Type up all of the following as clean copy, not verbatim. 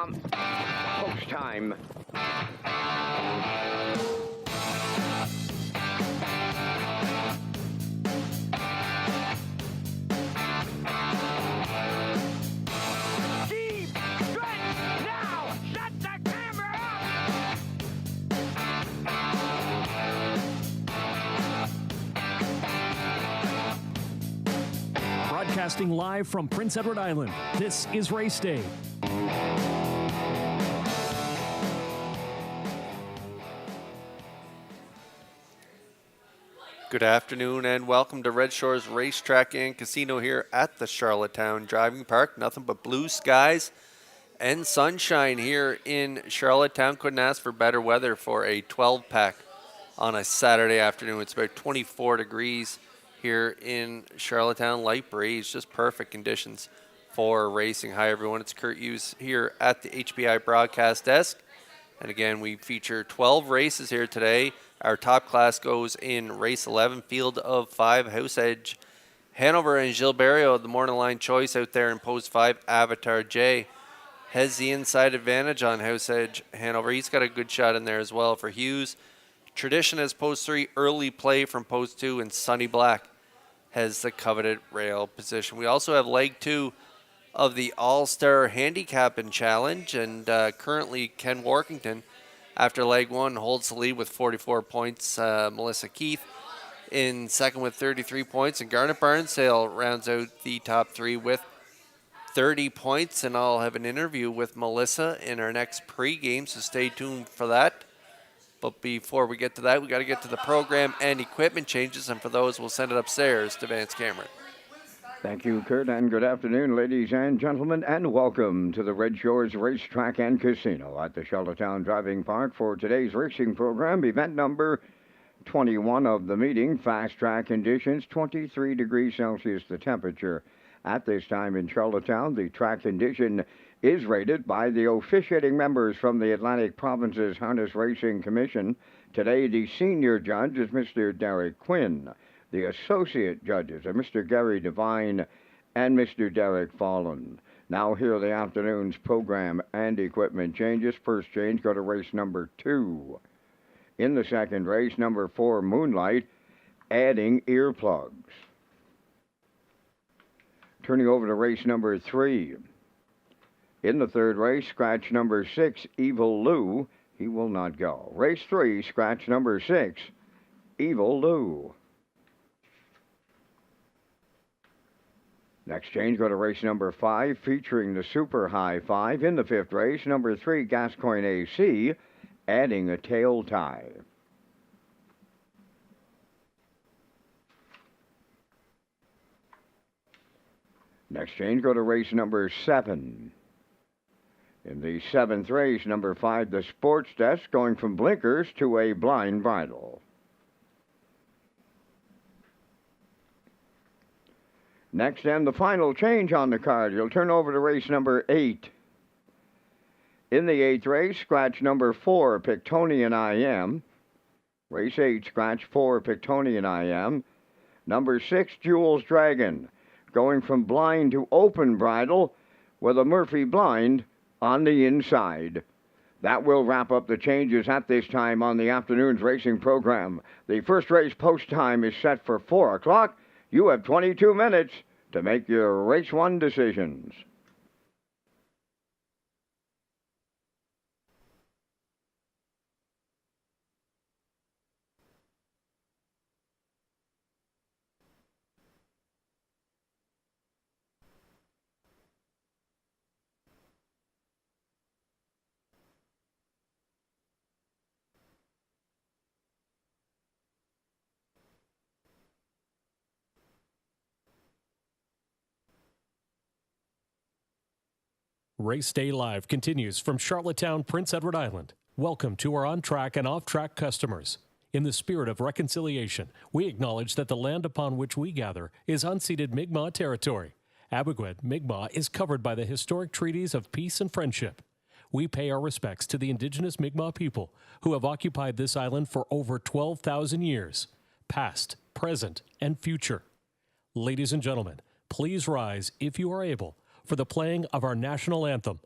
Post time. Deep stretch now. Shut the camera up. Broadcasting live from Prince Edward Island, this is Race Day. Good afternoon and welcome to Redshores Racetrack and Casino here at the Charlottetown Driving Park. Nothing but blue skies and sunshine here in Charlottetown. Couldn't ask for better weather for a 12-pack on a Saturday afternoon. It's about 24 degrees here in Charlottetown. Light breeze, just perfect conditions for racing. Hi everyone, it's Kurt Hughes here at the HBI broadcast desk. And again, we feature 12 races here today. Our top class goes in race 11, field of 5, House Edge. Hanover and Gilberto, the morning line choice out there in post 5. Avatar J has the inside advantage on House Edge Hanover. He's got a good shot in there as well for Hughes. Tradition has post 3, early play from post 2, and Sunny Black has the coveted rail position. We also have leg 2 of the All-Star Handicapping Challenge, and currently Ken Workington, after leg 1, holds the lead with 44 points. Melissa Keith in second with 33 points, and Garnet Barnsdale rounds out the top 3 with 30 points, and I'll have an interview with Melissa in our next pregame, so stay tuned for that. But before we get to that, we got to get to the program and equipment changes, and for those, we'll send it upstairs to Vance Cameron. Thank you, Kurt, and good afternoon, ladies and gentlemen, and welcome to the Red Shores Racetrack and Casino at the Charlottetown Driving Park for today's racing program, event number 21 of the meeting. Fast track conditions, 23 degrees Celsius the temperature at this time in Charlottetown. The track condition is rated by the officiating members from the Atlantic Provinces Harness Racing Commission. Today, the senior judge is Mr. Derek Quinn. The associate judges are Mr. Gary Devine and Mr. Derek Fallon. Now here are the afternoon's program and equipment changes. First change, go to race number 2. In the second race, number 4, Moonlight, adding earplugs. Turning over to race number 3. In the third race, scratch number 6, Evil Lou. He will not go. Race 3, scratch number 6, Evil Lou. Next change, go to race number 5, featuring the Super High 5. In the fifth race, number 3, Gascoigne AC, adding a tail tie. Next change, go to race number 7. In the seventh race, number 5, the Sports Desk, going from blinkers to a blind bridle. Next, and the final change on the card, you'll turn over to race number 8. In the eighth race, scratch number 4, Pictonian IM. Race 8, scratch 4, Pictonian IM. Number 6, Jules Dragon, going from blind to open bridle with a Murphy blind on the inside. That will wrap up the changes at this time on the afternoon's racing program. The first race post time is set for 4 o'clock. You have 22 minutes to make your race 1 decisions. Race Day Live continues from Charlottetown, Prince Edward Island. Welcome to our on-track and off-track customers. In the spirit of reconciliation, we acknowledge that the land upon which we gather is unceded Mi'kmaq territory. Abogwed, Mi'kmaq is covered by the historic treaties of peace and friendship. We pay our respects to the indigenous Mi'kmaq people who have occupied this island for over 12,000 years, past, present, and future. Ladies and gentlemen, please rise if you are able for the playing of our national anthem.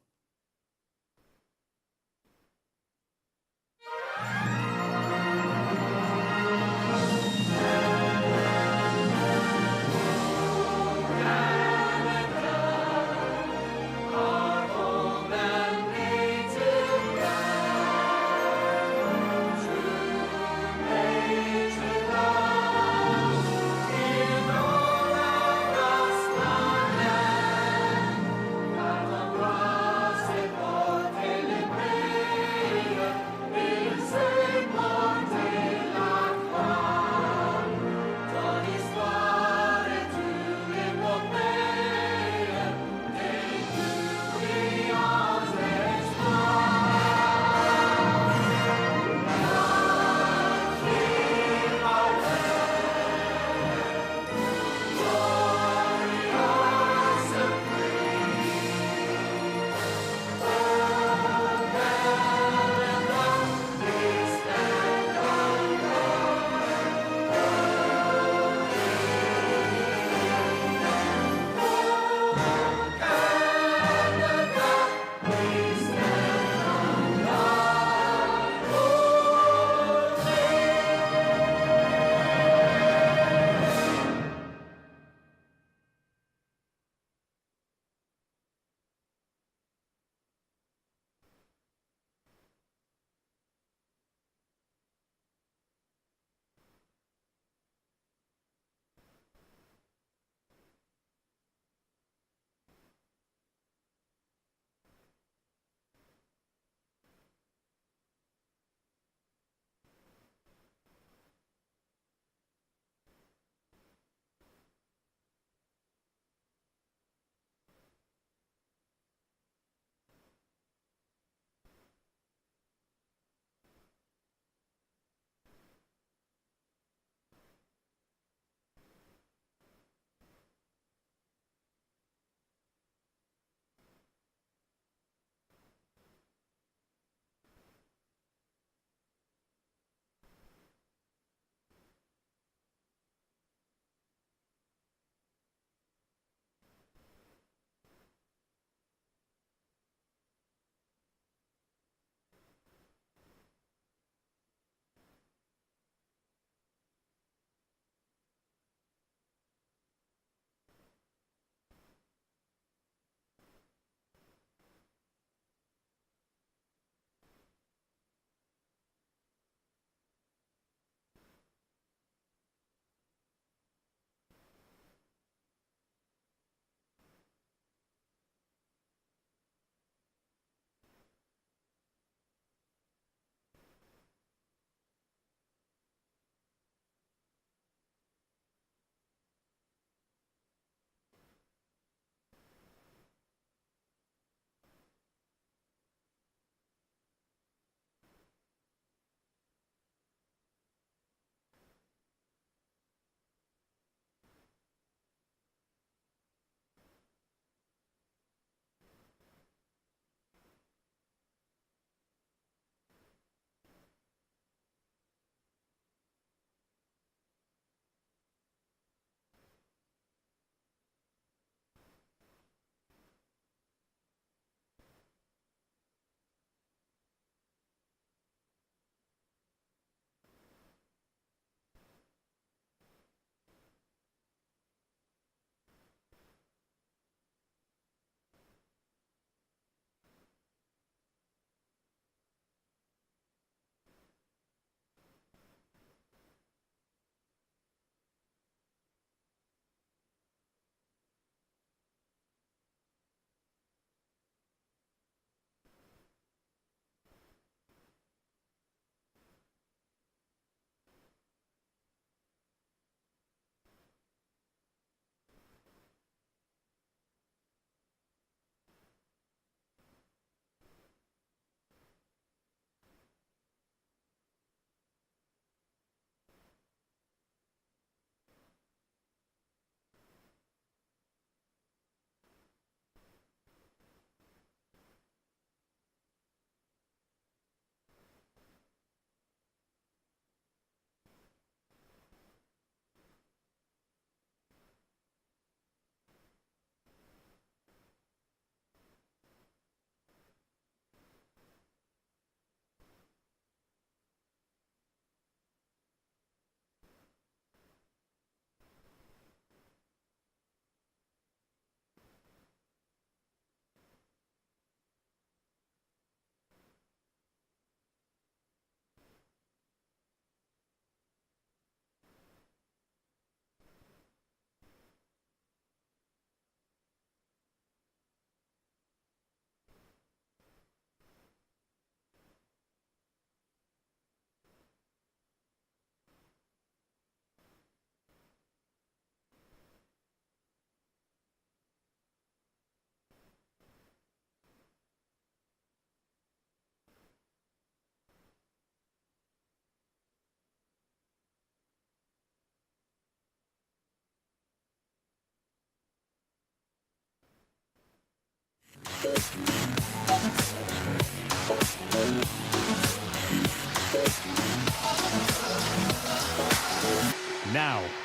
Now,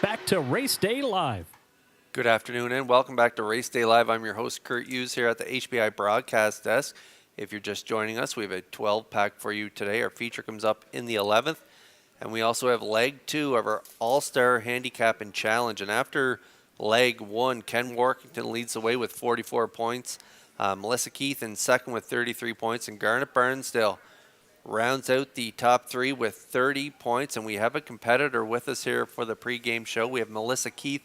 back to Race Day Live. Good afternoon and welcome back to Race Day Live. I'm your host, Kurt Hughes, here at the HBI broadcast desk. If you're just joining us, we have a 12-pack for you today. Our feature comes up in the 11th. And we also have leg 2 of our All-Star Handicap and Challenge. And after leg 1, Ken Workington leads the way with 44 points. Melissa Keith in second with 33 points. And Garnet Barnsdale rounds out the top 3 with 30 points. And we have a competitor with us here for the pregame show. We have Melissa Keith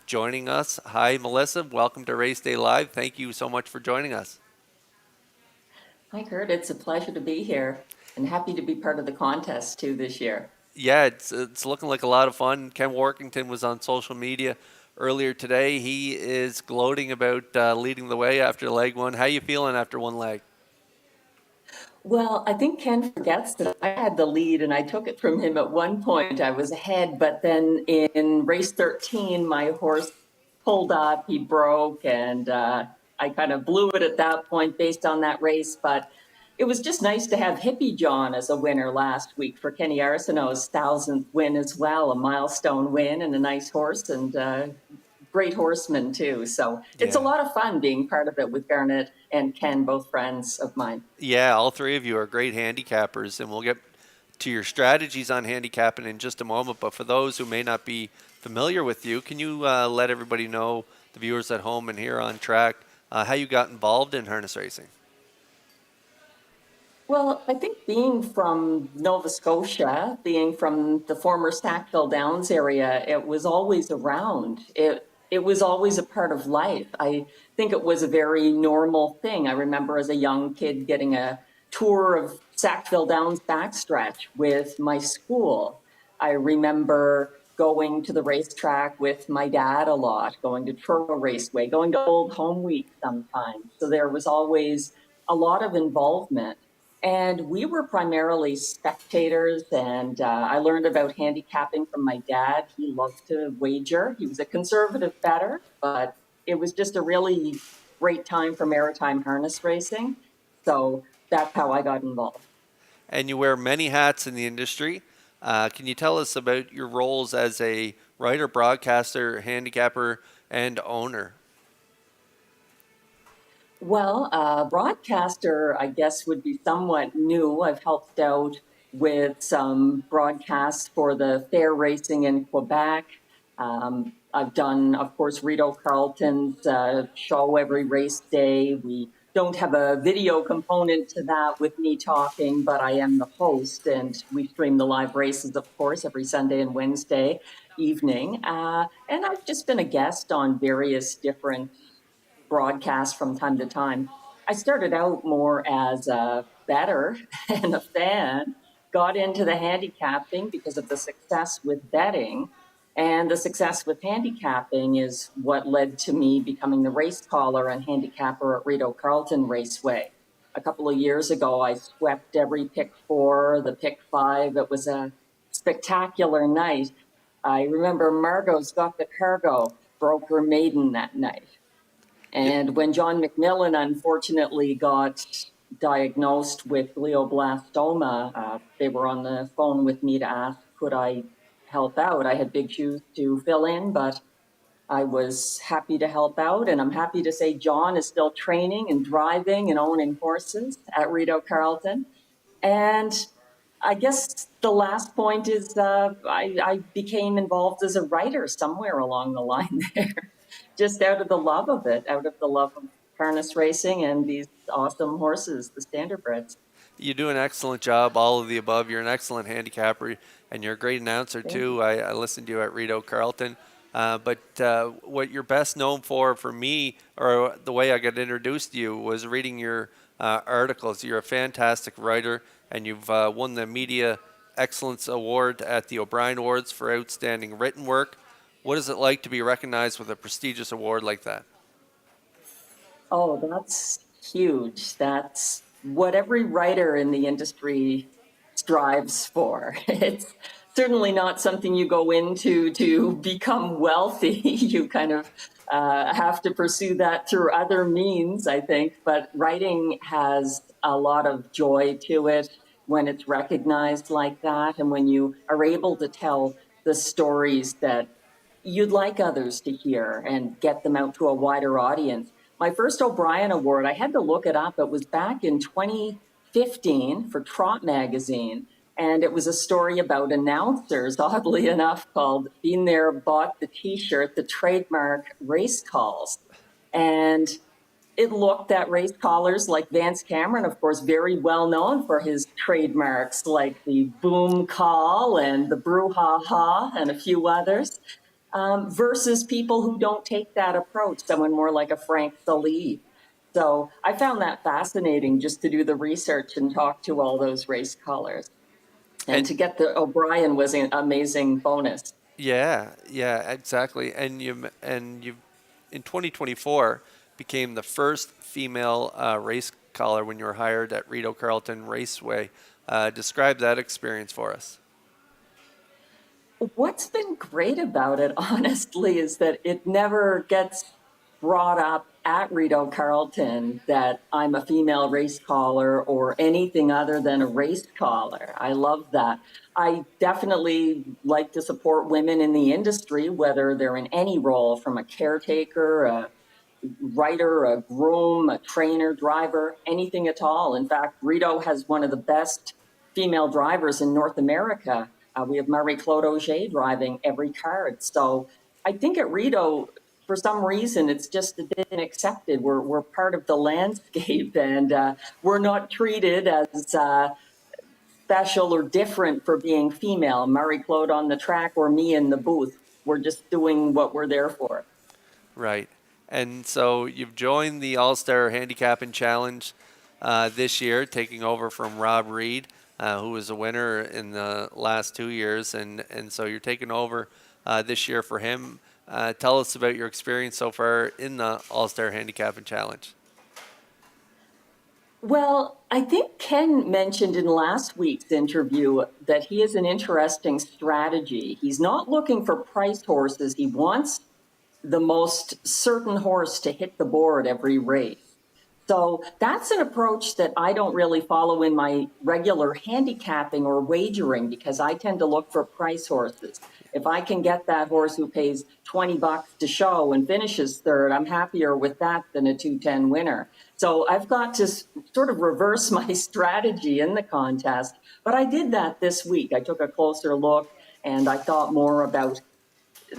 joining us. Hi, Melissa. Welcome to Race Day Live. Thank you so much for joining us. Hi, Kurt. It's a pleasure to be here and happy to be part of the contest, too, this year. Yeah, it's looking like a lot of fun. Ken Workington was on social media earlier today. He is gloating about leading the way after leg 1. How you feeling after one leg? Well, I think Ken forgets that I had the lead and I took it from him at one point. I was ahead, but then in race 13, my horse pulled up, he broke, and I kind of blew it at that point based on that race. But it was just nice to have Hippie John as a winner last week for Kenny Arsenault's 1,000th win as well, a milestone win and a nice horse and great horseman too. So it's a lot of fun being part of it with Garnet and Ken, both friends of mine. Yeah, all three of you are great handicappers, and we'll get to your strategies on handicapping in just a moment. But for those who may not be familiar with you, can you let everybody know, the viewers at home and here on track, how you got involved in harness racing? Well, I think being from Nova Scotia, being from the former Sackville Downs area, it was always around. It was always a part of life. I think it was a very normal thing. I remember as a young kid getting a tour of Sackville Downs backstretch with my school. I remember going to the racetrack with my dad a lot, going to Truro Raceway, going to Old Home Week sometimes. So there was always a lot of involvement. And we were primarily spectators, and I learned about handicapping from my dad. He loved to wager. He was a conservative bettor, but it was just a really great time for maritime harness racing. So that's how I got involved. And you wear many hats in the industry. Can you tell us about your roles as a writer, broadcaster, handicapper, and owner? Well, broadcaster, I guess, would be somewhat new. I've helped out with some broadcasts for the fair racing in Quebec. I've done, of course, Rito Carlton's show every race day. We don't have a video component to that with me talking, but I am the host, and we stream the live races, of course, every Sunday and Wednesday evening. And I've just been a guest on various different broadcast from time to time. I started out more as a bettor and a fan, got into the handicapping because of the success with betting. And the success with handicapping is what led to me becoming the race caller and handicapper at Rito Carlton Raceway. A couple of years ago, I swept every pick 4, the pick 5. It was a spectacular night. I remember Margot's Got the Cargo broke her maiden that night. And when John McMillan unfortunately got diagnosed with glioblastoma, they were on the phone with me to ask, could I help out? I had big shoes to fill in, but I was happy to help out. And I'm happy to say John is still training and driving and owning horses at Rito Carlton. And I guess the last point is I became involved as a writer somewhere along the line there, just out of the love of it, out of the love of harness racing and these awesome horses, the standardbreds. You do an excellent job, all of the above. You're an excellent handicapper, and you're a great announcer, too. I listened to you at Rito Carlton. But what you're best known for me, or the way I got introduced to you, was reading your articles. You're a fantastic writer, and you've won the Media Excellence Award at the O'Brien Awards for outstanding written work. What is it like to be recognized with a prestigious award like that? Oh, that's huge. That's what every writer in the industry strives for. It's certainly not something you go into to become wealthy. You kind of have to pursue that through other means, I think. But writing has a lot of joy to it when it's recognized like that, and when you are able to tell the stories that you'd like others to hear and get them out to a wider audience. My first O'Brien Award, I had to look it up. It was back in 2015 for Trot Magazine. And it was a story about announcers, oddly enough, called Been There, Bought the T-shirt, the trademark race calls. And it looked at race callers like Vance Cameron, of course, very well known for his trademarks like the boom call and the brouhaha and a few others, versus people who don't take that approach, someone more like a Frank Sallee. So I found that fascinating just to do the research and talk to all those race callers. And And to get the O'Brien was an amazing bonus. yeah, exactly. And you in 2024 became the first female race caller when you were hired at Rideau Carleton Raceway. Describe that experience for us. What's been great about it, honestly, is that it never gets brought up at Rideau Carleton that I'm a female race caller or anything other than a race caller. I love that. I definitely like to support women in the industry, whether they're in any role, from a caretaker, a writer, a groom, a trainer, driver, anything at all. In fact, Rideau has one of the best female drivers in North America. We have Marie-Claude Auger driving every card. So I think at Rideau, for some reason, it's just been accepted. We're part of the landscape, and we're not treated as special or different for being female. Marie-Claude on the track or me in the booth. We're just doing what we're there for. Right. And so you've joined the All-Star Handicapping Challenge this year, taking over from Rob Reed, who was a winner in the last 2 years. And so you're taking over this year for him. Tell us about your experience so far in the All-Star Handicapping Challenge. Well, I think Ken mentioned in last week's interview that he has an interesting strategy. He's not looking for price horses. He wants the most certain horse to hit the board every race. So that's an approach that I don't really follow in my regular handicapping or wagering, because I tend to look for price horses. If I can get that horse who pays $20 to show and finishes third, I'm happier with that than a 210 winner. So I've got to sort of reverse my strategy in the contest. But I did that this week. I took a closer look and I thought more about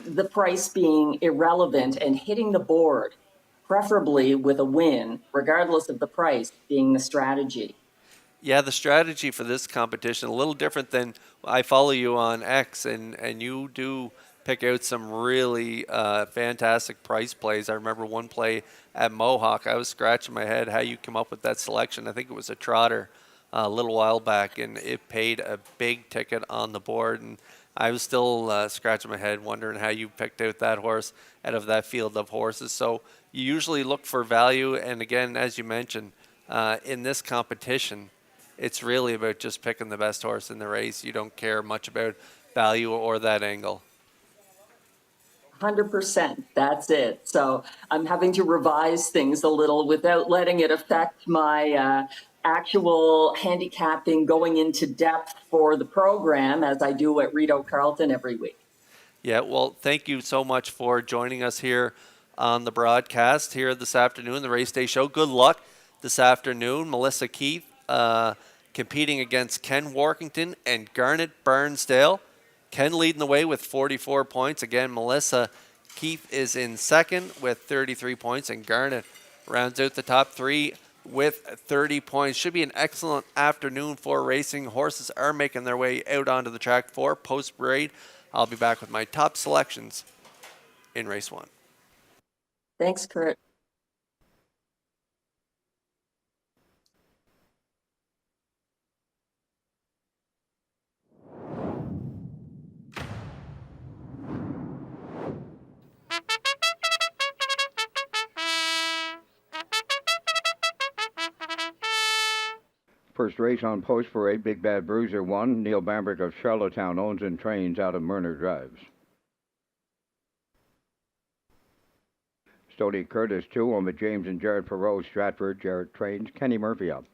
the price being irrelevant and hitting the board, preferably with a win, regardless of the price, being the strategy. Yeah, the strategy for this competition a little different than I follow you on X, and you do pick out some really fantastic price plays. I remember one play at Mohawk. I was scratching my head how you come up with that selection. I think it was a trotter a little while back, and it paid a big ticket on the board. And I was still scratching my head wondering how you picked out that horse out of that field of horses. So you usually look for value, and again, as you mentioned, in this competition, it's really about just picking the best horse in the race. You don't care much about value or that angle. 100%. That's it. So I'm having to revise things a little without letting it affect my actual handicapping going into depth for the program, as I do at Rideau Carleton every week. Yeah, well, thank you so much for joining us here on the broadcast here this afternoon, the Race Day Show. Good luck this afternoon. Melissa Keith competing against Ken Workington and Garnet Barnsdale. Ken leading the way with 44 points. Again, Melissa Keith is in second with 33 points, and Garnet rounds out the top three with 30 points. Should be an excellent afternoon for racing. Horses are making their way out onto the track for post-parade. I'll be back with my top selections in race one. Thanks, Kurt. First race on Post Parade, Big Bad Bruiser 1. Neil Bambrick of Charlottetown owns and trains out of Myrner Drives. Stody Curtis 2 on with James and Jared Perot, Stratford. Jared trains. Kenny Murphy up.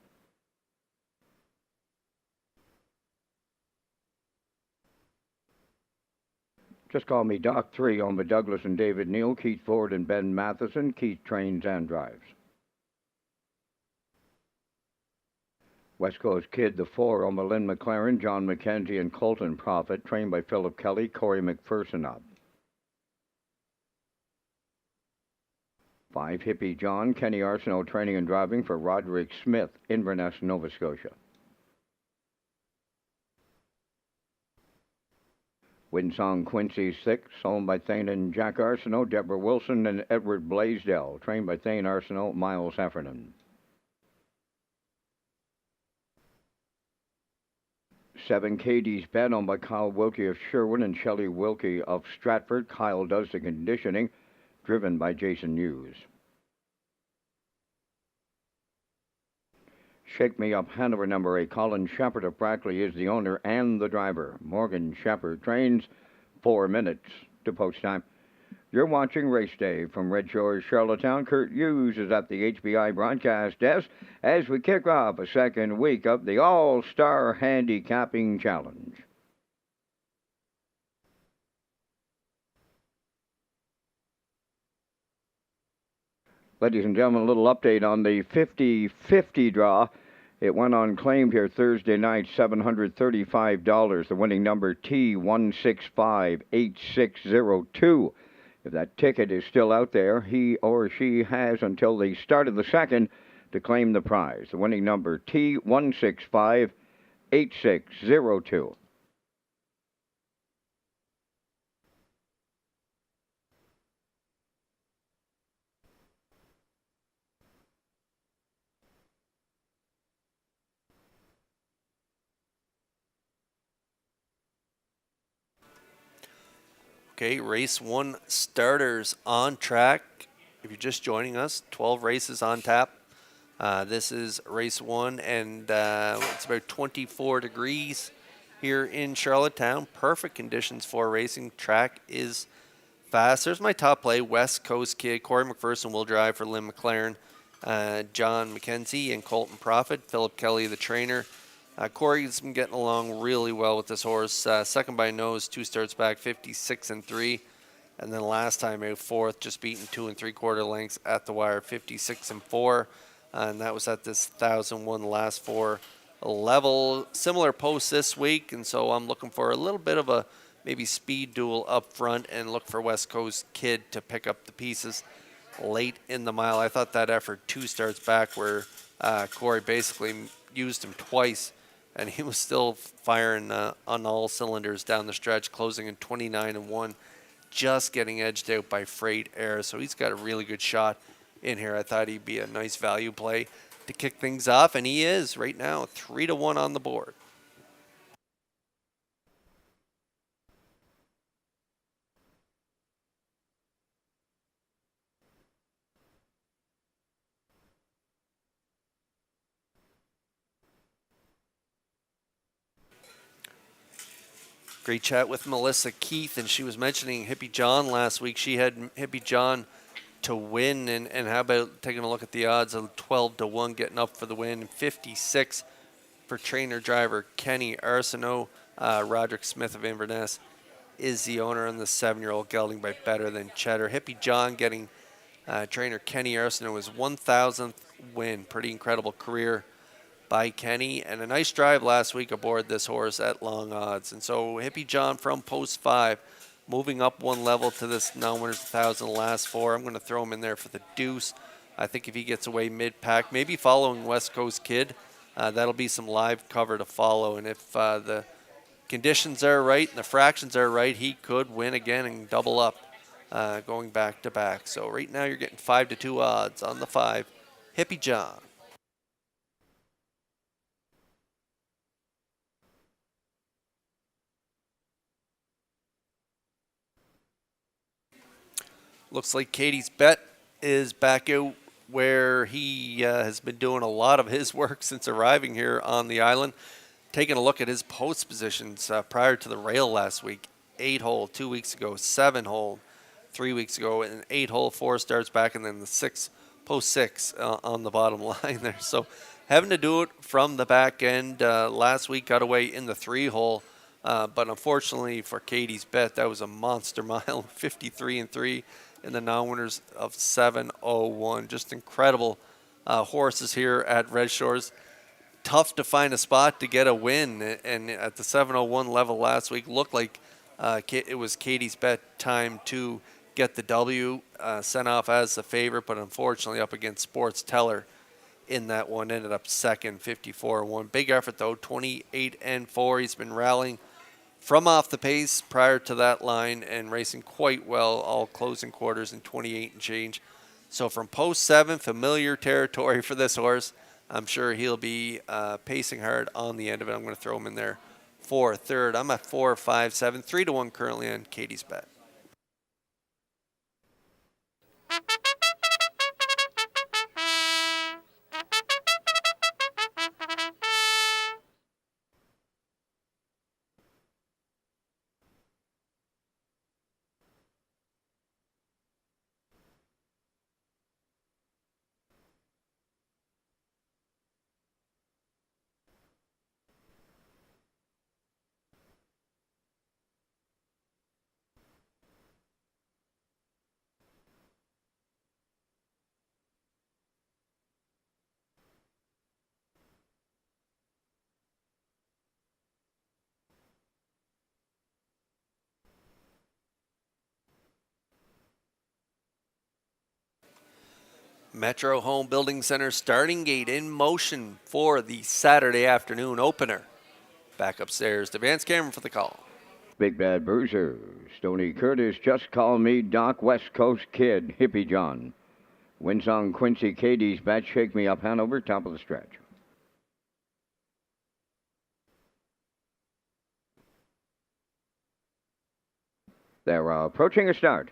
Just Call Me Doc 3 on with Douglas and David Neal, Keith Ford and Ben Matheson. Keith trains and drives. West Coast Kid, the 4 on with Lynn McLaren, John McKenzie and Colton Prophet, trained by Philip Kelly, Corey McPherson up. 5 Hippie John, Kenny Arsenault training and driving for Roderick Smith, Inverness, Nova Scotia. Windsong Quincy 6, owned by Thane and Jack Arsenault, Deborah Wilson and Edward Blaisdell, trained by Thane Arsenault, Miles Heffernan. 7 Katie's Bet, owned by Kyle Wilkie of Sherwin and Shelley Wilkie of Stratford. Kyle does the conditioning, driven by Jason Hughes. Shake Me Up Hanover number 8. Colin Shepard of Brackley is the owner and the driver. Morgan Shepard trains 4 minutes to post time. You're watching Race Day from Red Shores, Charlottetown. Kurt Hughes is at the HBI broadcast desk as we kick off a second week of the All-Star Handicapping Challenge. Ladies and gentlemen, a little update on the 50-50 draw. It went unclaimed here Thursday night, $735. The winning number T1658602. If that ticket is still out there, he or she has until the start of the second to claim the prize. The winning number T1658602. Okay, race 1 starters on track. If you're just joining us, 12 races on tap. This is race 1, and it's about 24 degrees here in Charlottetown. Perfect conditions for racing. Track is fast. There's my top play, West Coast Kid. Corey McPherson will drive for Lynn McLaren. John McKenzie and Colton Prophet. Philip Kelly, the trainer. Corey's been getting along really well with this horse. Second by nose, 2 starts back, 56-3. And then last time out, 4th, just beaten 2 3/4 lengths at the wire, 56-4. And that was at this 1,001 last 4 level. Similar post this week, and so I'm looking for a little bit of a maybe speed duel up front and look for West Coast Kid to pick up the pieces late in the mile. I thought that effort 2 starts back where Corey basically used him twice, and he was still firing on all cylinders down the stretch, closing in 29-1, just getting edged out by Freight Air. So he's got a really good shot in here. I thought he'd be a nice value play to kick things off, and he is right now 3-1 on the board. Great chat with Melissa Keith, and she was mentioning Hippie John last week. She had Hippie John to win, and how about taking a look at the odds of 12-1 getting up for the win, 56 for trainer driver Kenny Arsenault. Roderick Smith of Inverness is the owner, and the 7-year-old gelding by Better Than Cheddar. Hippie John getting trainer Kenny Arsenault his 1,000th win. Pretty incredible career by Kenny, and a nice drive last week aboard this horse at long odds. And so Hippie John from post 5, moving up 1 level to this non-winners 1,000 last 4. I'm going to throw him in there for the deuce. I think if he gets away mid-pack, maybe following West Coast Kid, that'll be some live cover to follow. And if the conditions are right and the fractions are right, he could win again and double up going back to back. So right now you're getting 5-2 odds on the 5, Hippie John. Looks like Katie's Bet is back out where he has been doing a lot of his work since arriving here on the island. Taking a look at his post positions prior to the rail last week: 8-hole 2 weeks ago, 7-hole 3 weeks ago, and 8-hole 4 starts back, and then the post 6 on the bottom line there. So having to do it from the back end. Last week got away in the 3-hole, but unfortunately for Katie's Bet, that was a monster mile, 53-3 in the non-winners of 7:01. Just incredible horses here at Red Shores. Tough to find a spot to get a win, and at the 7:01 level last week, looked like it was Katie's Bet time to get the W, sent off as the favorite, but unfortunately up against Sports Teller in that one. Ended up second, 54-1. Big effort though, 28-4. He's been rallying from off the pace prior to that line and racing quite well, all closing quarters in 28 and change. So from post 7, familiar territory for this horse. I'm sure he'll be pacing hard on the end of it. I'm going to throw him in there for a third. I'm at 4, 5, 7, 3-1 currently on Katie's Bet. Metro Home Building Center starting gate in motion for the Saturday afternoon opener. Back upstairs to Vance Cameron for the call. Big Bad Bruiser, Stoney Curtis, Just Call Me Doc, West Coast Kid, Hippie John. Winsong Quincy, Katie's Bet, Shake Me Up Hanover, top of the stretch. They're approaching a start.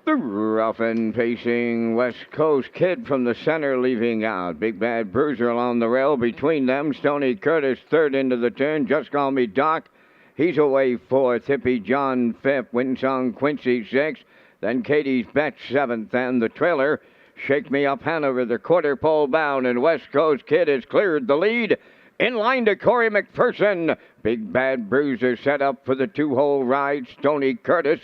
The rough and pacing West Coast Kid from the center leaving out. Big Bad Bruiser along the rail between them. Stoney Curtis third into the turn. Just Call Me Doc. He's away fourth. Hippie John fifth. Winsong Quincy sixth. Then Katie's Bet seventh. And the trailer, Shake Me Up Hanover, the quarter pole bound. And West Coast Kid has cleared the lead. In line to Corey McPherson. Big Bad Bruiser set up for the 2-hole ride. Stoney Curtis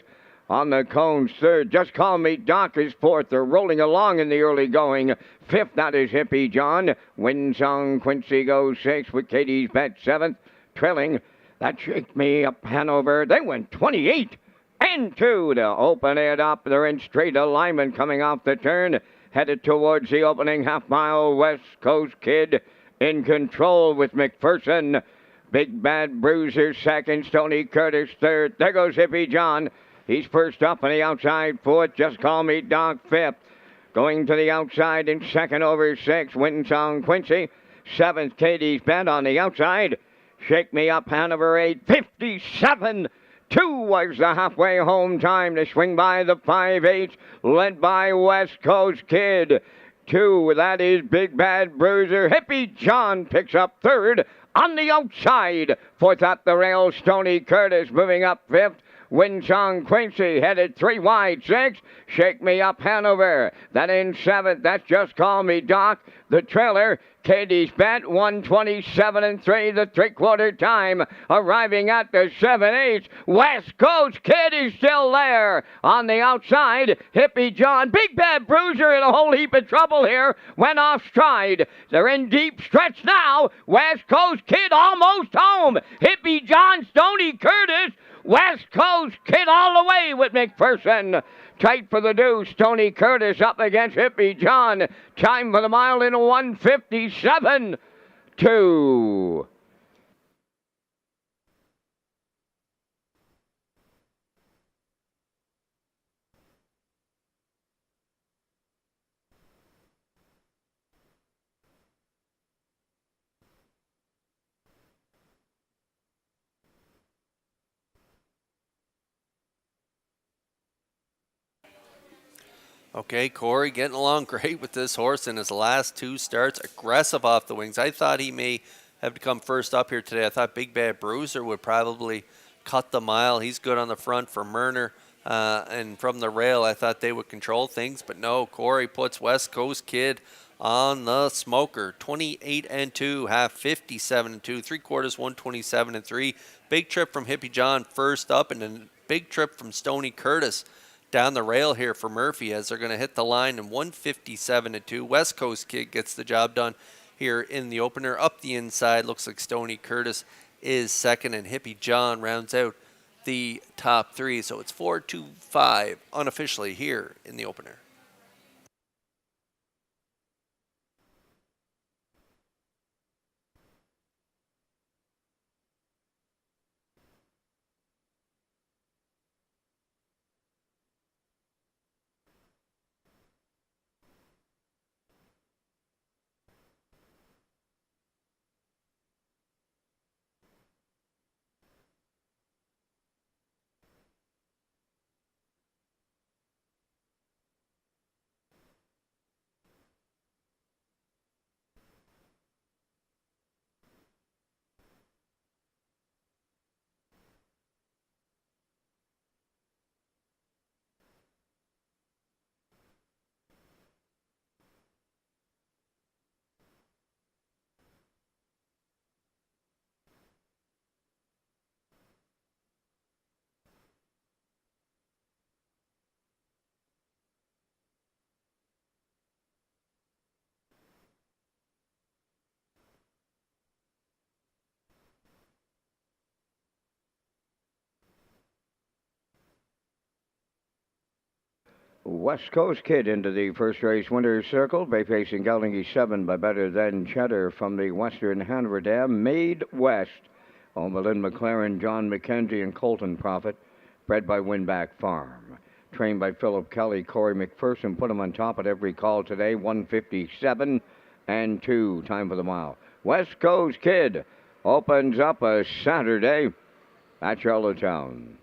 on the cones third. Just Call Me Doc is fourth. They're rolling along in the early going. Fifth, that is Hippie John. Winsong Quincy goes sixth with Katie's Bet seventh. Trailing, that Shake Me Up Hanover. They went 28 and 2 to open it up. They're in straight alignment coming off the turn. Headed towards the opening half mile. West Coast Kid in control with McPherson. Big Bad Bruiser second. Stoney Curtis third. There goes Hippie John. He's first up on the outside fourth. Just Call Me Doc fifth. Going to the outside in second over six. Winsong Quincy. Seventh, Katie's Bet on the outside. Shake Me Up Hanover 8. 57-2 was the halfway home time to swing by the 5/8. Led by West Coast Kid. 2, that is Big Bad Bruiser. Hippie John picks up third on the outside. Fourth at the rail, Stoney Curtis moving up fifth. Winsong Quincy headed 3 wide, 6. Shake Me Up Hanover. Then in 7th, that's Just Call Me Doc. The trailer, Katie's Bet, 1:27-3, the three-quarter time. Arriving at the 7/8. West Coast Kid is still there. On the outside, Hippie John. Big Bad Bruiser in a whole heap of trouble here. Went off stride. They're in deep stretch now. West Coast Kid almost home. Hippie John, Stoney Curtis. West Coast Kid all the way with McPherson. Tight for the deuce. Stoney Curtis up against Hippie John. Time for the mile in 1:57.2. Okay, Corey getting along great with this horse in his last two starts. Aggressive off the wings. I thought he may have to come first up here today. I thought Big Bad Bruiser would probably cut the mile. He's good on the front for Murner. And from the rail, I thought they would control things. But no, Corey puts West Coast Kid on the smoker. 28-2, half 57-2, three quarters 127-3. Big trip from Hippie John first up, and a big trip from Stony Curtis down the rail here for Murphy as they're going to hit the line in 157-2. West Coast Kid gets the job done here in the opener. Up the inside, looks like Stony Curtis is second, and Hippie John rounds out the top three. So it's 4-2-5 unofficially here in the opener. West Coast Kid into the first race winner's circle. Bay facing Geldingy 7 by Better Than Cheddar from the Western Hanover Dam. Made West. Lynn McLaren, John McKenzie, and Colton Prophet. Bred by Winback Farm. Trained by Philip Kelly, Corey McPherson. Put him on top at every call today. 157 and 2. Time for the mile. West Coast Kid opens up a Saturday at Charlottetown.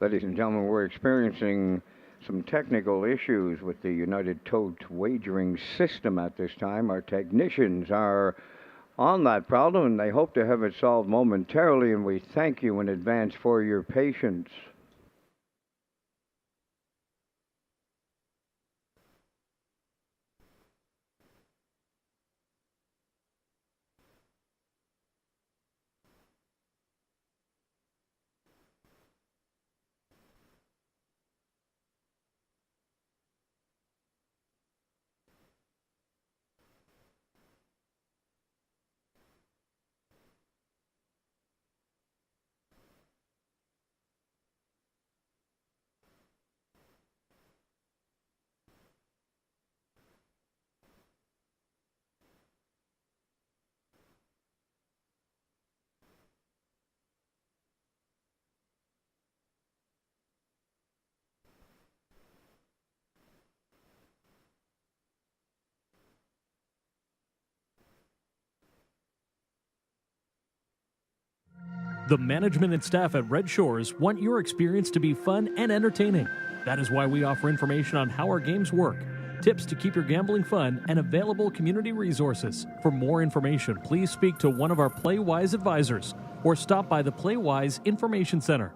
Ladies and gentlemen, we're experiencing some technical issues with the United Tote wagering system at this time. Our technicians are on that problem, and they hope to have it solved momentarily, and we thank you in advance for your patience. The management and staff at Red Shores want your experience to be fun and entertaining. That is why we offer information on how our games work, tips to keep your gambling fun, and available community resources. For more information, please speak to one of our PlayWise advisors or stop by the PlayWise Information Center.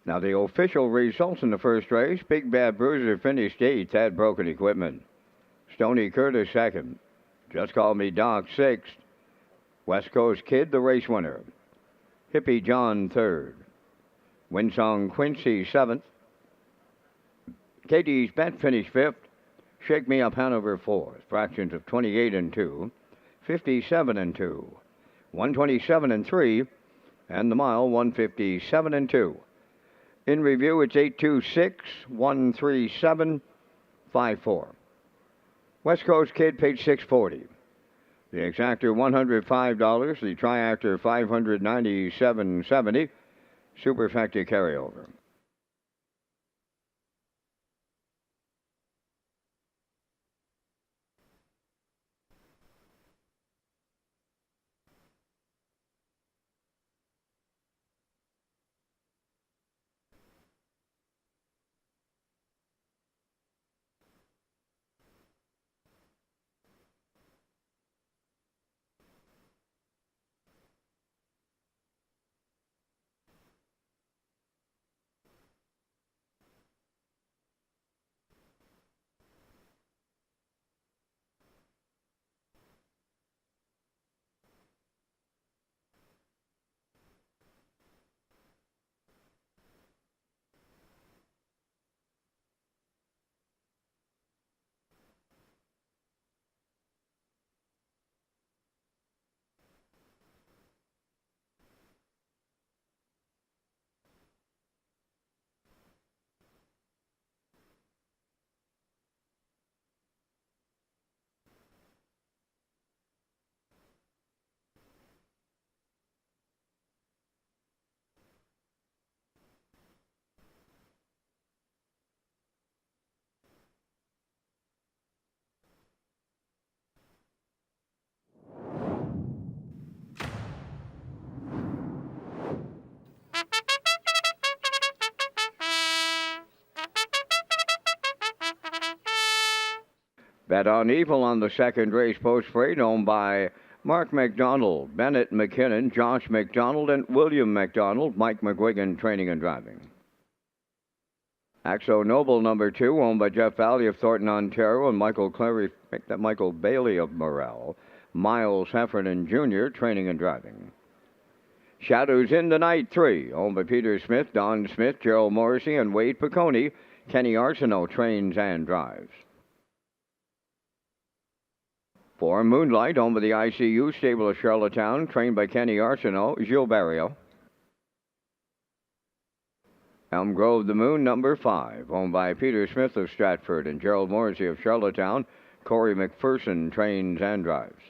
Now, the official results in the first race: Big Bad Bruiser finished 8th, had broken equipment. Stony Curtis 2nd. Just Call Me Doc 6th. West Coast Kid, the race winner. Hippie John 3rd. Winsong Quincy 7th. Katie's Bet finished 5th. Shake Me Up Hanover 4th. Fractions of 28 and 2. 57 and 2. 127 and 3. And the mile 157 and 2. In review, it's 826-137-54. West Coast Kid paid $640. The Exactor $105. The Triactor $597.70. Superfecta carryover. Bet on Evil on the second race post-freight, owned by Mark McDonald, Bennett McKinnon, Josh McDonald, and William McDonald, Mike McGuigan, training and driving. Axo Noble number 2, owned by Jeff Valley of Thornton, Ontario, and Michael Bailey of Morel, Miles Heffernan Jr., training and driving. Shadows in the Night 3, owned by Peter Smith, Don Smith, Gerald Morrissey, and Wade Piccone, Kenny Arsenault, trains and drives. For Moonlight, owned by the ICU stable of Charlottetown, trained by Kenny Arsenault, Gilles Barrio. Elm Grove the Moon, number 5, owned by Peter Smith of Stratford and Gerald Morrissey of Charlottetown, Corey McPherson, trains and drives.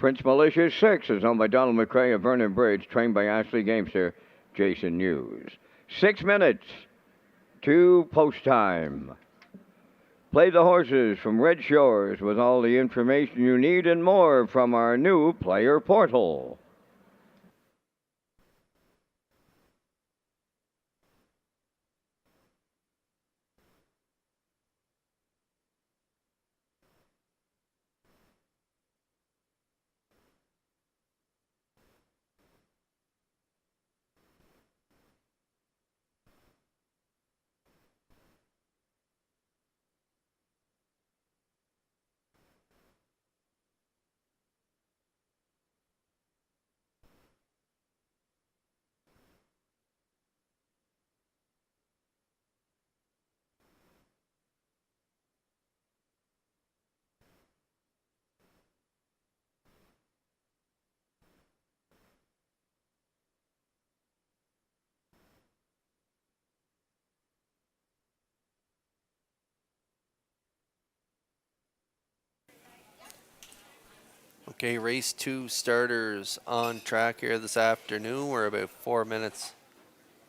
Prince Malicious 6 is owned by Donald McRae of Vernon Bridge, trained by Ashley Gamester, Jason Hughes. 6 minutes to post time. Play the horses from Red Shores with all the information you need and more from our new player portal. Okay, race 2 starters on track here this afternoon. We're about 4 minutes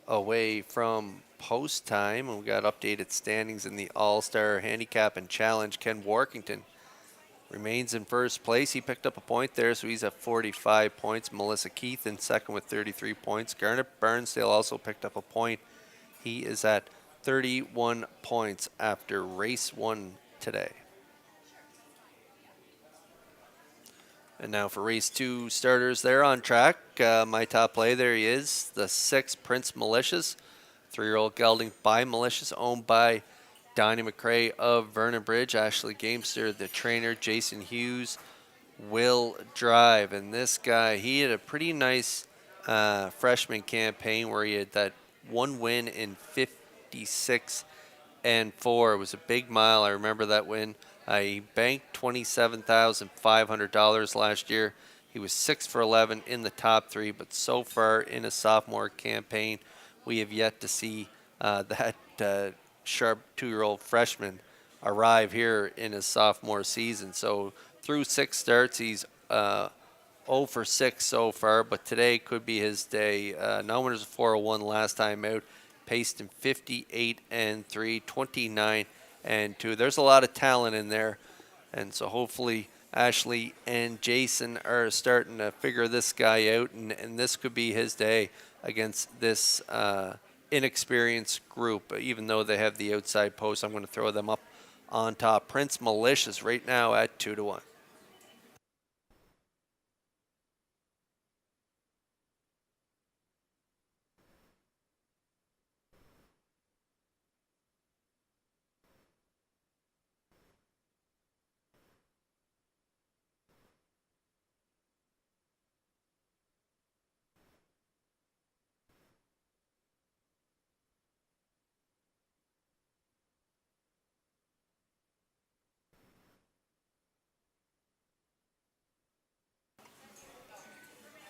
away from post time, and we got updated standings in the All-Star Handicap and Challenge. Ken Warkington remains in first place. He picked up a point there, so he's at 45 points. Melissa Keith in second with 33 points. Garnet Barnsdale also picked up a point. He is at 31 points after race 1 today. And now for race 2 starters, they're on track. My top play, there he is, the 6 Prince Malicious, 3-year-old gelding by Malicious, owned by Donnie McRae of Vernon Bridge. Ashley Gamester, the trainer. Jason Hughes will drive. And this guy, he had a pretty nice freshman campaign where he had that one win in 56 and 4. It was a big mile. I remember that win. He banked $27,500 last year. He was 6 for 11 in the top 3, but so far in a sophomore campaign, we have yet to see that sharp 2-year-old freshman arrive here in his sophomore season. So through 6 starts, he's 0 for 6 so far, but today could be his day. No winners of 401 last time out. Paced in 58 and 3, 29 and 2. There's a lot of talent in there, and so hopefully Ashley and Jason are starting to figure this guy out, and this could be his day against this inexperienced group. Even though they have the outside post, I'm going to throw them up on top. Prince Malicious right now at 2-1.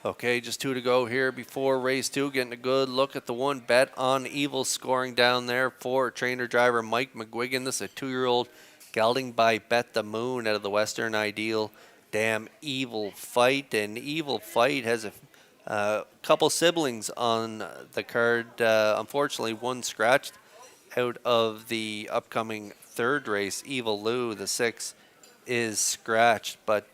Okay, just 2 to go here before race 2. Getting a good look at the one Bet on Evil scoring down there for trainer driver Mike McGuigan. This is a 2-year-old gelding by Bet the Moon out of the Western Ideal Damn Evil Fight. And Evil Fight has a couple siblings on the card. Unfortunately, one scratched out of the upcoming 3rd race. Evil Lou, the 6, is scratched, but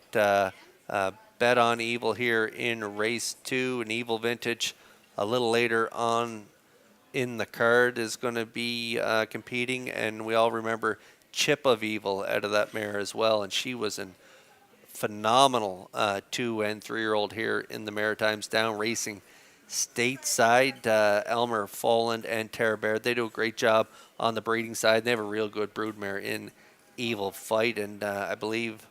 Bet on Evil here in race 2. An Evil Vintage a little later on in the card is going to be competing, and we all remember Chip of Evil out of that mare as well, and she was an phenomenal 2 and 3-year-old here in the Maritimes Down racing stateside. Elmer Folland and Tara Baird, they do a great job on the breeding side. They have a real good broodmare in Evil Fight, and I believe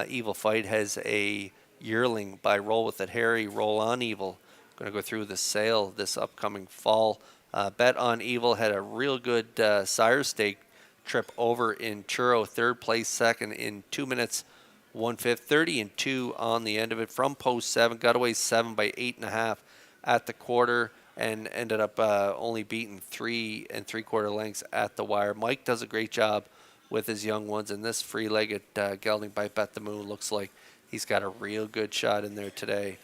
Evil Fight has a yearling by Roll With It Harry, Roll On Evil. Going to go through the sale this upcoming fall. Bet on Evil had a real good sire stake trip over in Churro, 3rd place, 2nd in 2 minutes, 1/5, 30 and 2 on the end of it from post 7. Got away 7 by 8.5 at the quarter and ended up only beating 3 3/4 lengths at the wire. Mike does a great job with his young ones, and this free-legged gelding by Bet the Moon looks like he's got a real good shot in there today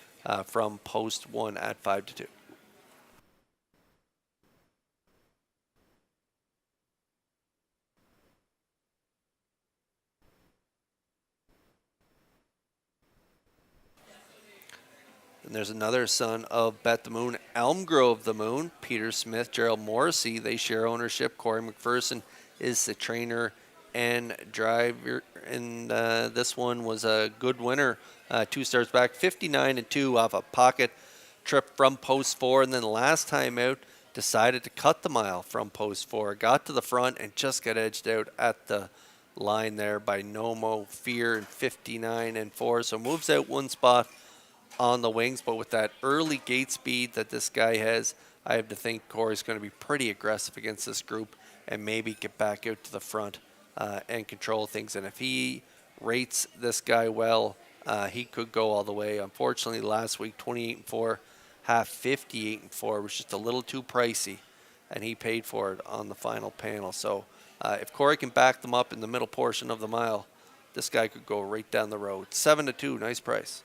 from post 1 at 5-2. And there's another son of Bet the Moon, Elm Grove the Moon, Peter Smith, Gerald Morrissey. They share ownership. Corey McPherson is the trainer and driver. And this one was a good winner. 2 starts back, 59-2 off a pocket trip from post 4. And then last time out, decided to cut the mile from post 4. Got to the front and just got edged out at the line there by Nomo Fear and 59-4. So moves out 1 spot on the wings, but with that early gate speed that this guy has, I have to think Corey's going to be pretty aggressive against this group and maybe get back out to the front and control things. And if he rates this guy well, he could go all the way. Unfortunately, last week, 28-4, half 58-4 was just a little too pricey, and he paid for it on the final panel. So if Corey can back them up in the middle portion of the mile, this guy could go right down the road. 7-2, nice price.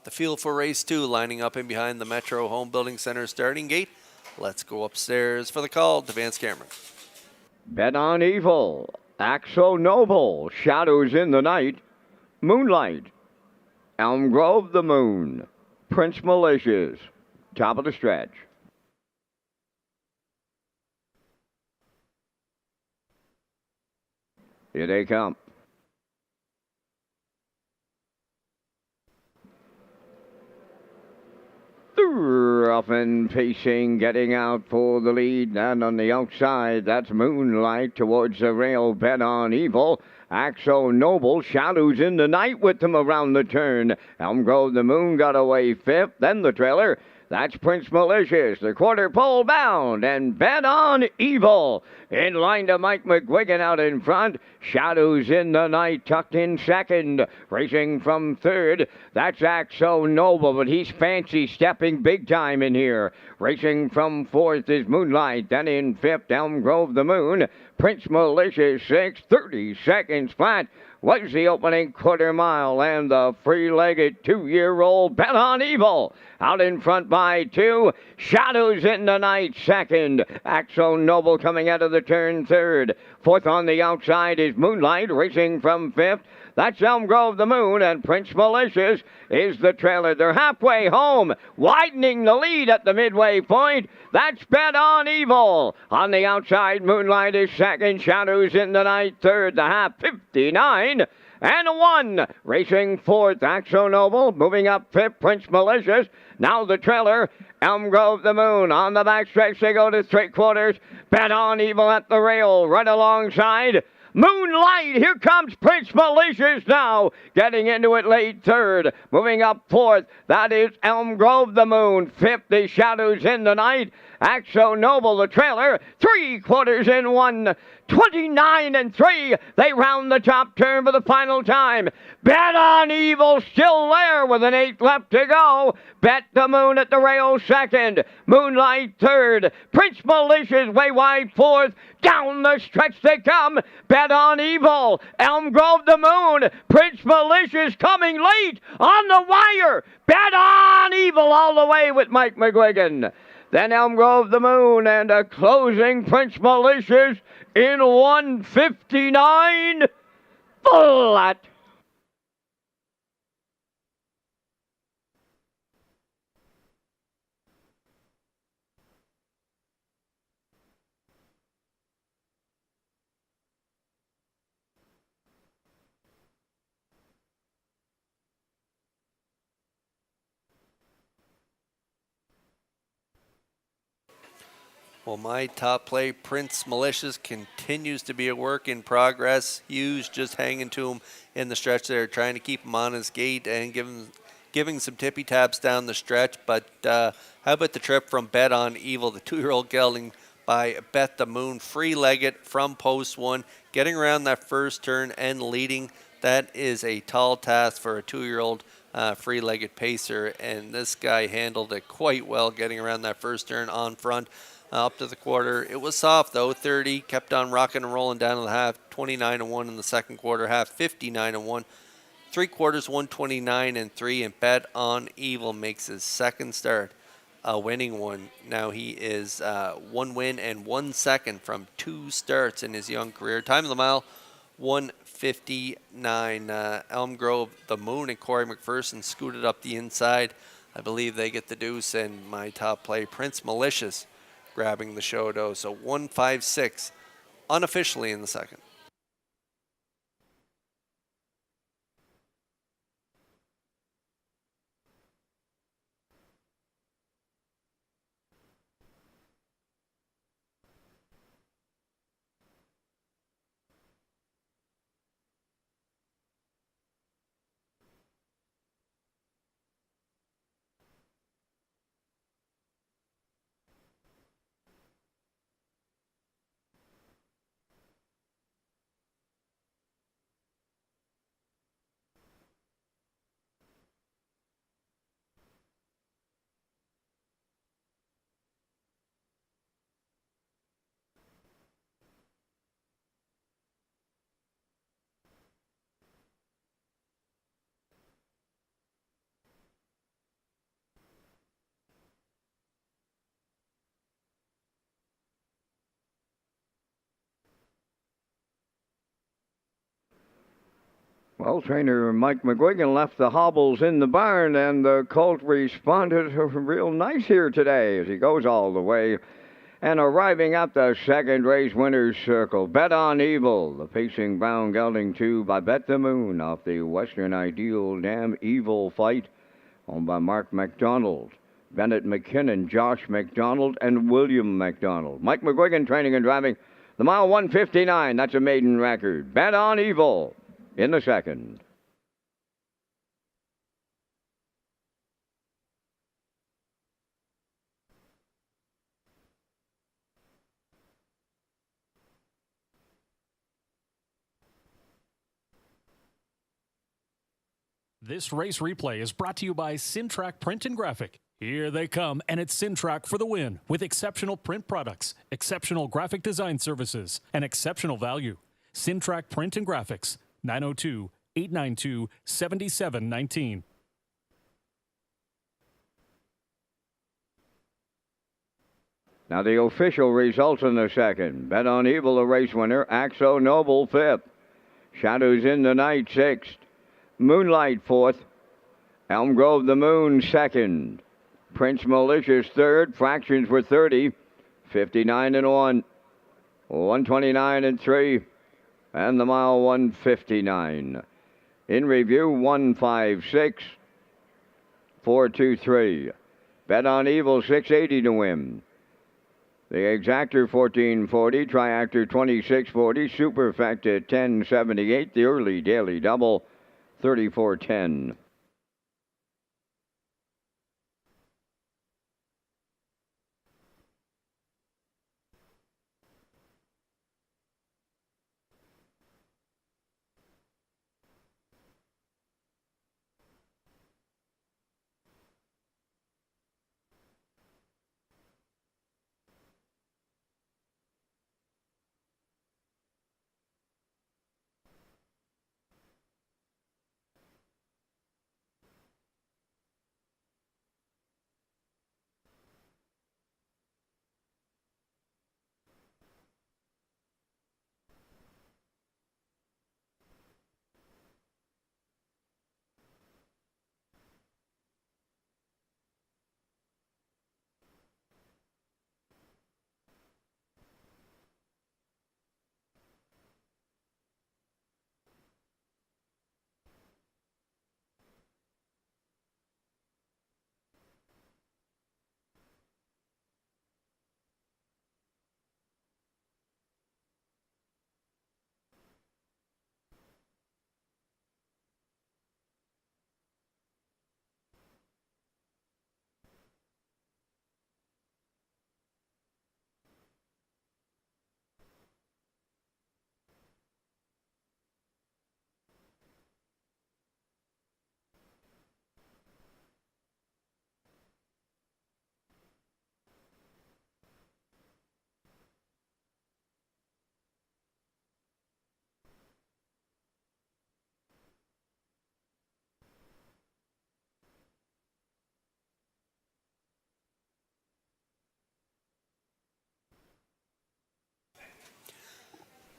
The field for race 2 lining up in behind the Metro Home Building Center starting gate. Let's go upstairs for the call to Vance Cameron. Bet on Evil, Axo Noble, Shadows in the Night, Moonlight, Elm Grove the Moon, Prince Malicious, top of the stretch. Here they come. Rough and pacing, getting out for the lead, and on the outside, that's Moonlight towards the rail. Bet on Evil, Axo Noble, Shadows in the Night with them around the turn. Elm Grove the Moon got away 5th, then the trailer. That's Prince Malicious, the quarter pole bound, and Bet on Evil. In line to Mike McGuigan out in front. Shadows in the Night tucked in 2nd. Racing from 3rd, that's Axo Noble, but he's fancy stepping big time in here. Racing from 4th is Moonlight, then in 5th, Elm Grove the Moon. Prince Malicious 6th, 30 seconds flat was the opening quarter mile, and the free-legged 2-year-old Bet on Evil out in front by 2. Shadows in the Night 2nd. Axo Noble coming out of the turn 3rd. 4th on the outside is Moonlight, racing from 5th. That's Elm Grove the Moon, and Prince Malicious is the trailer. They're halfway home, widening the lead at the midway point. That's Bet on Evil. On the outside, Moonlight is 2nd. Shadows in the Night 3rd. The half 59-1. Racing 4th, Axo Noble. Moving up 5th, Prince Malicious. Now the trailer, Elm Grove the Moon. On the backstretch, they go to 3/4. Bet on Evil at the rail, right alongside Moonlight. Here comes Prince Malicious now, getting into it late 3rd. Moving up 4th, that is Elm Grove the Moon. 5th is Shadows in the Night. Axo Noble, the trailer, 3/4. 29-3. They round the top turn for the final time. Bet on Evil still there with an 8 left to go. Bet the Moon at the rail 2nd. Moonlight 3rd. Prince Malicious way wide 4th. Down the stretch they come. Bet on Evil. Elm Grove the Moon. Prince Malicious coming late on the wire. Bet on Evil all the way with Mike McGuigan. Then Elm Grove the Moon and a closing Prince Malicious in 159 flat. Well, my top play, Prince Malicious, continues to be a work in progress. Hughes just hanging to him in the stretch there, trying to keep him on his gate and giving some tippy taps down the stretch. But how about the trip from Bet on Evil, the 2-year-old gelding by Bet the Moon, free-legged from post 1, getting around that first turn and leading. That is a tall task for a 2-year-old free-legged pacer, and this guy handled it quite well, getting around that first turn on front. Up to the quarter. It was soft though, 30, kept on rocking and rolling down to the half, 29-1 in the second quarter, half 59-1. 3 quarters, 129-3, and Bet on Evil makes his second start a winning one. Now he is 1 win and 1 second from 2 starts in his young career. Time of the mile, 1:59. Elm Grove, the Moon, and Corey McPherson scooted up the inside. I believe they get the deuce, and my top play, Prince Malicious, grabbing the show dough. So 156 unofficially in the second. Well, trainer Mike McGuigan left the hobbles in the barn, and the colt responded real nice here today as he goes all the way. And arriving at the second race winner's circle, Bet on Evil, the pacing brown gelding 2 by Bet the Moon off the Western Ideal Dam Evil Fight, owned by Mark McDonald, Bennett McKinnon, Josh McDonald, and William McDonald. Mike McGuigan training and driving the mile 159. That's a maiden record. Bet on Evil in the second. This race replay is brought to you by Racetrack Print and Graphic. Here they come, and it's Racetrack for the win with exceptional print products, exceptional graphic design services, and exceptional value. Racetrack Print and Graphics, 902-892-7719. Now the official results in the second. Bet on Evil, a race winner. Axo Noble, 5th. Shadows in the Night, 6th. Moonlight, 4th. Elm Grove the Moon, 2nd. Prince Malicious, 3rd. Fractions were 30. 59-1. 129-3. And the mile 159. In review, 156. 423. Bet on Evil, 680 to win. The Exactor 1440, Triactor 2640, Superfecta 1078, the early daily double 3410.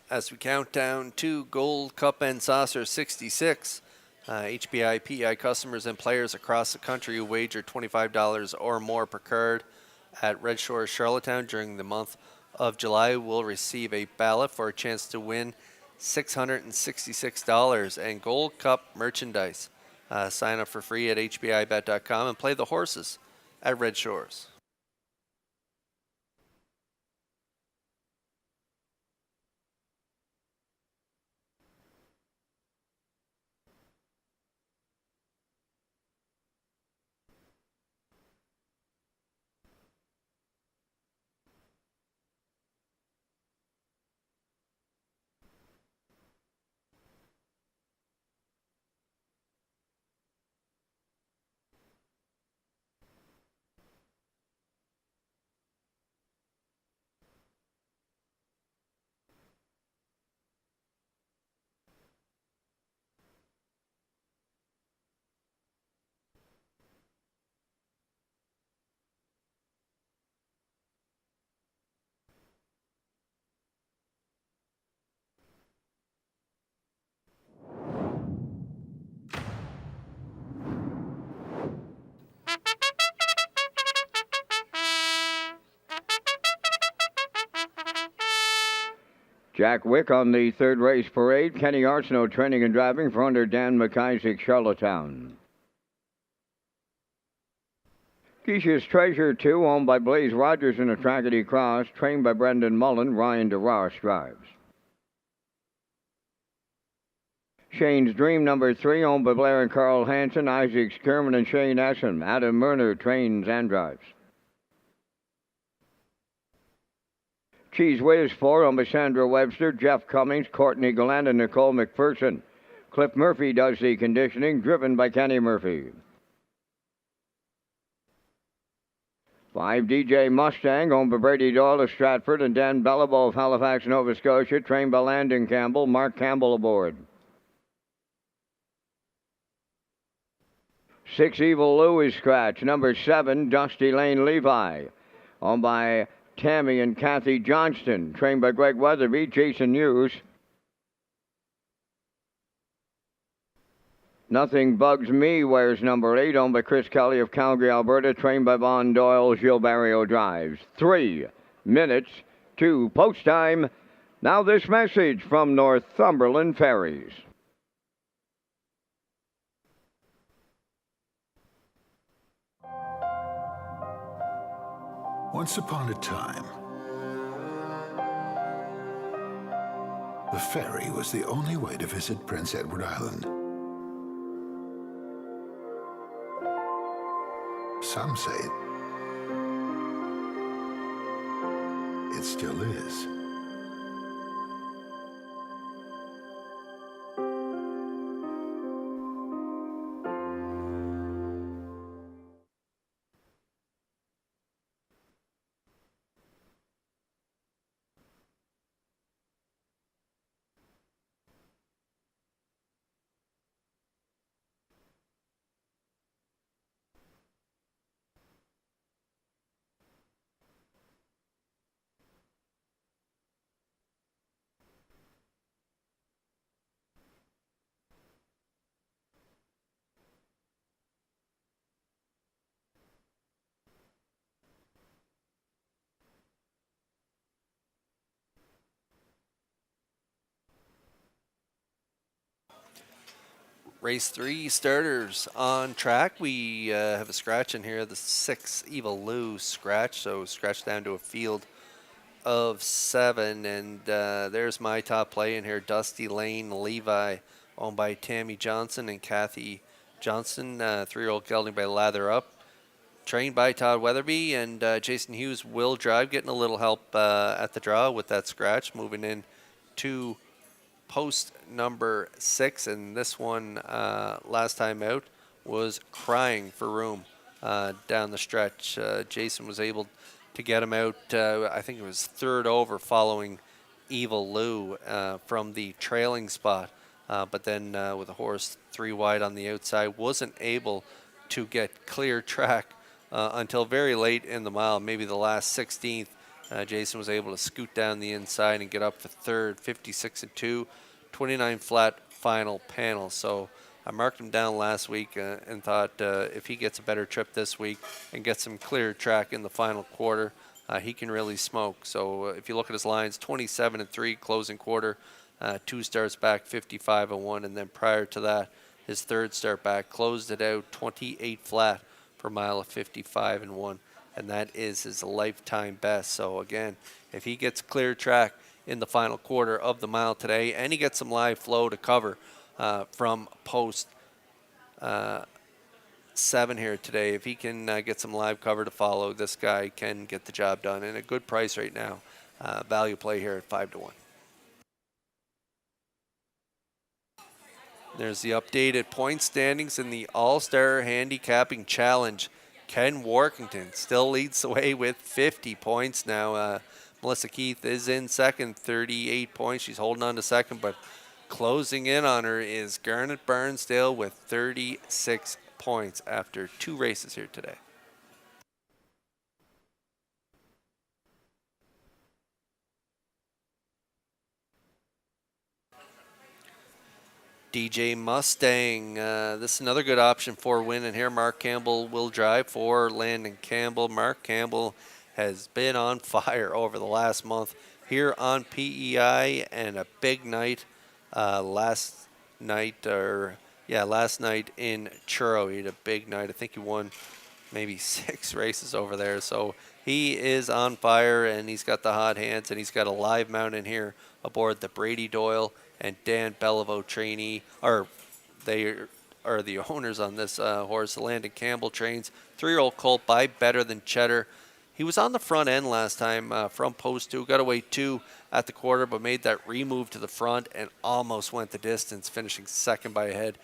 As we count down to Gold Cup and Saucer 66, HPI, PEI customers and players across the country who wager $25 or more per card at Red Shores Charlottetown during the month of July will receive a ballot for a chance to win $666 and Gold Cup merchandise. Sign up for free at hbibet.com and play the horses at Red Shores. Jack Wick on the third race parade. Kenny Arsenault training and driving for under Dan McIsaac, Charlottetown. Keisha's Treasure 2, owned by Blaze Rogers in a Trackety Cross, trained by Brendan Mullen. Ryan DeRoss drives. Shane's Dream number 3, owned by Blair and Carl Hansen, Isaac Skirman and Shane Essen. Adam Murner trains and drives. Cheese Whiz 4, owned by Sandra Webster, Jeff Cummings, Courtney Galland, and Nicole McPherson. Cliff Murphy does the conditioning, driven by Kenny Murphy. 5 DJ Mustang, owned by Brady Doyle of Stratford and Dan Bellabo of Halifax, Nova Scotia, trained by Landon Campbell. Mark Campbell aboard. 6 Evil Lou is scratch. Number 7, Dusty Lane Levi, owned by Tammy and Kathy Johnston, trained by Greg Weatherby, Jason Hughes. Nothing Bugs Me wears number 8, owned by Chris Kelly of Calgary, Alberta, trained by Von Doyle. Gilles Barrio drives. 3 minutes to post time. Now this message from Northumberland Ferries. Once upon a time, the ferry was the only way to visit Prince Edward Island. Some say it still is. Race 3 starters on track. We have a scratch in here, the 6 Evil Lou scratch, so scratch down to a field of 7. And there's my top play in here, Dusty Lane Levi, owned by Tammy Johnson and Kathy Johnston, 3-year-old gelding by Lather Up, trained by Todd Weatherby, and Jason Hughes will drive, getting a little help at the draw with that scratch, moving in to post number 6, and this one last time out was crying for room down the stretch. Jason was able to get him out, I think it was third over following Evil Lou from the trailing spot, but then with a horse 3 wide on the outside, wasn't able to get clear track until very late in the mile, maybe the last 16th, Jason was able to scoot down the inside and get up for third, 56-2, 29 flat final panel. So I marked him down last week and thought if he gets a better trip this week and gets some clear track in the final quarter, he can really smoke. So if you look at his lines, 27-3 closing quarter, 2 starts back, 55-1, and then prior to that, his third start back closed it out 28 flat for a mile of 55-1. And that is his lifetime best. So again, if he gets clear track in the final quarter of the mile today, and he gets some live flow to cover from post 7 here today, if he can get some live cover to follow, this guy can get the job done. And a good price right now. Value play here at 5-1. There's the updated point standings in the All-Star Handicapping Challenge. Ken Workington still leads the way with 50 points now. Melissa Keith is in second, 38 points. She's holding on to second, but closing in on her is Garnet Barnsdale with 36 points after 2 races here today. DJ Mustang, this is another good option for winning here. Mark Campbell will drive for Landon Campbell. Mark Campbell has been on fire over the last month here on PEI, and a big night last night in Churro. He had a big night. I think he won maybe 6 races over there. So he is on fire, and he's got the hot hands, and he's got a live mount in here aboard the Brady Doyle and Dan Beliveau trainee, or they are the owners on this horse. The Landon Campbell trains 3-year-old colt by Better Than Cheddar. He was on the front end last time from post 2, got away 2 at the quarter, but made that remove to the front and almost went the distance, finishing second by a head,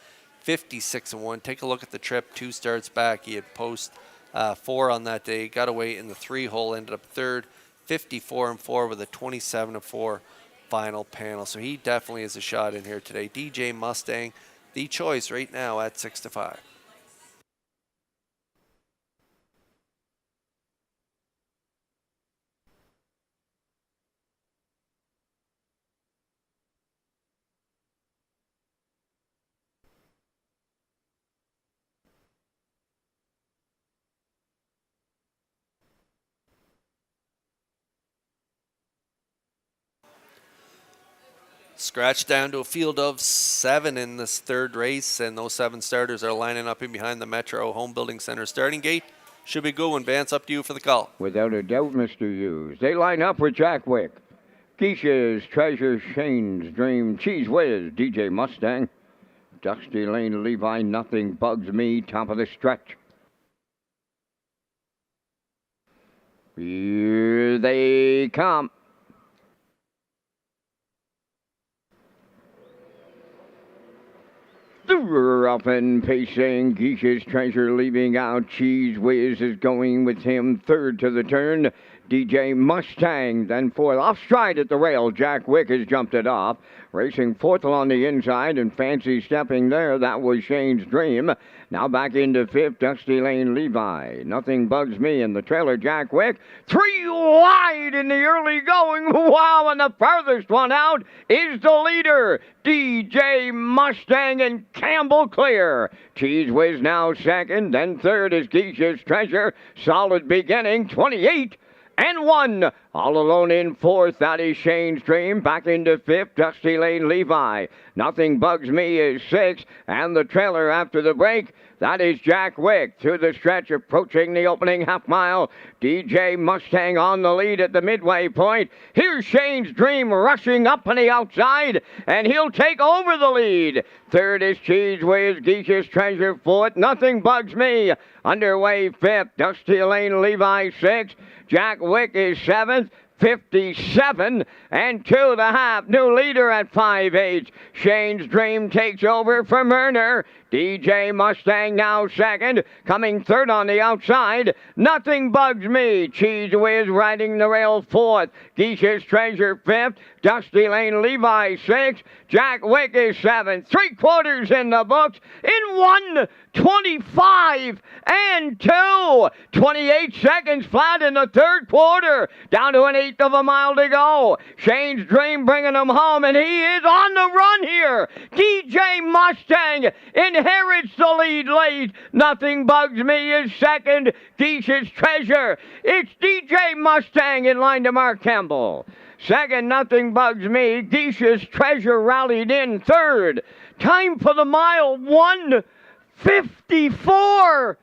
56-1. Take a look at the trip, 2 starts back. He had post 4 on that day, got away in the 3-hole, ended up third, 54-4 with a 27-4 final panel. So he definitely is a shot in here today. DJ Mustang, the choice right now at 6-5. Scratch down to a field of 7 in this third race, and those 7 starters are lining up in behind the Metro Home Building Center starting gate. Should be good one. Vance, up to you for the call. Without a doubt, Mr. Hughes. They line up with Jack Wick, Geisha's Treasure, Shane's Dream, Cheese Whiz, DJ Mustang, Dusty Lane Levi, Nothing Bugs Me, top of the stretch. Here they come. Up and pacing, Geisha's Treasure leaving out. Cheese Whiz is going with him third to the turn. DJ Mustang then fourth. Off stride at the rail. Jack Wick has jumped it off. Racing fourth along the inside and fancy stepping there. That was Shane's Dream. Now back into fifth, Dusty Lane Levi. Nothing Bugs Me in the trailer. Jack Wick 3 wide in the early going. Wow, and the farthest one out is the leader. DJ Mustang and Campbell clear. Cheese Whiz now second, then third is Geisha's Treasure. Solid beginning, 28-1. All alone in fourth, that is Shane's Dream. Back into fifth, Dusty Lane Levi. Nothing Bugs Me is sixth, and the trailer after the break, that is Jack Wick. Through the stretch, approaching the opening half mile. DJ Mustang on the lead at the midway point. Here's Shane's Dream rushing up on the outside, and he'll take over the lead. Third is Cheese Whiz, Geisha's Treasure fourth. Nothing Bugs Me underway fifth. Dusty Lane Levi sixth. Jack Wick is seventh. 57 and 2.5. New leader at 5-8. Shane's Dream takes over from Erner. DJ Mustang now second, coming third on the outside. Nothing Bugs Me. Cheese Whiz riding the rail fourth. Geisha's Treasure fifth. Dusty Lane Levi sixth. Jack Wick is seventh. 3/4 in the books in 1:25 and 2. 28 seconds flat in the third quarter. Down to an eighth of a mile to go. Shane's Dream bringing him home, and he is on the run here. DJ Mustang inherits the lead late. Nothing Bugs Me is second. Geisha's Treasure. It's DJ Mustang in line to Mark Campbell. Second, Nothing Bugs Me. Geisha's Treasure rallied in third. Time for the mile, 1:54.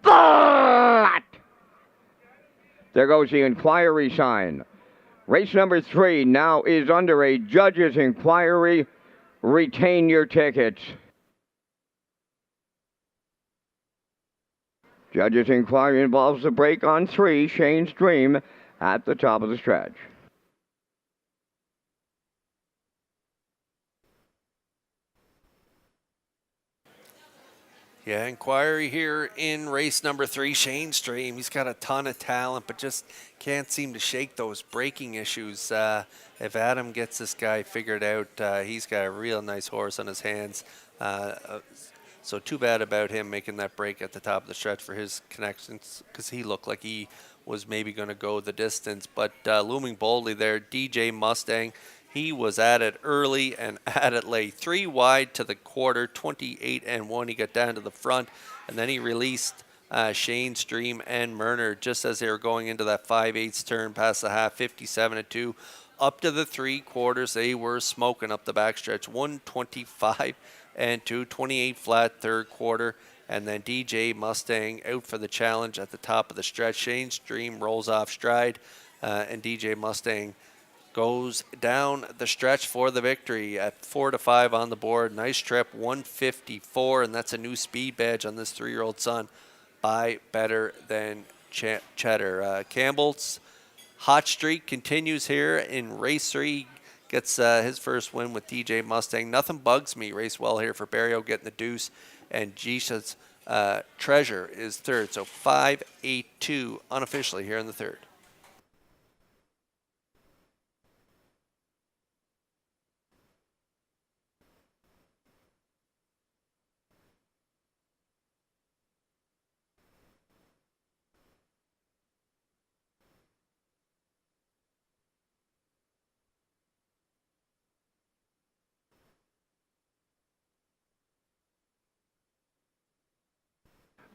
Flat. There goes the inquiry sign. Race number 3 now is under a judge's inquiry. Retain your tickets. Judge's inquiry involves the break on 3, Shane's Dream, at the top of the stretch. Yeah, inquiry here in race number 3, Shane's Dream. He's got a ton of talent, but just can't seem to shake those braking issues. If Adam gets this guy figured out, he's got a real nice horse on his hands. So too bad about him making that break at the top of the stretch for his connections, because he looked like he was maybe going to go the distance. But looming boldly there, DJ Mustang. He was at it early and at it late. 3 wide to the quarter, 28 and 1. He got down to the front, and then he released Shane's Dream and Murner just as they were going into that 5/8 turn past the half, 57 and 2. Up to the 3/4, they were smoking up the backstretch. 125 and 2, 28 flat third quarter. And then DJ Mustang out for the challenge at the top of the stretch. Shane's Dream rolls off stride, and DJ Mustang goes down the stretch for the victory at 4-5 on the board. Nice trip, 154, and that's a new speed badge on this 3-year-old son by Better Than Cheddar. Campbell's hot streak continues here in race 3. Gets his first win with DJ Mustang. Nothing Bugs Me raced well here for Barrio, getting the deuce, and Geisha's Treasure is third. So 5-8-2 unofficially here in the third.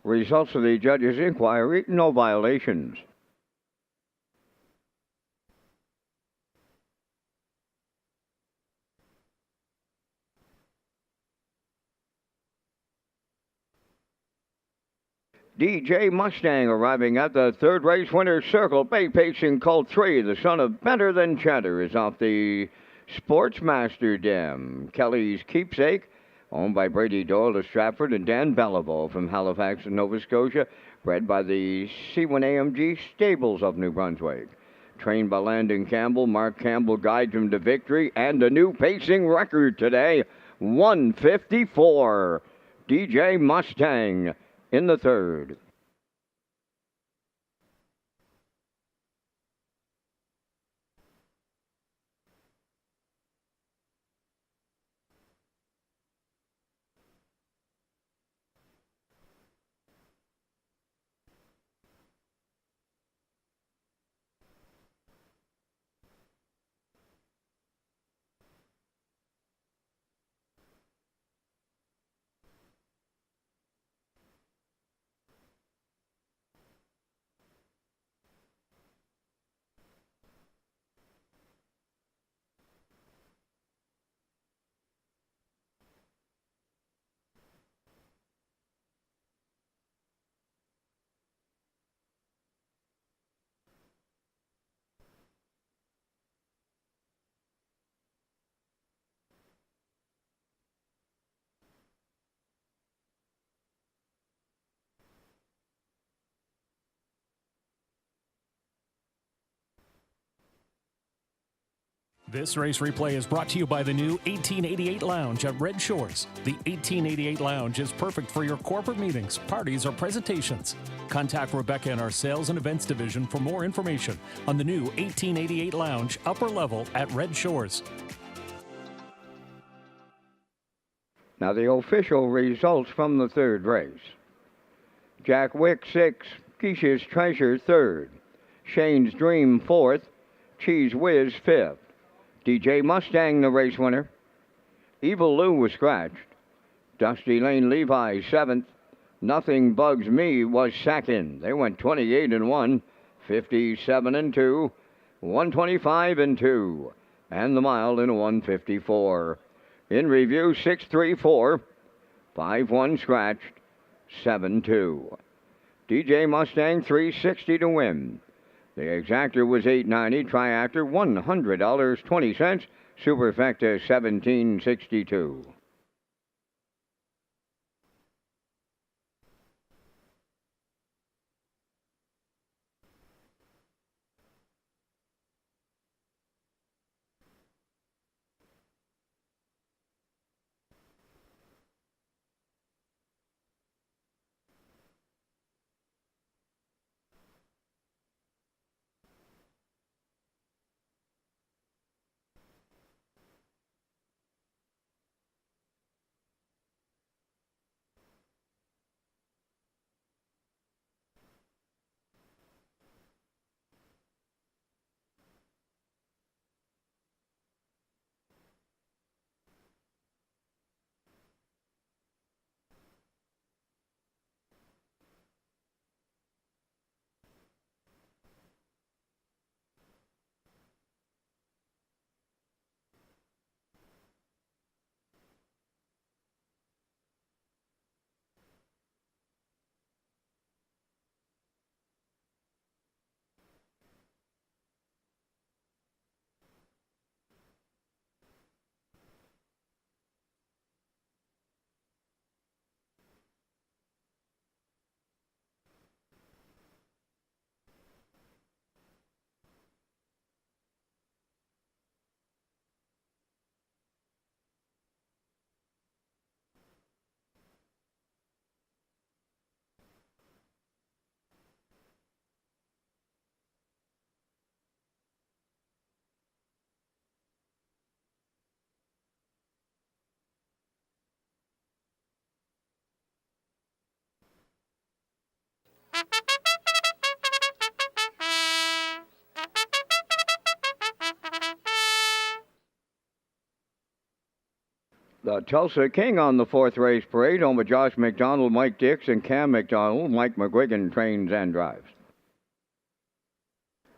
Results of the judge's inquiry, no violations. DJ Mustang arriving at the third race winner's circle. Bay Pacing Colt 3, the son of Better Than Cheddar, is off the Sportsmaster Dam. Kelly's Keepsake, owned by Brady Doyle of Stratford and Dan Beliveau from Halifax, Nova Scotia, bred by the C1AMG Stables of New Brunswick. Trained by Landon Campbell, Mark Campbell guides him to victory and a new pacing record today, 154. DJ Mustang in the third. This race replay is brought to you by the new 1888 Lounge at Red Shores. The 1888 Lounge is perfect for your corporate meetings, parties, or presentations. Contact Rebecca in our Sales and Events Division for more information on the new 1888 Lounge upper level at Red Shores. Now the official results from the third race. Jack Wick 6, Keisha's Treasure 3rd, Shane's Dream 4th, Cheese Whiz 5th, DJ Mustang the race winner, Evil Lou was scratched, Dusty Lane Levi 7th, Nothing Bugs Me was 2nd. They went 28-1, 57-2, 125-2, and the mile in 154. In review, 6-3-4, 5-1 scratched, 7-2. DJ Mustang 360 to win. The exactor was $8.90, triactor $100.20, superfecta $17.62. The Tulsa King on the fourth race parade, owned by Josh McDonald, Mike Dix, and Cam McDonald. Mike McGuigan trains and drives.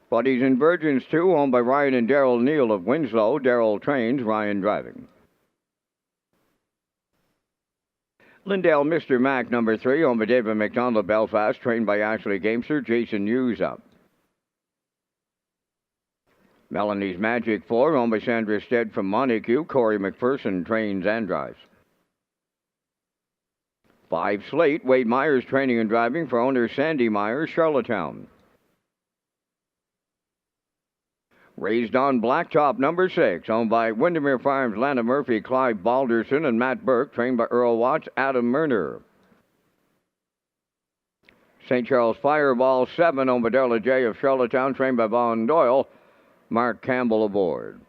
Buddies and Virgins 2, owned by Ryan and Daryl Neal of Winslow. Daryl trains, Ryan driving. Lindale Mr. Mac, number 3, owned by David McDonald of Belfast, trained by Ashley Gamester. Jason Hughes up. Melanie's Magic 4, owned by Sandra Stead from Montague. Corey McPherson trains and drives. 5 Slate, Wade Myers training and driving for owner Sandy Myers, Charlottetown. Raised on Blacktop, number 6, owned by Windermere Farms, Lana Murphy, Clive Balderson, and Matt Burke, trained by Earl Watts, Adam Murner. St. Charles Fireball 7, owned by Darla J. of Charlottetown, trained by Vaughn Doyle, Mark Campbell aboard.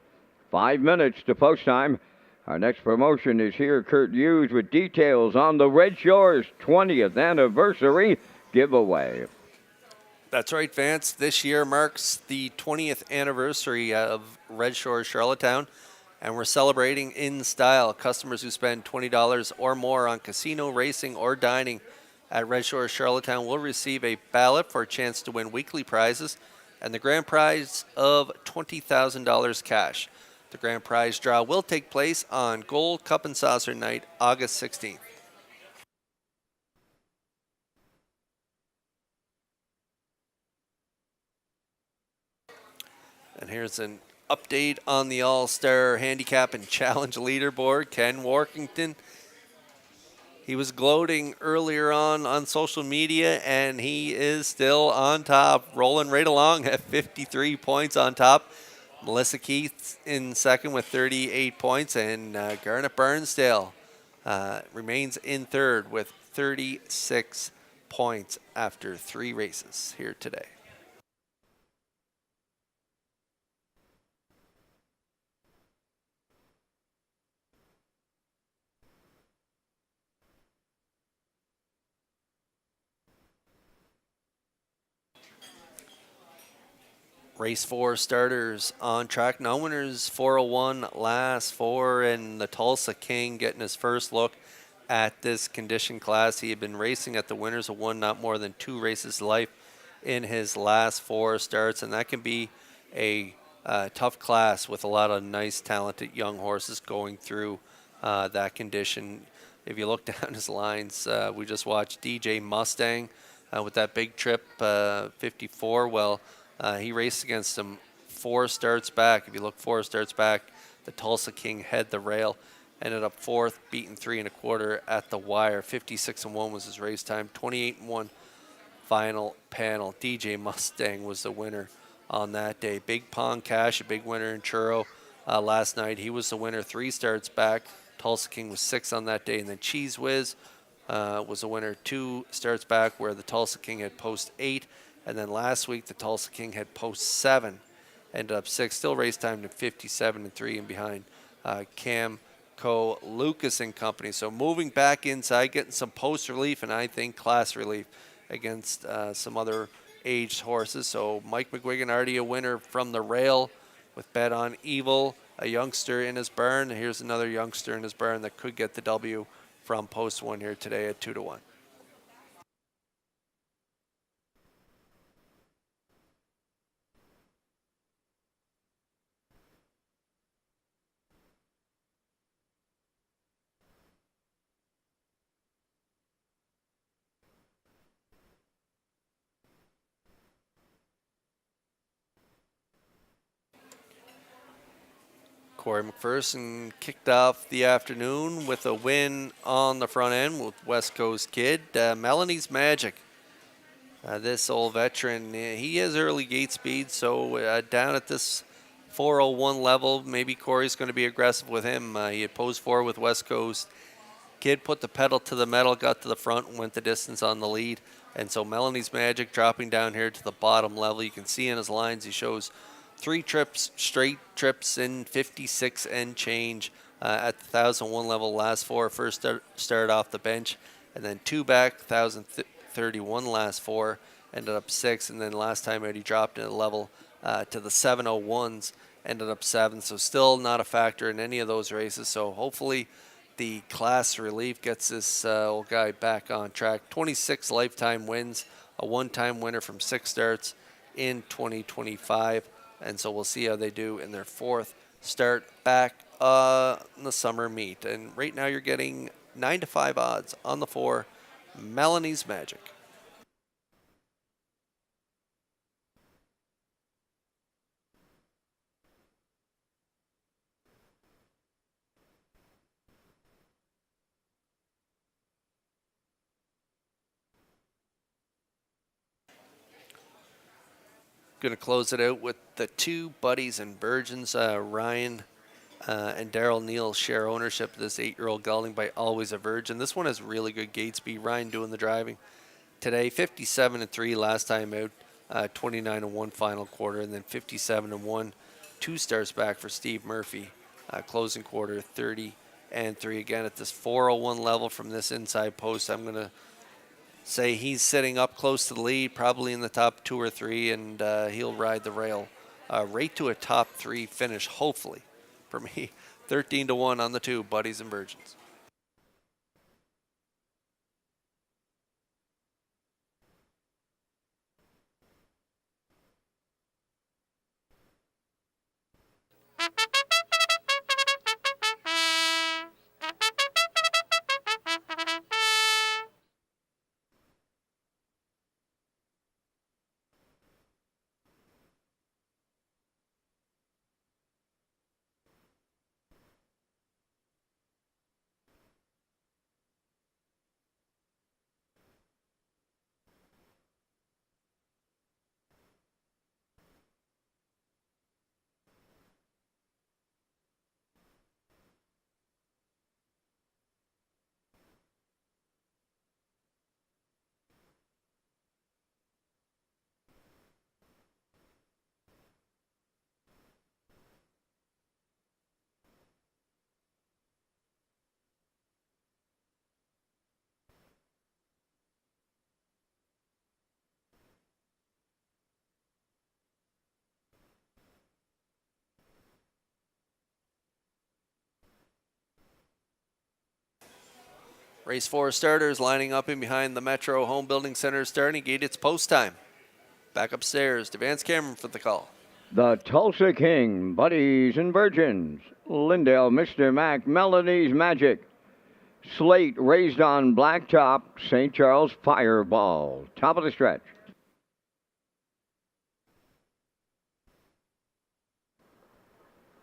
5 minutes to post time. Our next promotion is here. Kurt Hughes with details on the Red Shores 20th anniversary giveaway. That's right, Vance. This year marks the 20th anniversary of Red Shores Charlottetown, and we're celebrating in style. Customers who spend $20 or more on casino, racing, or dining at Red Shores Charlottetown will receive a ballot for a chance to win weekly prizes and the grand prize of $20,000 cash. The grand prize draw will take place on Gold Cup and Saucer Night, August 16th. And here's an update on the All-Star Handicap and Challenge leaderboard. Ken Workington, he was gloating earlier on social media, and he is still on top, rolling right along at 53 points on top. Melissa Keith in second with 38 points, and Garnet Barnsdale remains in third with 36 points after 3 races here today. Race 4 starters on track. No winners, 401 last 4, and the Tulsa King getting his first look at this condition class. He had been racing at the Winners of One, not more than 2 races life in his last 4 starts, and that can be a tough class with a lot of nice, talented young horses going through that condition. If you look down his lines, we just watched DJ Mustang with that big trip, 54. Well, he raced against him 4 starts back. If you look 4 starts back, the Tulsa King had the rail, ended up 4th, beaten 3 1/4 at the wire. 56-1 was his race time. 28-1 final panel. DJ Mustang was the winner on that day. Big Pong Cash, a big winner in Churro last night. He was the winner 3 starts back. Tulsa King was 6th on that day, and then Cheese Whiz was a winner 2 starts back, where the Tulsa King had post 8. And then last week, the Tulsa King had post 7, ended up 6th. Still race time to 57-3 and behind Cam Co. Lucas and company. So moving back inside, getting some post relief and I think class relief against some other aged horses. So Mike McGuigan already a winner from the rail with Bet on Evil, a youngster in his barn. Here's another youngster in his barn that could get the W from post 1 here today at 2-1. Corey McPherson kicked off the afternoon with a win on the front end with West Coast Kid. Melanie's Magic. This old veteran, he has early gate speed, so down at this 401 level, maybe Corey's going to be aggressive with him. He had posed 4 with West Coast Kid, put the pedal to the metal, got to the front, and went the distance on the lead. And so Melanie's Magic dropping down here to the bottom level. You can see in his lines he shows 3 trips, straight trips in 56 and change at the 1,001 level. Last 4 first start off the bench, and then 2 back, 1,031 last 4, ended up 6, and then last time out he dropped in a level to the 701s, ended up 7. So still not a factor in any of those races. So hopefully the class relief gets this old guy back on track. 26 lifetime wins, a one-time winner from 6 starts in 2025. And so we'll see how they do in their 4th start back in the summer meet. And right now you're getting 9-5 odds on the 4, Melanie's Magic. Going to close it out with the 2 buddies and virgins. Ryan and Daryl Neal share ownership of this 8-year-old gelding by Always a Virgin. This one has really good gate speed. Ryan doing the driving today. 57-3 last time out. 29-1 final quarter, and then 57-1 2 starts back for Steve Murphy. Closing quarter 30-3 again at this 401 level from this inside post. I'm going to say he's sitting up close to the lead, probably in the top 2 or 3, and he'll ride the rail right to a top 3 finish, hopefully, for me. 13-1 on the 2, buddies and virgins. Race 4 starters lining up in behind the Metro Home Building Center starting gate. It's post time. Back upstairs to Vance Cameron for the call. The Tulsa King, Buddies and Virgins. Lindale, Mr. Mac, Melanie's Magic. Slate, Raised on Blacktop, St. Charles Fireball. Top of the stretch.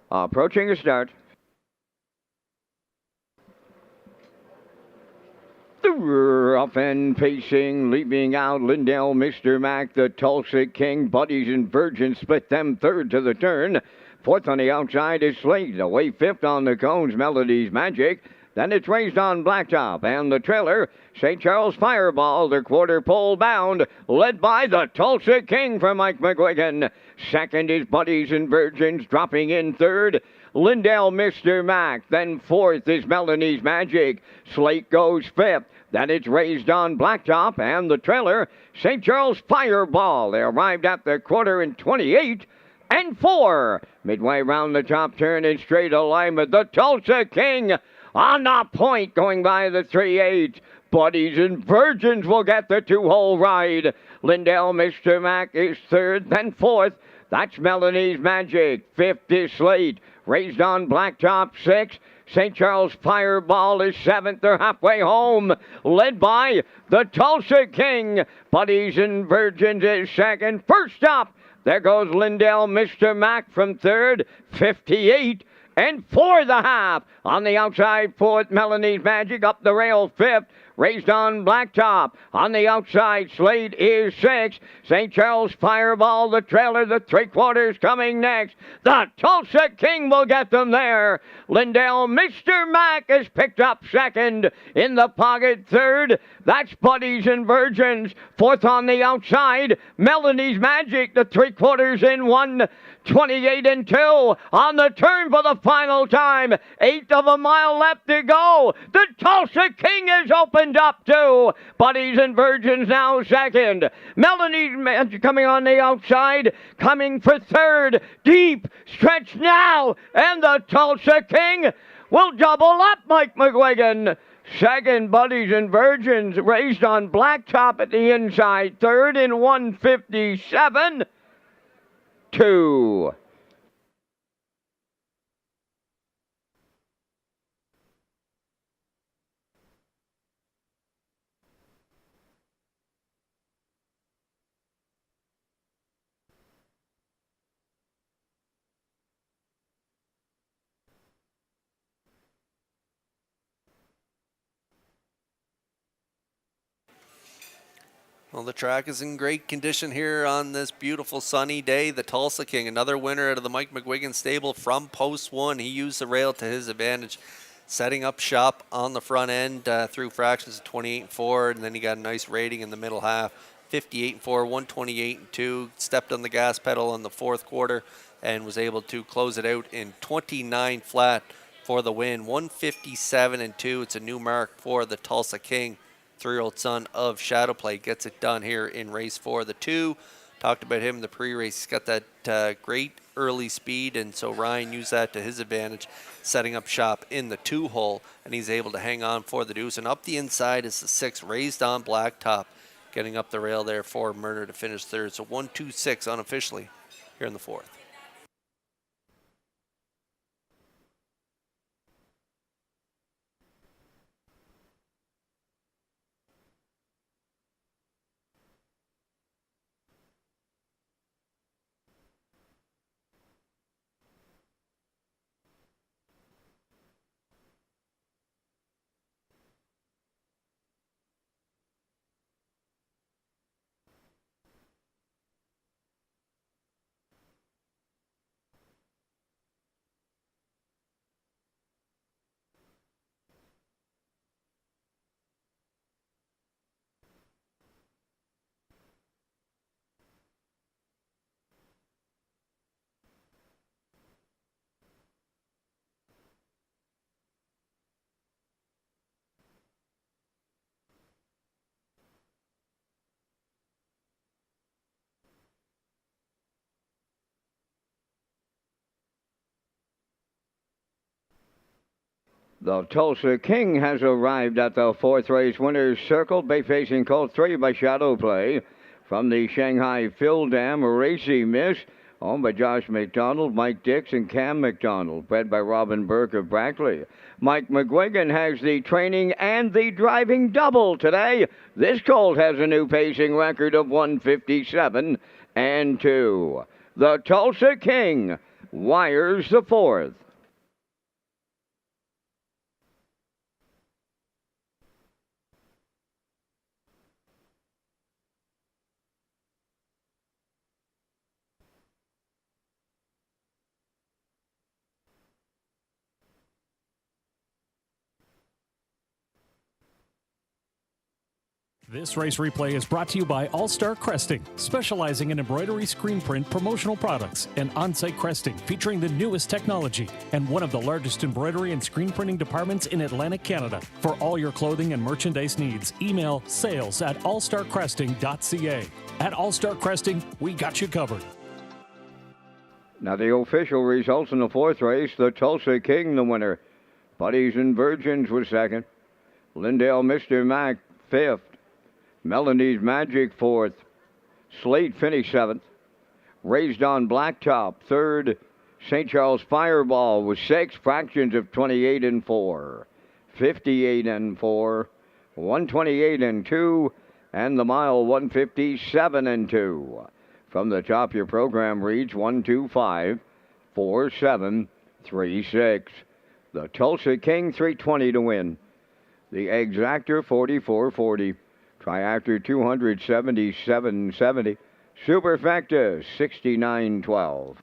Approaching a start. Up and pacing, leaping out, Lindale, Mr. Mac, the Tulsa King, Buddies and Virgins split them third to the turn. Fourth on the outside is Slate, away fifth on the cones, Melody's Magic. Then it's Raised on Blacktop, and the trailer, St. Charles Fireball, the quarter pole bound, led by the Tulsa King for Mike McGuigan. Second is Buddies and Virgins, dropping in third. Lindale, Mr. Mac. Then fourth is Melanie's Magic. Slate goes fifth. Then it's Raised on Blacktop, and the trailer, St. Charles Fireball. They arrived at the quarter in 28 and 4. Midway round the top turn in straight alignment, the Tulsa King on the point going by the 3-8. Buddies and Virgins will get the 2-hole ride. Lindale, Mr. Mac is third, then fourth. That's Melanie's Magic. Fifth is Slate. Raised on Blacktop, sixth. St. Charles Fireball is seventh. They're halfway home, led by the Tulsa King. Buddies and Virgins is second. First up, there goes Lindale, Mr. Mac from third, 58 and 4 the half. On the outside, fourth, Melanie's Magic up the rail, fifth. Raised on Blacktop. On the outside, Slate is sixth. St. Charles Fireball, the trailer, the three-quarters coming next. The Tulsa King will get them there. Lindale, Mr. Mac is picked up second. In the pocket, third. That's Buddies and Virgins. Fourth on the outside, Melanie's Magic, the three-quarters in one. 28 and 2 on the turn for the final time. Eighth of a mile left to go. The Tulsa King is opened up too. Buddies and Virgins now second. Melanie's Magic coming on the outside, coming for third. Deep stretch now, and the Tulsa King will double up Mike McGuigan. Second, Buddies and Virgins, Raised on Blacktop at the inside. Third in 157. 2. Well, the track is in great condition here on this beautiful sunny day. The Tulsa King, another winner out of the Mike McGuigan stable from post one. He used the rail to his advantage, setting up shop on the front end through fractions of 28-4, and then he got a nice rating in the middle half, 58-4, 128-2. Stepped on the gas pedal in the fourth quarter and was able to close it out in 29 flat for the win, 157-2. It's a new mark for the Tulsa King. 3-year-old son of Shadowplay gets it done here in race 4. The 2, talked about him in the pre-race. He's got that great early speed, and so Ryan used that to his advantage, setting up shop in the 2-hole, and he's able to hang on for the deuce. And up the inside is the 6, Raised on Blacktop, getting up the rail there for Murder to finish third. So 1-2-6 unofficially here in the 4th. The Tulsa King has arrived at the fourth race winner's circle, bay facing colt 3 by Shadow Play. From the Shanghai Phil Dam, Racy Miss, owned by Josh McDonald, Mike Dix, and Cam McDonald, bred by Robin Burke of Brackley. Mike McGuigan has the training and the driving double today. This colt has a new pacing record of 157 and 2. The Tulsa King wires the fourth. This race replay is brought to you by All Star Cresting, specializing in embroidery, screen print, promotional products, and on-site cresting featuring the newest technology, and one of the largest embroidery and screen printing departments in Atlantic Canada. For all your clothing and merchandise needs, email sales@allstarcresting.ca. At All Star Cresting, we got you covered. Now the official results in the fourth race, the Tulsa King the winner. Buddies and Virgins was second. Lindale Mr. Mac fifth. Melanie's Magic fourth. Slate finished seventh. Raised on Blacktop third. St. Charles Fireball was 6 fractions of 28 and 4. 58 and 4. 128 and 2. And the mile 157 and 2. From the top, your program reads 125-4736. The Tulsa King 320 to win. The Exactor 4440. Triactor 277.70. Superfecta 69.12.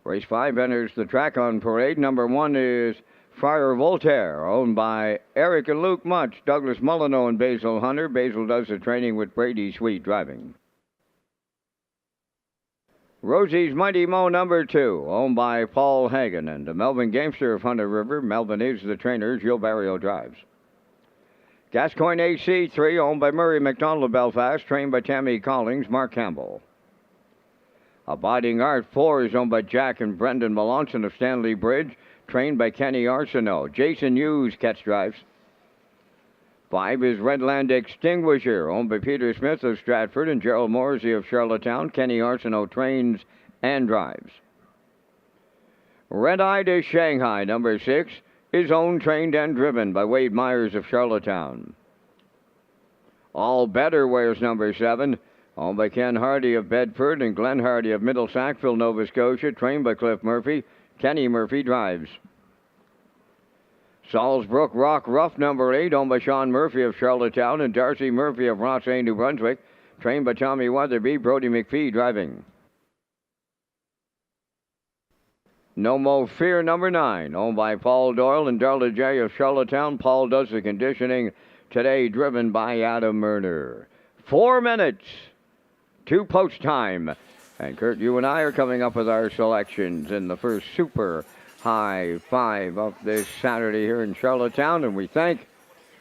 Race 5 enters the track on parade. Number 1 is Friar Voltaire, owned by Eric and Luke Much, Douglas Mullino, and Basil Hunter. Basil does the training with Brady Sweet driving. Rosie's Mighty Mo, number 2, owned by Paul Hagen, and the Melvin Gamester of Hunter River. Melvin is the trainer. Gilles Barrio drives. Gascoigne AC3, owned by Murray McDonald of Belfast, trained by Tammy Collings, Mark Campbell. Abiding Art 4 is owned by Jack and Brendan Melanson of Stanley Bridge, trained by Kenny Arsenault. Jason Hughes catch drives. 5 is Redland Extinguisher, owned by Peter Smith of Stratford and Gerald Morrissey of Charlottetown. Kenny Arsenault trains and drives. Red Eye to Shanghai, number 6, is owned, trained, and driven by Wade Myers of Charlottetown. All Better wears number 7. Owned by Ken Hardy of Bedford and Glenn Hardy of Middle Sackville, Nova Scotia. Trained by Cliff Murphy. Kenny Murphy drives. Salisbrook Rock Rough number 8, owned by Sean Murphy of Charlottetown and Darcy Murphy of Rothsay, New Brunswick. Trained by Tommy Weatherby. Brody McPhee driving. No Mo Fear number 9, owned by Paul Doyle and Darla J of Charlottetown. Paul does the conditioning today, driven by Adam Murner. 4 minutes to post time. And Kurt, you and I are coming up with our selections in the first Super High 5 of this Saturday here in Charlottetown. And we thank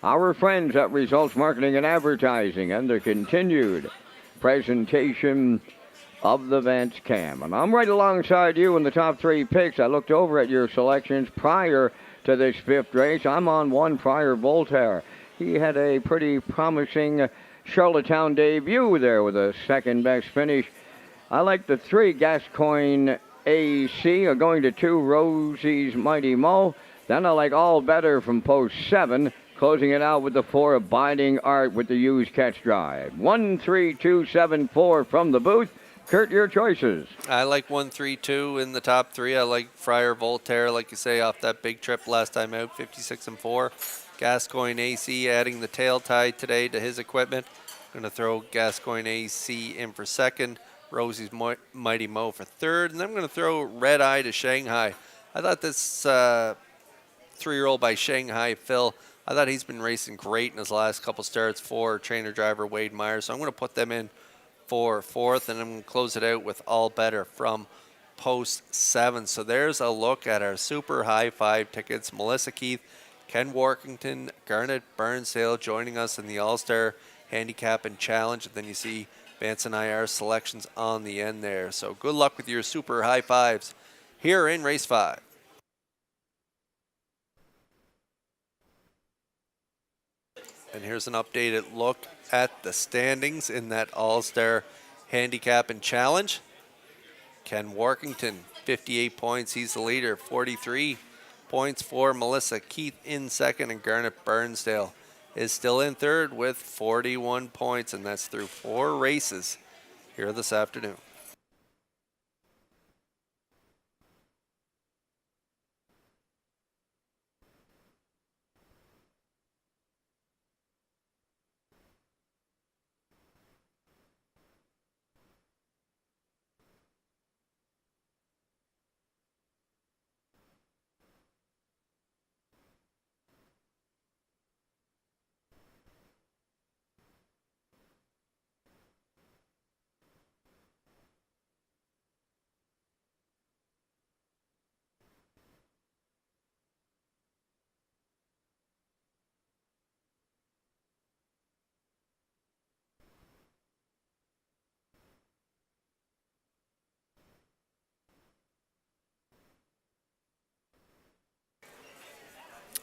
our friends at Results Marketing and Advertising and the continued presentation of the Vance Cam. And I'm right alongside you in the top 3 picks. I looked over at your selections prior to this 5th race. I'm on 1 Friar Voltaire. He had a pretty promising Charlottetown debut there with a second best finish. I like the 3 Gascoigne AC, going to 2 Rosie's Mighty Mo. Then I like All Better from post 7, closing it out with the 4 Abiding Art with the used catch drive. 1, 3, 2, 7, 4 from the booth. Kurt, your choices. I like 1, 3, 2 in the top 3. I like Friar Voltaire, like you say, off that big trip last time out, 56 and 4. Gascoigne AC adding the tail tie today to his equipment. Going to throw Gascoigne AC in for 2nd. Rosie's Mighty Mo for 3rd. And then I'm going to throw Red Eye to Shanghai. I thought this 3-year-old by Shanghai, Phil, I thought he's been racing great in his last couple starts for trainer-driver Wade Myers. So I'm going to put them in for 4th, and I'm going to close it out with All Better from post 7. So there's a look at our Super High 5 tickets. Melissa Keith, Ken Workington, Garnet Burnsdale joining us in the All-Star Handicap and Challenge. And then you see Vance and I, our selections on the end there. So good luck with your Super High 5s here in Race 5. And here's an updated look at the standings in that All-Star Handicap and Challenge. Ken Workington, 58 points. He's the leader. 43 points for Melissa Keith in 2nd. And Garnet Burnsdale is still in 3rd with 41 points. And that's through 4 races here this afternoon.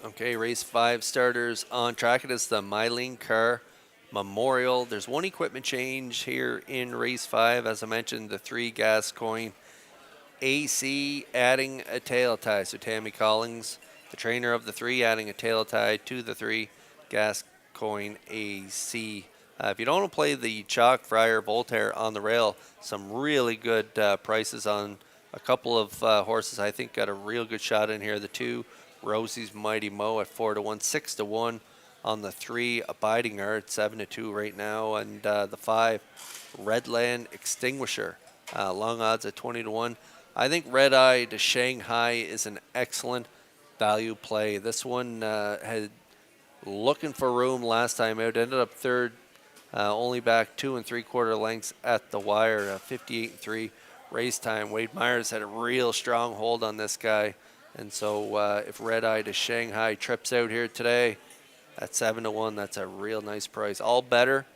Okay, race 5 starters on track. It is the Mylene Carr Memorial. There's 1 equipment change here in race 5. As I mentioned, the 3 Gascoigne AC adding a tail tie. So Tammy Collins, the trainer of the 3, adding a tail tie to the 3 Gascoigne AC. If you don't want to play the Chalk Friar Voltaire on the rail, some really good prices on a couple of horses. I think got a real good shot in here. The 2 Rosie's Mighty Mo at 4-1, 6-1 on the 3 Abiding Art, 7-2 right now, and the 5 Redland Extinguisher, long odds at 20-1. I think Red Eye to Shanghai is an excellent value play. This one had looking for room last time out, ended up 3rd, only back 2 3/4 lengths at the wire, 58-3 race time. Wade Myers had a real strong hold on this guy. And so if Red Eye to Shanghai trips out here today at 7-1, that's a real nice price. All Better,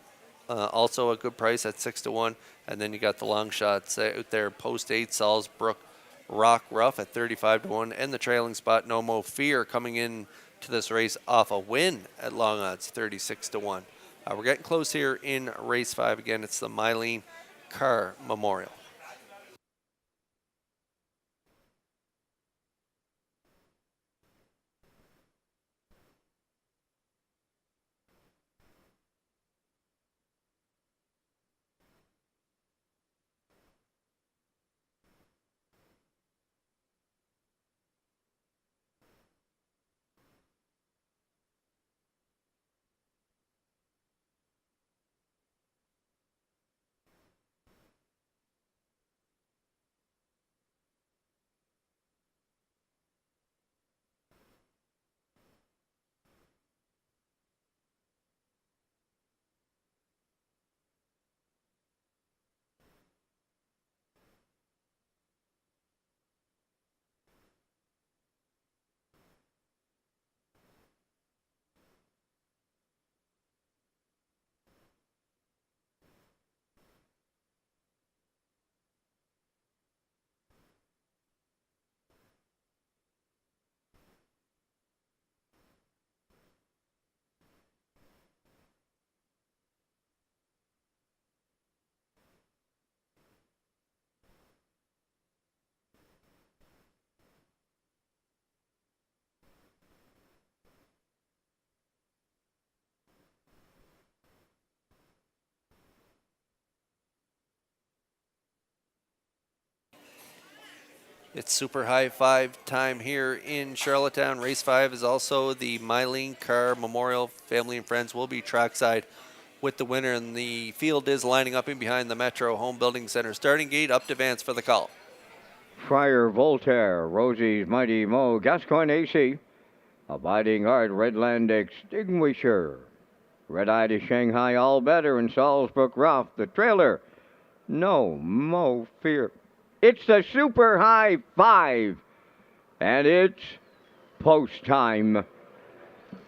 also a good price at 6-1. And then you got the long shots out there, post 8, Salisbrook Rock Rough at 35-1. And the trailing spot, No Mo Fear, coming in to this race off a win at long odds, 36-1. We're getting close here in race 5. Again, it's the Mylene Carr Memorial. It's Super High Five time here in Charlottetown. Race 5 is also the Mylene Carr Memorial. Family and friends will be trackside with the winner, and the field is lining up in behind the Metro Home Building Center. Starting gate up to Vance for the call. Friar Voltaire, Rosie's Mighty Mo, Gascoigne AC, Abiding Art, Redland Extinguisher, Red Eye to Shanghai, All Better, and Salzbrook Rough, the trailer. No Mo Fear. It's the Super High Five, and it's post time.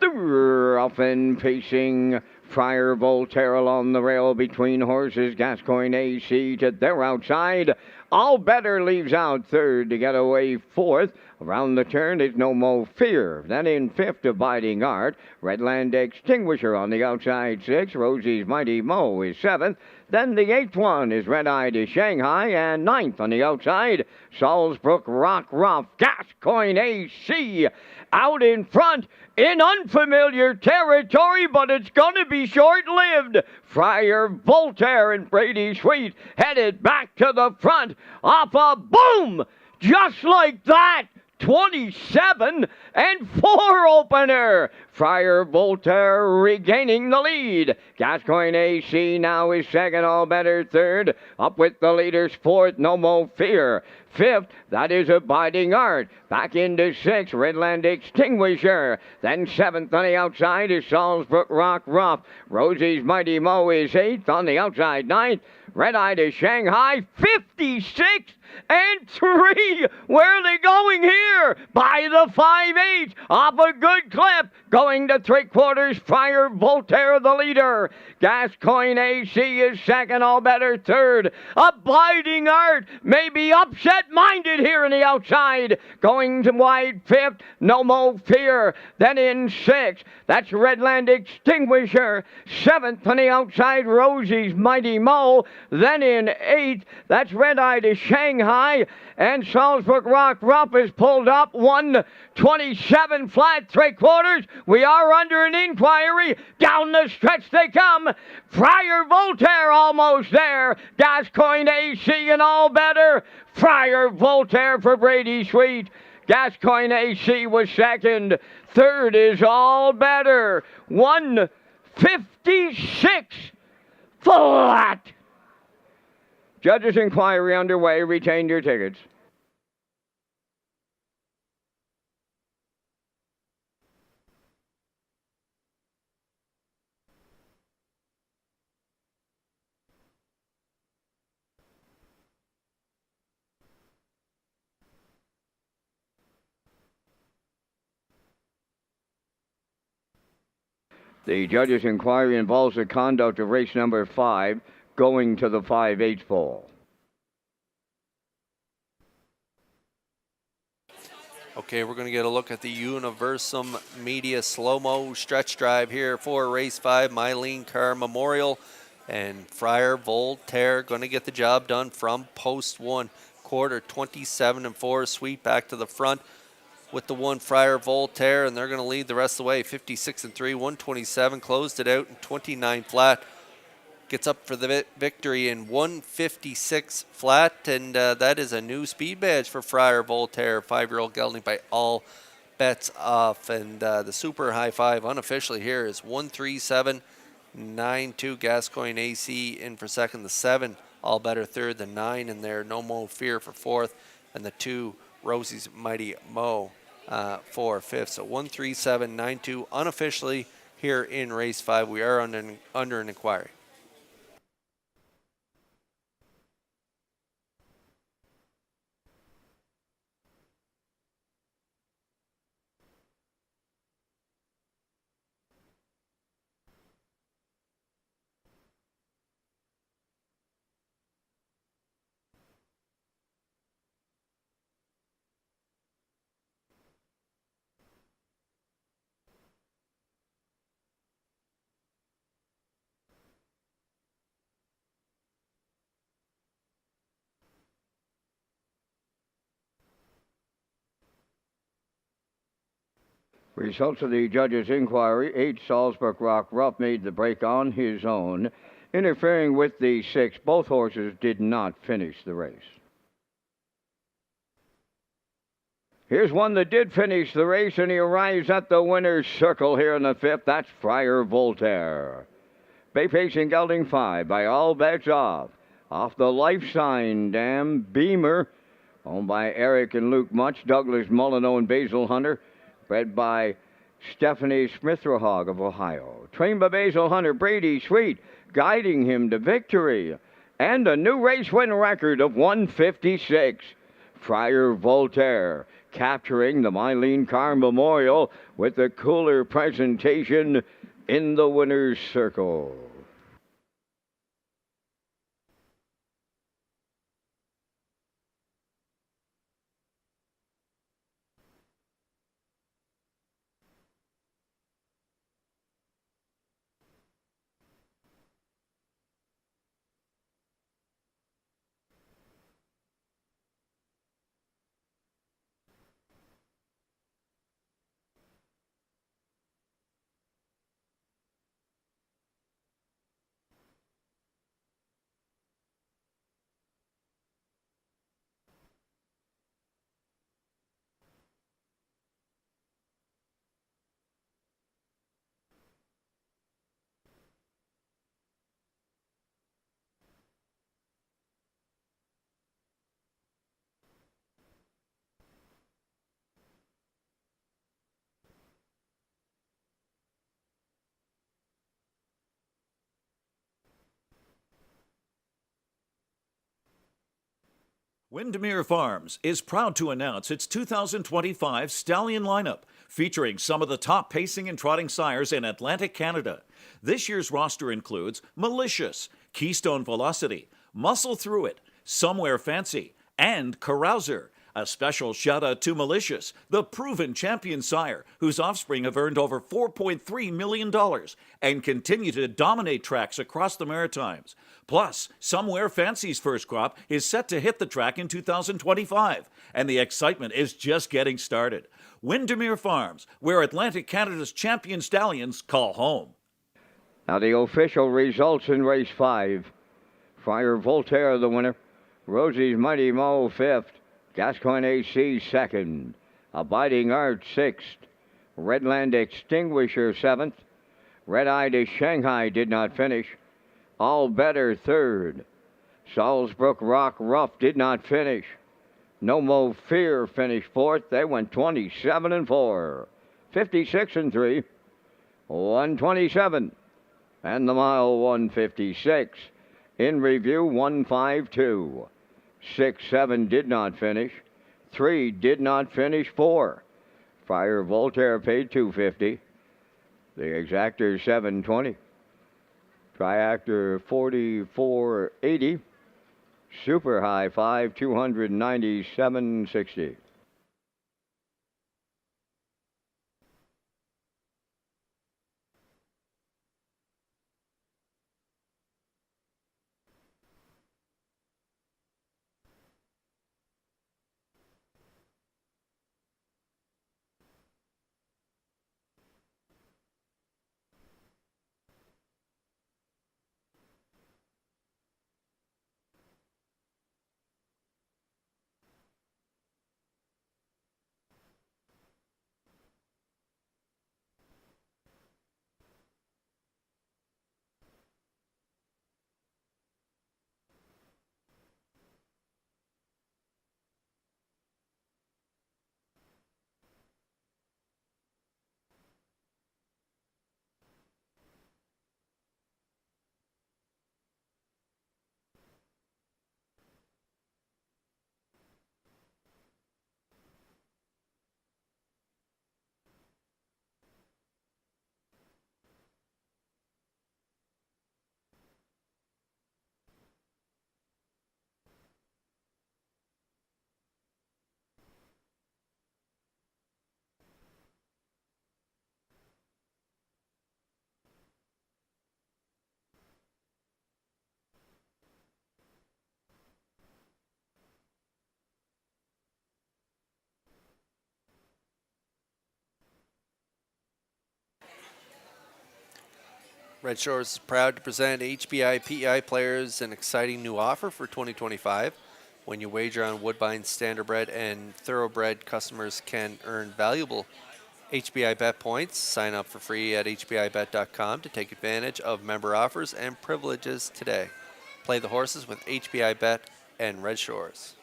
Often pacing Friar Voltaire along the rail between horses, Gascoigne AC to their outside. All Better leaves out third to get away fourth. Around the turn is No Mo Fear. Then in fifth, Abiding Art. Redland Extinguisher on the outside sixth. Rosie's Mighty Mo is seventh. Then the eighth one is Red Eye to Shanghai. And ninth on the outside, Salzbrook Rock Rough. Gascoigne AC out in front in unfamiliar territory, but it's going to be short-lived. Friar Voltaire and Brady Sweet headed back to the front off a boom, just like that. 27 and 4 opener. Friar Voltaire regaining the lead. Gascoigne AC now is second, All Better third. Up with the leaders fourth, No Mo Fear. Fifth, that is Abiding Art. Back into sixth, Redland Extinguisher. Then seventh on the outside is Salzbrook Rock Rough. Rosie's Mighty Mo is eighth on the outside ninth. Red Eye to Shanghai, 56 and 3. Where are they going here? By the 5-8. Off a good clip. Going to three-quarters. Friar Voltaire the leader. Gascoigne AC is second. All Better third. Abiding Art may be upset-minded here in the outside. Going to wide fifth. No Mo Fear. Then in sixth, that's Redland Extinguisher. Seventh on the outside, Rosie's Mighty Mo. Then in eighth, that's Red Eye to Shanghai. And Salzbrook Rock Rough is pulled up 127 flat three-quarters. We are under an inquiry. Down the stretch they come. Friar Voltaire almost there. Gascoigne AC and All Better. Friar Voltaire for Brady Sweet. Gascoigne AC was second. Third is All Better. 156 flat. Judges' inquiry underway. Retain your tickets. The judges' inquiry involves the conduct of race number 5 going to the 5/8 fall. Okay, we're going to get a look at the Universum Media slow-mo stretch drive here for race 5, Mylene Carr Memorial. And Friar Voltaire going to get the job done from post 1, quarter 27 and 4, sweep back to the front with the one Friar Voltaire, and they're going to lead the rest of the way, 56 and 3, 127, closed it out in 29 flat. Gets up for the victory in 156 flat, and that is a new speed badge for Friar Voltaire, 5-year-old gelding by all bets off. And the Super High Five unofficially here is 137.92. Gascoigne AC in for second, the 7 All Better third, the 9 in there, No Mo Fear for fourth, and the 2 Rosie's Mighty Mo for fifth. So 137.92 unofficially here in race 5. We are under an inquiry. Results of the judge's inquiry: 8 Salzbrook Rock Rough made the break on his own, interfering with the 6. Both horses did not finish the race. Here's one that did finish the race, and he arrives at the winner's circle here in the 5th. That's Friar Voltaire. Bay Pacing Gelding 5 by All Bets Off. Off the Life Sign Dam Beamer, owned by Eric and Luke Much, Douglas Mullino and Basil Hunter, bred by Stephanie Smithrohog of Ohio. Trained by Basil Hunter, Brady Sweet, guiding him to victory. And a new race win record of 156. Friar Voltaire capturing the Mylene Carr Memorial with a cooler presentation in the winner's circle. Windermere Farms is proud to announce its 2025 Stallion lineup, featuring some of the top pacing and trotting sires in Atlantic Canada. This year's roster includes Malicious, Keystone Velocity, Muscle Through It, Somewhere Fancy, and Carouser. A special shout out to Malicious, the proven champion sire, whose offspring have earned over $4.3 million and continue to dominate tracks across the Maritimes. Plus, Somewhere Fancy's first crop is set to hit the track in 2025, and the excitement is just getting started. Windermere Farms, where Atlantic Canada's champion stallions call home. Now the official results in race 5. Friar Voltaire the winner. Rosie's Mighty Mo 5th. Gascoigne AC 2nd. Abiding Art 6th. Redland Extinguisher 7th. Red Eye to Shanghai did not finish. All Better 3rd. Salzbrook Rock Rough did not finish. No Mo Fear finished 4th. They went 27-4. 56-3. 127. And the mile 156. In review 152. 6, 7 did not finish. 3 did not finish. 4. Friar Voltaire paid $250. The exactor $720. Triactor $44.80. Super High 5 $297.60. Red Shores is proud to present HBI PEI players an exciting new offer for 2025. When you wager on Woodbine Standardbred and Thoroughbred, customers can earn valuable HBI Bet points. Sign up for free at hbibet.com to take advantage of member offers and privileges today. Play the horses with HBI Bet and Red Shores.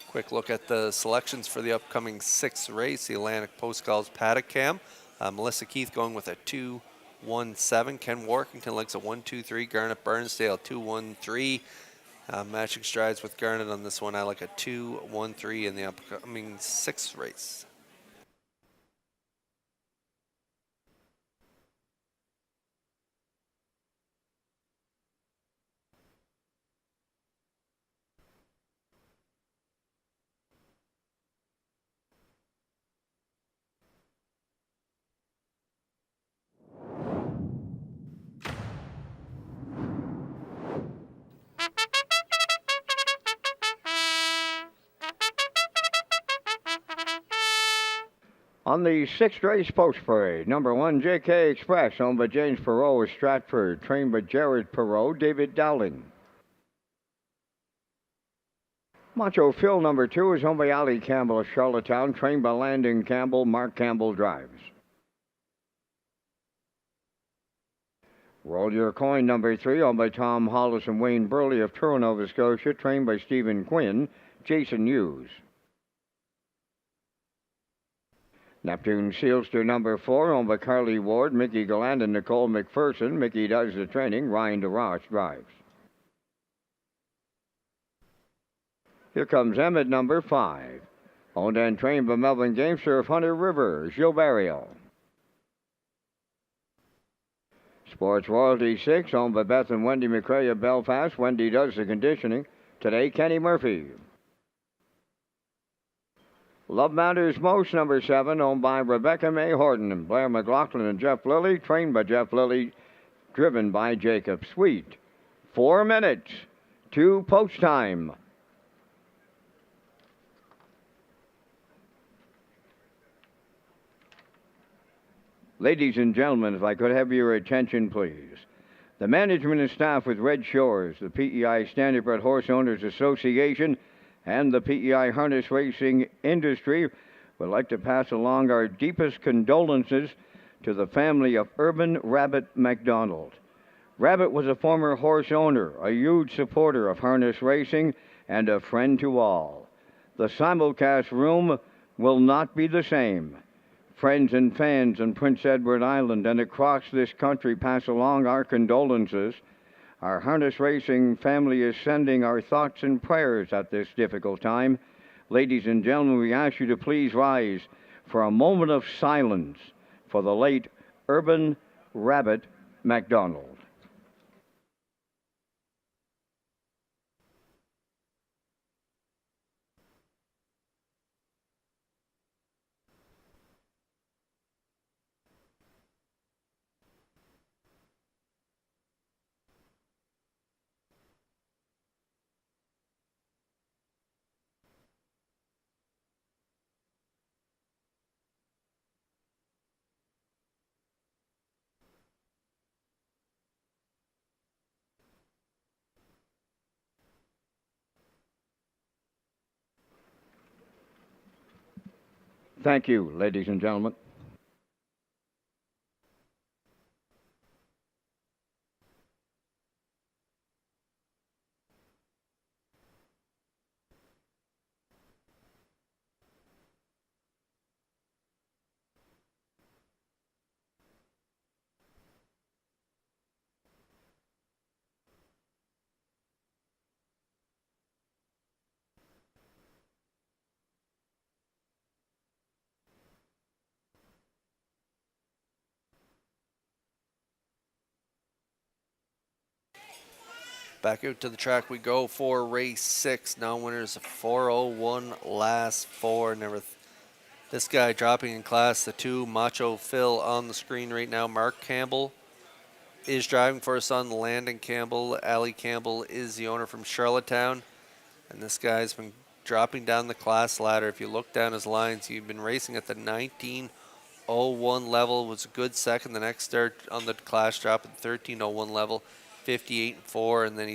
Quick look at the selections for the upcoming 6th race, the Atlantic Postgall's Paddock Cam. Melissa Keith going with a 2-1-7. Ken Workington likes a 1-2-3. Garnet Burnsdale 2-1-3. Matching strides with Garnet on this one. I like a 2-1-3 in the upcoming 6th race. On the 6th race post parade, number 1, JK Express, owned by James Perot of Stratford, trained by Jared Perot, David Dowling. Macho Phil, number 2, is owned by Ali Campbell of Charlottetown, trained by Landon Campbell, Mark Campbell drives. Roll Your Coin, number 3, owned by Tom Hollis and Wayne Burley of Truro, Nova Scotia, trained by Stephen Quinn, Jason Hughes. Neptune Sealster, number 4, owned by Carly Ward, Mickey Galland, and Nicole McPherson. Mickey does the training. Ryan DeRoche drives. Here comes Emmett, number 5, owned and trained by Melvin Gamester of Hunter River, Gilles Barrio. Sports Royalty 6, owned by Beth and Wendy McCrae of Belfast. Wendy does the conditioning. Today, Kenny Murphy. Love Matters Most, number 7, owned by Rebecca May Horton and Blair McLaughlin and Jeff Lilly, trained by Jeff Lilly, driven by Jacob Sweet. 4 minutes to post time. Ladies and gentlemen, if I could have your attention, please. The management and staff with Red Shores, the PEI Standardbred Horse Owners Association, and the PEI harness racing industry would like to pass along our deepest condolences to the family of Urban Rabbit McDonald. Rabbit was a former horse owner, a huge supporter of harness racing, and a friend to all. The simulcast room will not be the same. Friends and fans in Prince Edward Island and across this country pass along our condolences. Our harness racing family is sending our thoughts and prayers at this difficult time. Ladies and gentlemen, we ask you to please rise for a moment of silence for the late Urban Rabbit McDonald. Thank you, ladies and gentlemen. Back out to the track we go for race 6. Now winners 401 last 4. This guy dropping in class, the 2, Macho Phil on the screen right now. Mark Campbell is driving for his son, Landon Campbell. Ali Campbell is the owner from Charlottetown. And this guy's been dropping down the class ladder. If you look down his lines, he'd been racing at the 19:01 level, was a good second. The next start on the class drop at the 13:01 level, 58-4, and then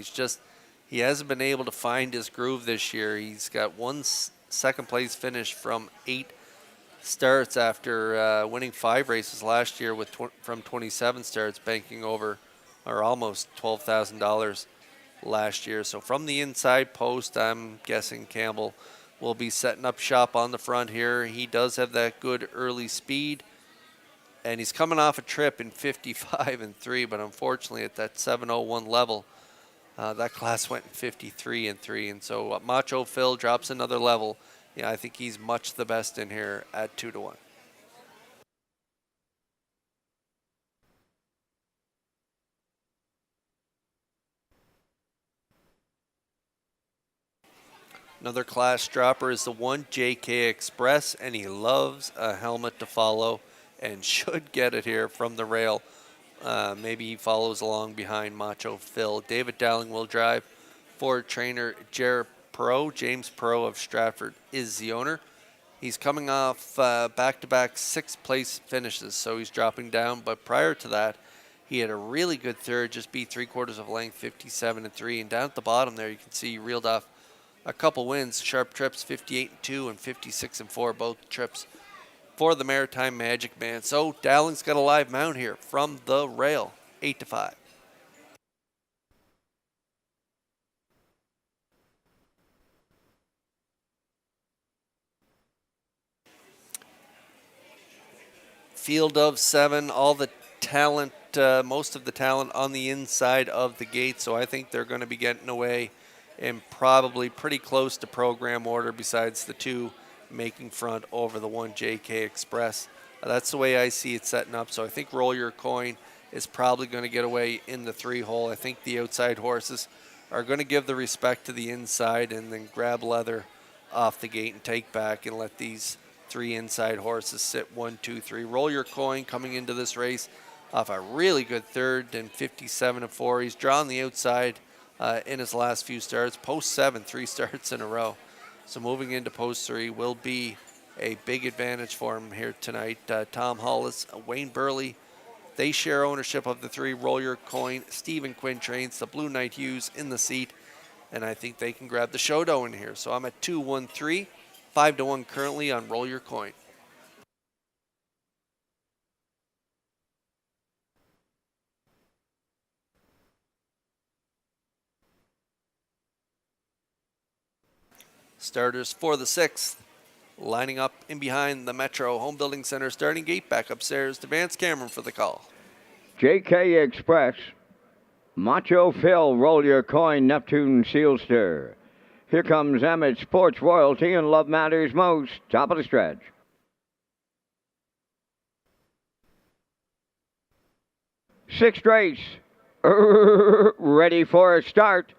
he hasn't been able to find his groove this year. He's got one second place finish from 8 starts after winning 5 races last year from 27 starts, banking over or almost $12,000 last year. So from the inside post, I'm guessing Campbell will be setting up shop on the front here. He does have that good early speed, and he's coming off a trip in 55-3, but unfortunately at that 7:01 level, that class went in 53-3, and so Macho Phil drops another level. Yeah, I think he's much the best in here at 2-1. Another class dropper is the 1 JK Express, and he loves a helmet to follow and should get it here from the rail. Maybe he follows along behind Macho Phil. David Dowling will drive. Ford trainer James Perot of Stratford is the owner. He's coming off back-to-back 6th place finishes, so he's dropping down. But prior to that, he had a really good third, just beat 3/4 of a length, 57-3. And down at the bottom there, you can see he reeled off a couple wins, sharp trips, 58-2 and 56-4, both trips for the Maritime Magic Man. So Dowling's got a live mount here from the rail, 8-5. Field of 7, all the talent, most of the talent on the inside of the gate, so I think they're going to be getting away and probably pretty close to program order, besides the 2 making front over the 1 JK Express. That's the way I see it setting up, so I think Roll Your Coin is probably going to get away in the 3-hole. I think the outside horses are going to give the respect to the inside and then grab leather off the gate and take back and let these 3 inside horses sit 1, 2, 3. Roll Your Coin coming into this race off a really good third and 57-4. He's drawn the outside in his last few starts. Post 7, 3 starts in a row. So moving into post 3 will be a big advantage for him here tonight. Tom Hollis, Wayne Burley, they share ownership of the 3. Roll Your Coin. Stephen Quinn trains the Blue Knight Hughes in the seat, and I think they can grab the showdown in here. So I'm at 2-1-3, 5-1 currently on Roll Your Coin. Starters for the 6th, lining up in behind the Metro Home Building Center starting gate. Back upstairs to Vance Cameron for the call. JK Express, Macho Phil, Roll Your Coin, Neptune Sealster. Here comes Emmett, Sports Royalty, and Love Matters Most. Top of the stretch. Sixth race. Ready for a start.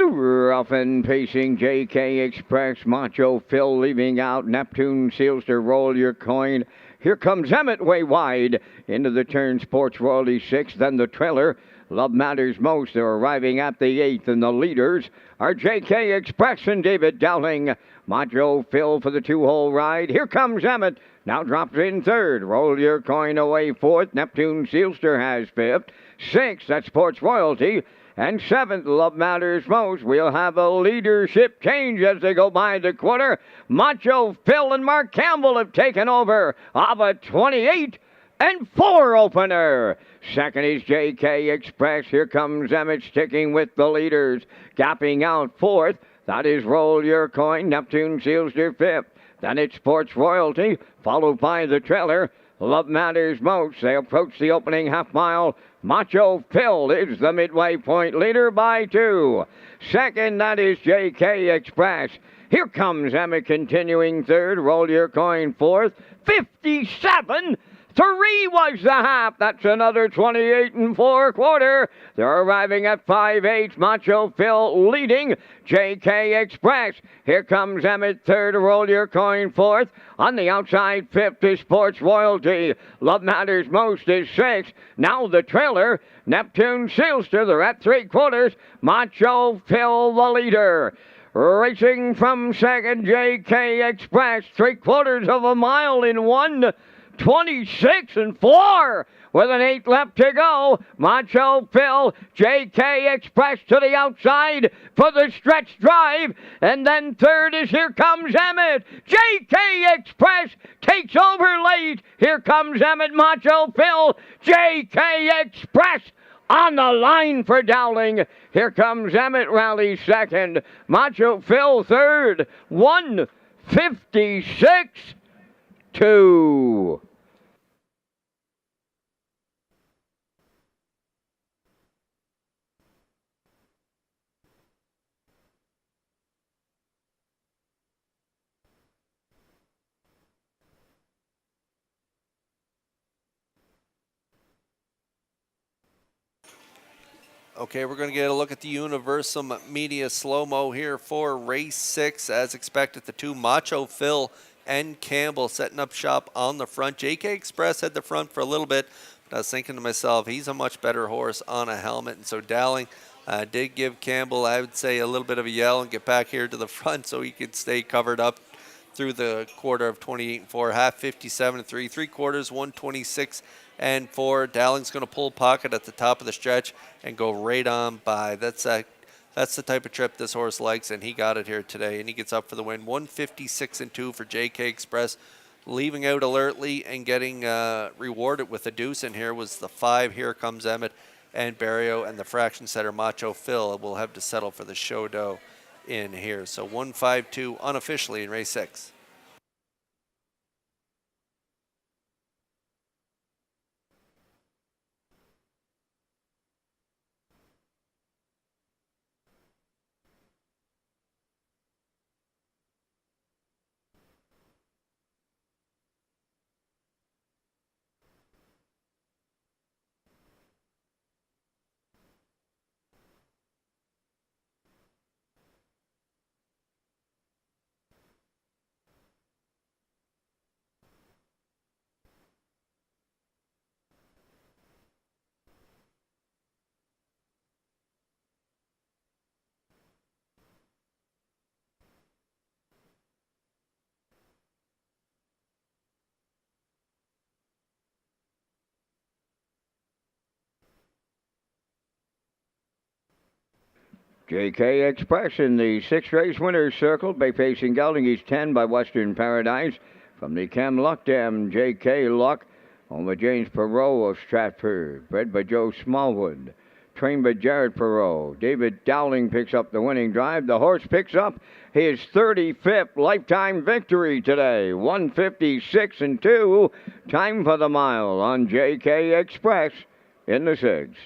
Rough and pacing JK Express, Macho Phil leaving out Neptune Sealster, Roll Your Coin. Here comes Emmett way wide into the turn, Sports Royalty 6th, then the trailer, Love Matters Most. They're arriving at the 8th, and the leaders are JK Express and David Dowling. Macho Phil for the 2-hole ride. Here comes Emmett, now drops in 3rd. Roll Your Coin away 4th. Neptune Sealster has 5th. 6th, that's Sports Royalty. And 7th, Love Matters Most. We'll have a leadership change as they go by the quarter. Macho Phil and Mark Campbell have taken over of a 28-4 opener. Second is JK Express. Here comes Emmett sticking with the leaders. Gapping out 4th. That is Roll Your Coin. Neptune Sealster 5th. Then it's Sports Royalty, followed by the trailer, Love Matters Most. They approach the opening half mile. Macho Phil is the midway point leader by 2. Second, that is JK Express. Here comes Emmett continuing 3rd. Roll Your Coin 4th. 57 3 was the half. That's another 28 and 4 quarter. They're arriving at 5/8. Macho Phil leading. JK Express. Here comes Emmett third. Roll Your Coin fourth. On the outside, fifth is Sports Royalty. Love Matters Most is sixth. Now the trailer, Neptune Sealster. They're at 3/4. Macho Phil the leader. Racing from second, JK Express. 3/4 of a mile in 1:26 and 4 with an 8 left to go. Macho Phil, JK Express to the outside for the stretch drive. And then third is Here Comes Emmett. JK Express takes over late. Here comes Emmett, Macho Phil, JK Express on the line for Dowling. Here comes Emmett, rally second. Macho Phil third. 1:56.2. Okay, we're going to get a look at the Universum Media slow-mo here for race 6. As expected, the two Macho Phil and Campbell setting up shop on the front. JK Express had the front for a little bit, but I was thinking to myself, he's a much better horse on a helmet. And so Dowling did give Campbell, I would say, a little bit of a yell and get back here to the front so he could stay covered up through the quarter of 28 and 4, half 57 and 3, 3/4 126 and 4. Dowling's going to pull pocket at the top of the stretch and go right on by. That's the type of trip this horse likes, and he got it here today, and he gets up for the win. 156 and 2 for JK Express. Leaving out alertly and getting rewarded with a deuce in here was the 5, Here Comes Emmett, and Barrio, and the fraction setter Macho Phil will have to settle for the show dough in here. So 152 unofficially in race 6. JK Express in the 6th race winner's circle. Bay facing gelding. He's 10 by Western Paradise. From the Cam Luck Dam, JK Luck. Home of James Perot of Stratford. Bred by Joe Smallwood. Trained by Jared Perot. David Dowling picks up the winning drive. The horse picks up his 35th lifetime victory today. 156 and 2. Time for the mile on JK Express in the 6th.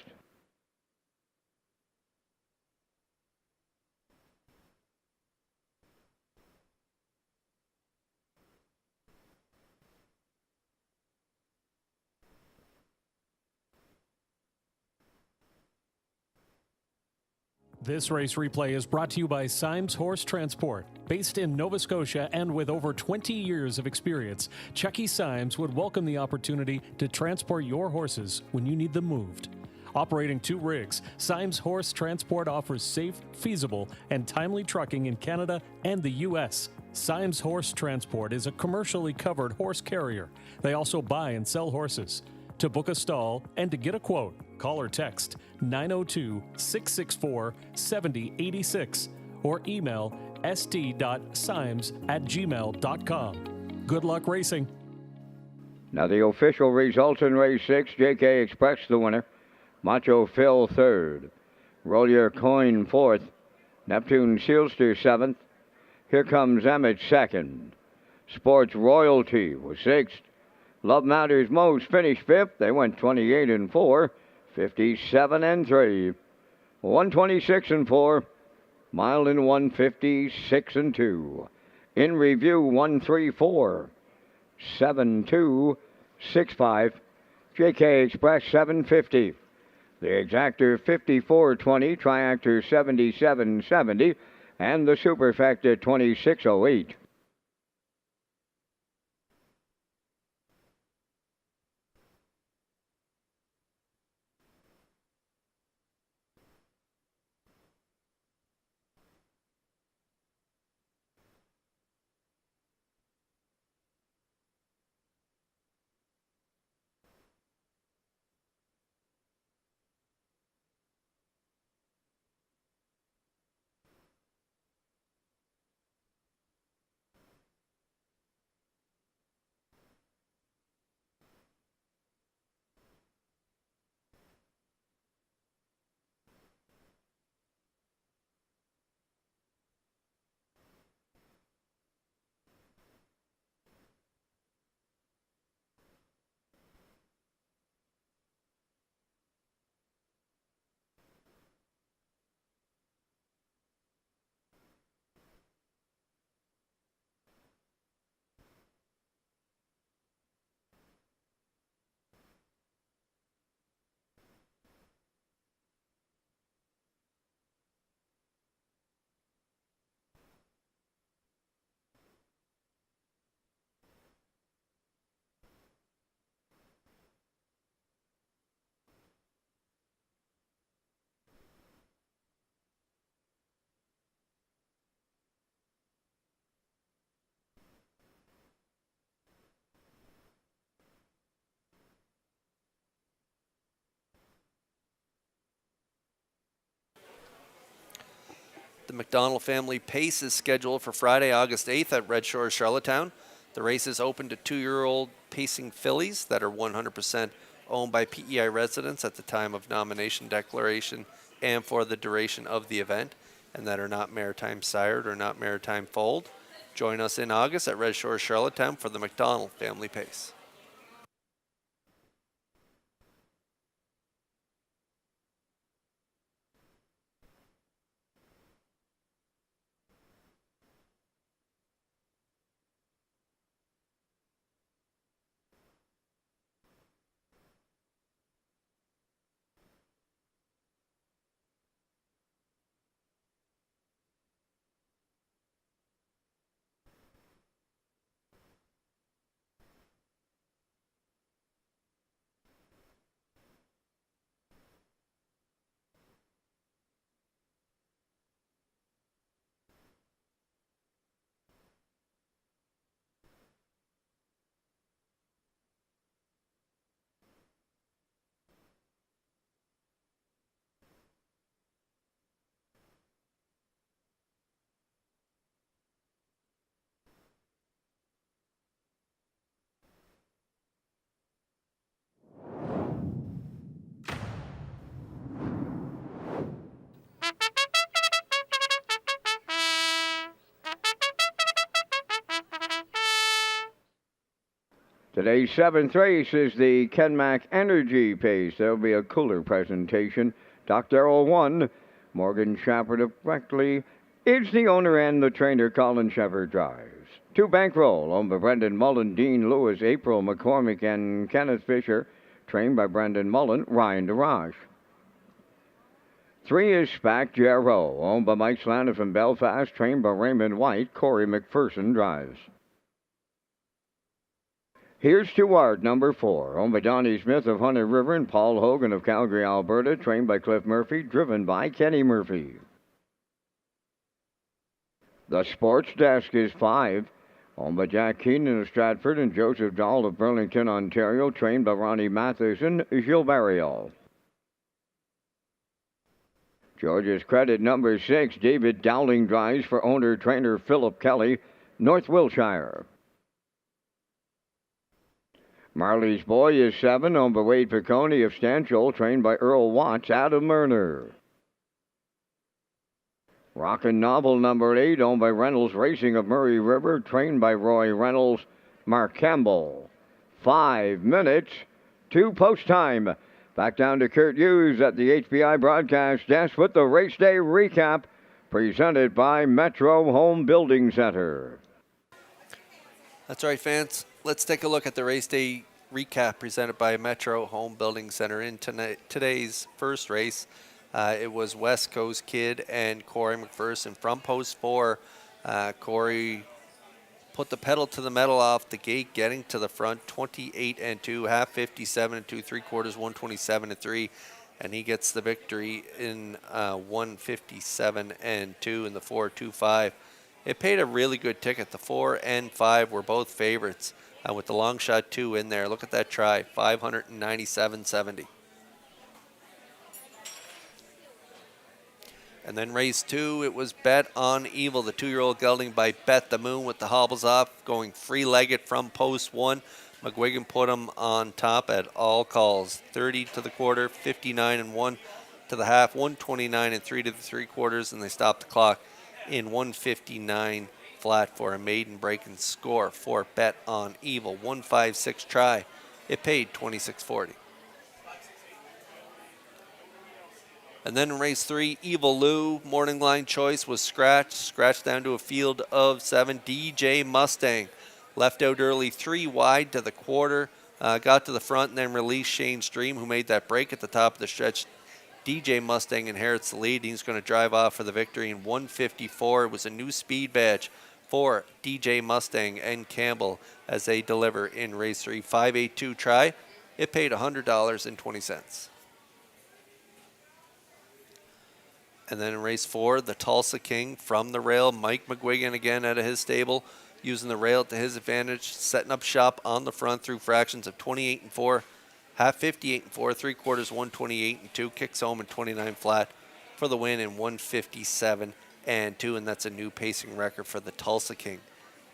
This race replay is brought to you by Symes Horse Transport. Based in Nova Scotia and with over 20 years of experience, Chucky Symes would welcome the opportunity to transport your horses when you need them moved. Operating 2 rigs, Symes Horse Transport offers safe, feasible, and timely trucking in Canada and the U.S. Symes Horse Transport is a commercially covered horse carrier. They also buy and sell horses. To book a stall and to get a quote, call or text 902-664-7086 or email st.symes@gmail.com. Good luck racing. Now the official results in race 6. JK Express the winner. Macho Phil 3rd. Roll Your Coin 4th. Neptune Sealster 7th. Here Comes Emmett 2nd. Sports Royalty was 6th. Love Matters Most finished 5th. They went 28 and 4, 57 and 3, 126 and 4, mile in 156 and 2. In review 134, 7-2, 6.5. JK Express 750. The Exactor 5420, Triactor 7770, and the Superfecta 2608. The McDonald Family Pace is scheduled for Friday, August 8th at Red Shores, Charlottetown. The race is open to 2-year-old pacing fillies that are 100% owned by PEI residents at the time of nomination declaration and for the duration of the event, and that are not maritime sired or not maritime foaled. Join us in August at Red Shores, Charlottetown for the McDonald Family Pace. Today's seventh race is the Kenmac Energy Pace. There'll be a cooler presentation. Dr. Darrell 1. Morgan Shepherd of Brackley is the owner, and the trainer Colin Shepherd drives. 2 Bankroll, owned by Brendan Mullen, Dean Lewis, April McCormick, and Kenneth Fisher. Trained by Brendan Mullen, Ryan DeRoche. 3 is Spack Jarrow, owned by Mike Slander from Belfast. Trained by Raymond White, Corey McPherson drives. Here's Stuart, number 4, owned by Donnie Smith of Hunter River and Paul Hogan of Calgary, Alberta, trained by Cliff Murphy, driven by Kenny Murphy. The Sports Desk is 5, owned by Jack Keenan of Stratford and Joseph Dahl of Burlington, Ontario, trained by Ronnie Matheson, Gilberto. George's Credit, number 6, David Dowling drives for owner-trainer Philip Kelly, North Wiltshire. Marley's Boy is 7, owned by Wade Piccone of Stanchel, trained by Earl Watts, Adam Murner. Rockin' Novel, number 8, owned by Reynolds Racing of Murray River, trained by Roy Reynolds, Mark Campbell. 5 minutes to post time. Back down to Kurt Hughes at the HPI broadcast desk with the race day recap, presented by Metro Home Building Center. That's right, fans. Let's take a look at the race day recap presented by Metro Home Building Center. In today's first race, it was West Coast Kid and Corey McPherson from post 4. Corey put the pedal to the metal off the gate, getting to the front, 28-2, half 57-2, 3/4, 127-3, and he gets the victory in 157-2 in the 4.25. It paid a really good ticket. The 4 and 5 were both favorites, with the long shot 2 in there. Look at that try, 597.70. And then race 2, it was Bet on Evil, the 2-year-old gelding by Bet the Moon with the hobbles off, going free-legged from post 1. McGuigan put him on top at all calls. 30 to the quarter, 59-1 to the half, 129-3 to the 3/4, and they stopped the clock in 159 flat for a maiden breaking score for Bet on Evil. 156 try. It paid $26.40. And then in race 3, Evil Lou, morning line choice, was scratched down to a field of 7. DJ Mustang left out early, 3 wide to the quarter, got to the front and then released Shane Stream, who made that break at the top of the stretch. DJ Mustang inherits the lead. He's going to drive off for the victory in 154. It was a new speed badge for DJ Mustang and Campbell as they deliver in race 3. 582 try. It paid $100.20. And then in race 4, the Tulsa King from the rail. Mike McGuigan again out of his stable, using the rail to his advantage, setting up shop on the front through fractions of 28-4, half 58-4, 3/4, 128-2, kicks home in 29 flat for the win in 157-2, and that's a new pacing record for the Tulsa King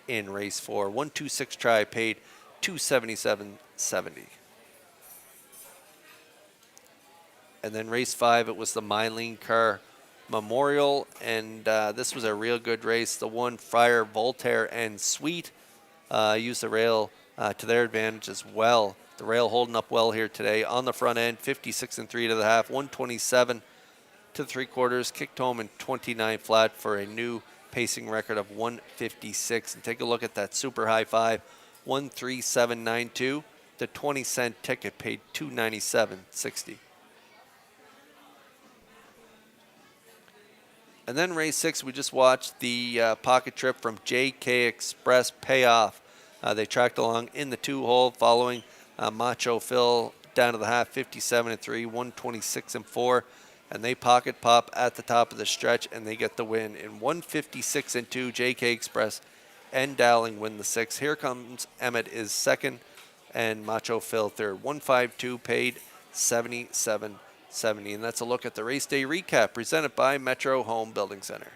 in race 4. 126 try paid $277.70. And then race 5, it was the Mylene Carr Memorial, and this was a real good race. The one Friar, Voltaire, and Sweet used the rail to their advantage as well. The rail holding up well here today. On the front end, 56-3 to the half, 127 to the 3/4, kicked home in 29 flat for a new pacing record of 156. And take a look at that super high 5, 137.92. The 20-cent ticket paid $297.60. And then race 6, we just watched the pocket trip from JK Express pay off. They tracked along in the 2-hole following Macho Phil down to the half, 57-3, 126-4. And they pocket pop at the top of the stretch, and they get the win in 156-2. JK Express and Dowling win the 6. Here comes Emmett is second, and Macho Phil third. 152 paid $77.70. And that's a look at the race day recap presented by Metro Home Building Center.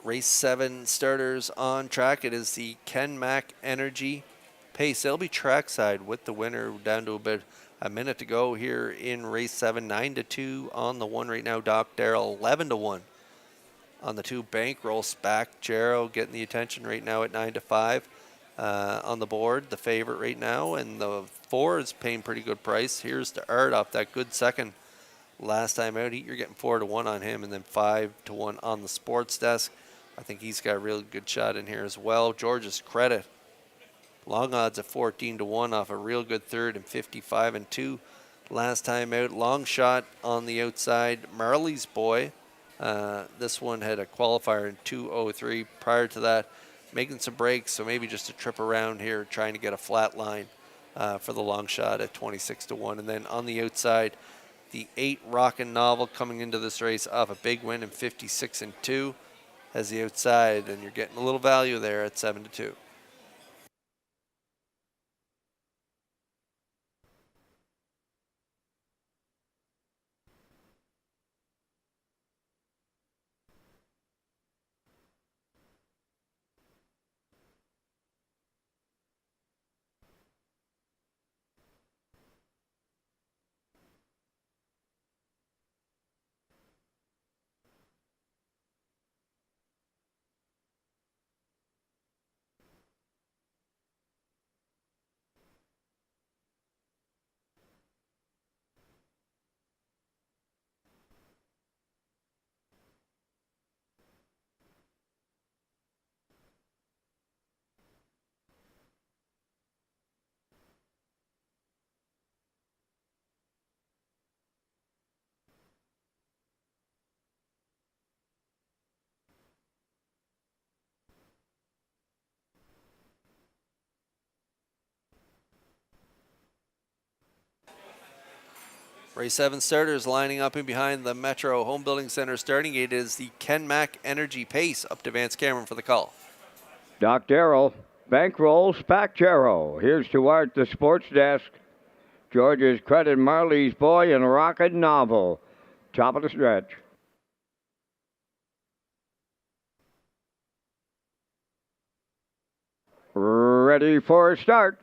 Race 7 starters on track. It is the Ken Mack Energy Pace. They'll be trackside with the winner down to about a minute to go here in race 7. 9-2 on the 1 right now. Doc Darrell 11-1 on the 2. Bankroll Spack Jarrow getting the attention right now at 9-5 on the board. The favorite right now, and the 4 is paying pretty good price. Here's the Art off that good second last time out. You're getting 4-1 on him, and then 5-1 on the sports desk. I think he's got a really good shot in here as well. George's Credit, long odds at 14-1 off a real good third, and 55-2 last time out. Long shot on the outside. Marley's Boy. This one had a qualifier in 2:03 prior to that, making some breaks, so maybe just a trip around here trying to get a flat line for the long shot at 26-1. And then on the outside, the 8 Rockin' Novel coming into this race off a big win in 56-2. as the outside, and you're getting a little value there at 7-2. Race 7 starters lining up in behind the Metro Home Building Center starting gate is the Kenmac Energy Pace. Up to Vance Cameron for the call. Doc Darrell, Bankroll, Spacchero. Here's to Art, the sports desk. George's Credit, Marley's Boy, and Rocket Novel. Top of the stretch. Ready for a start.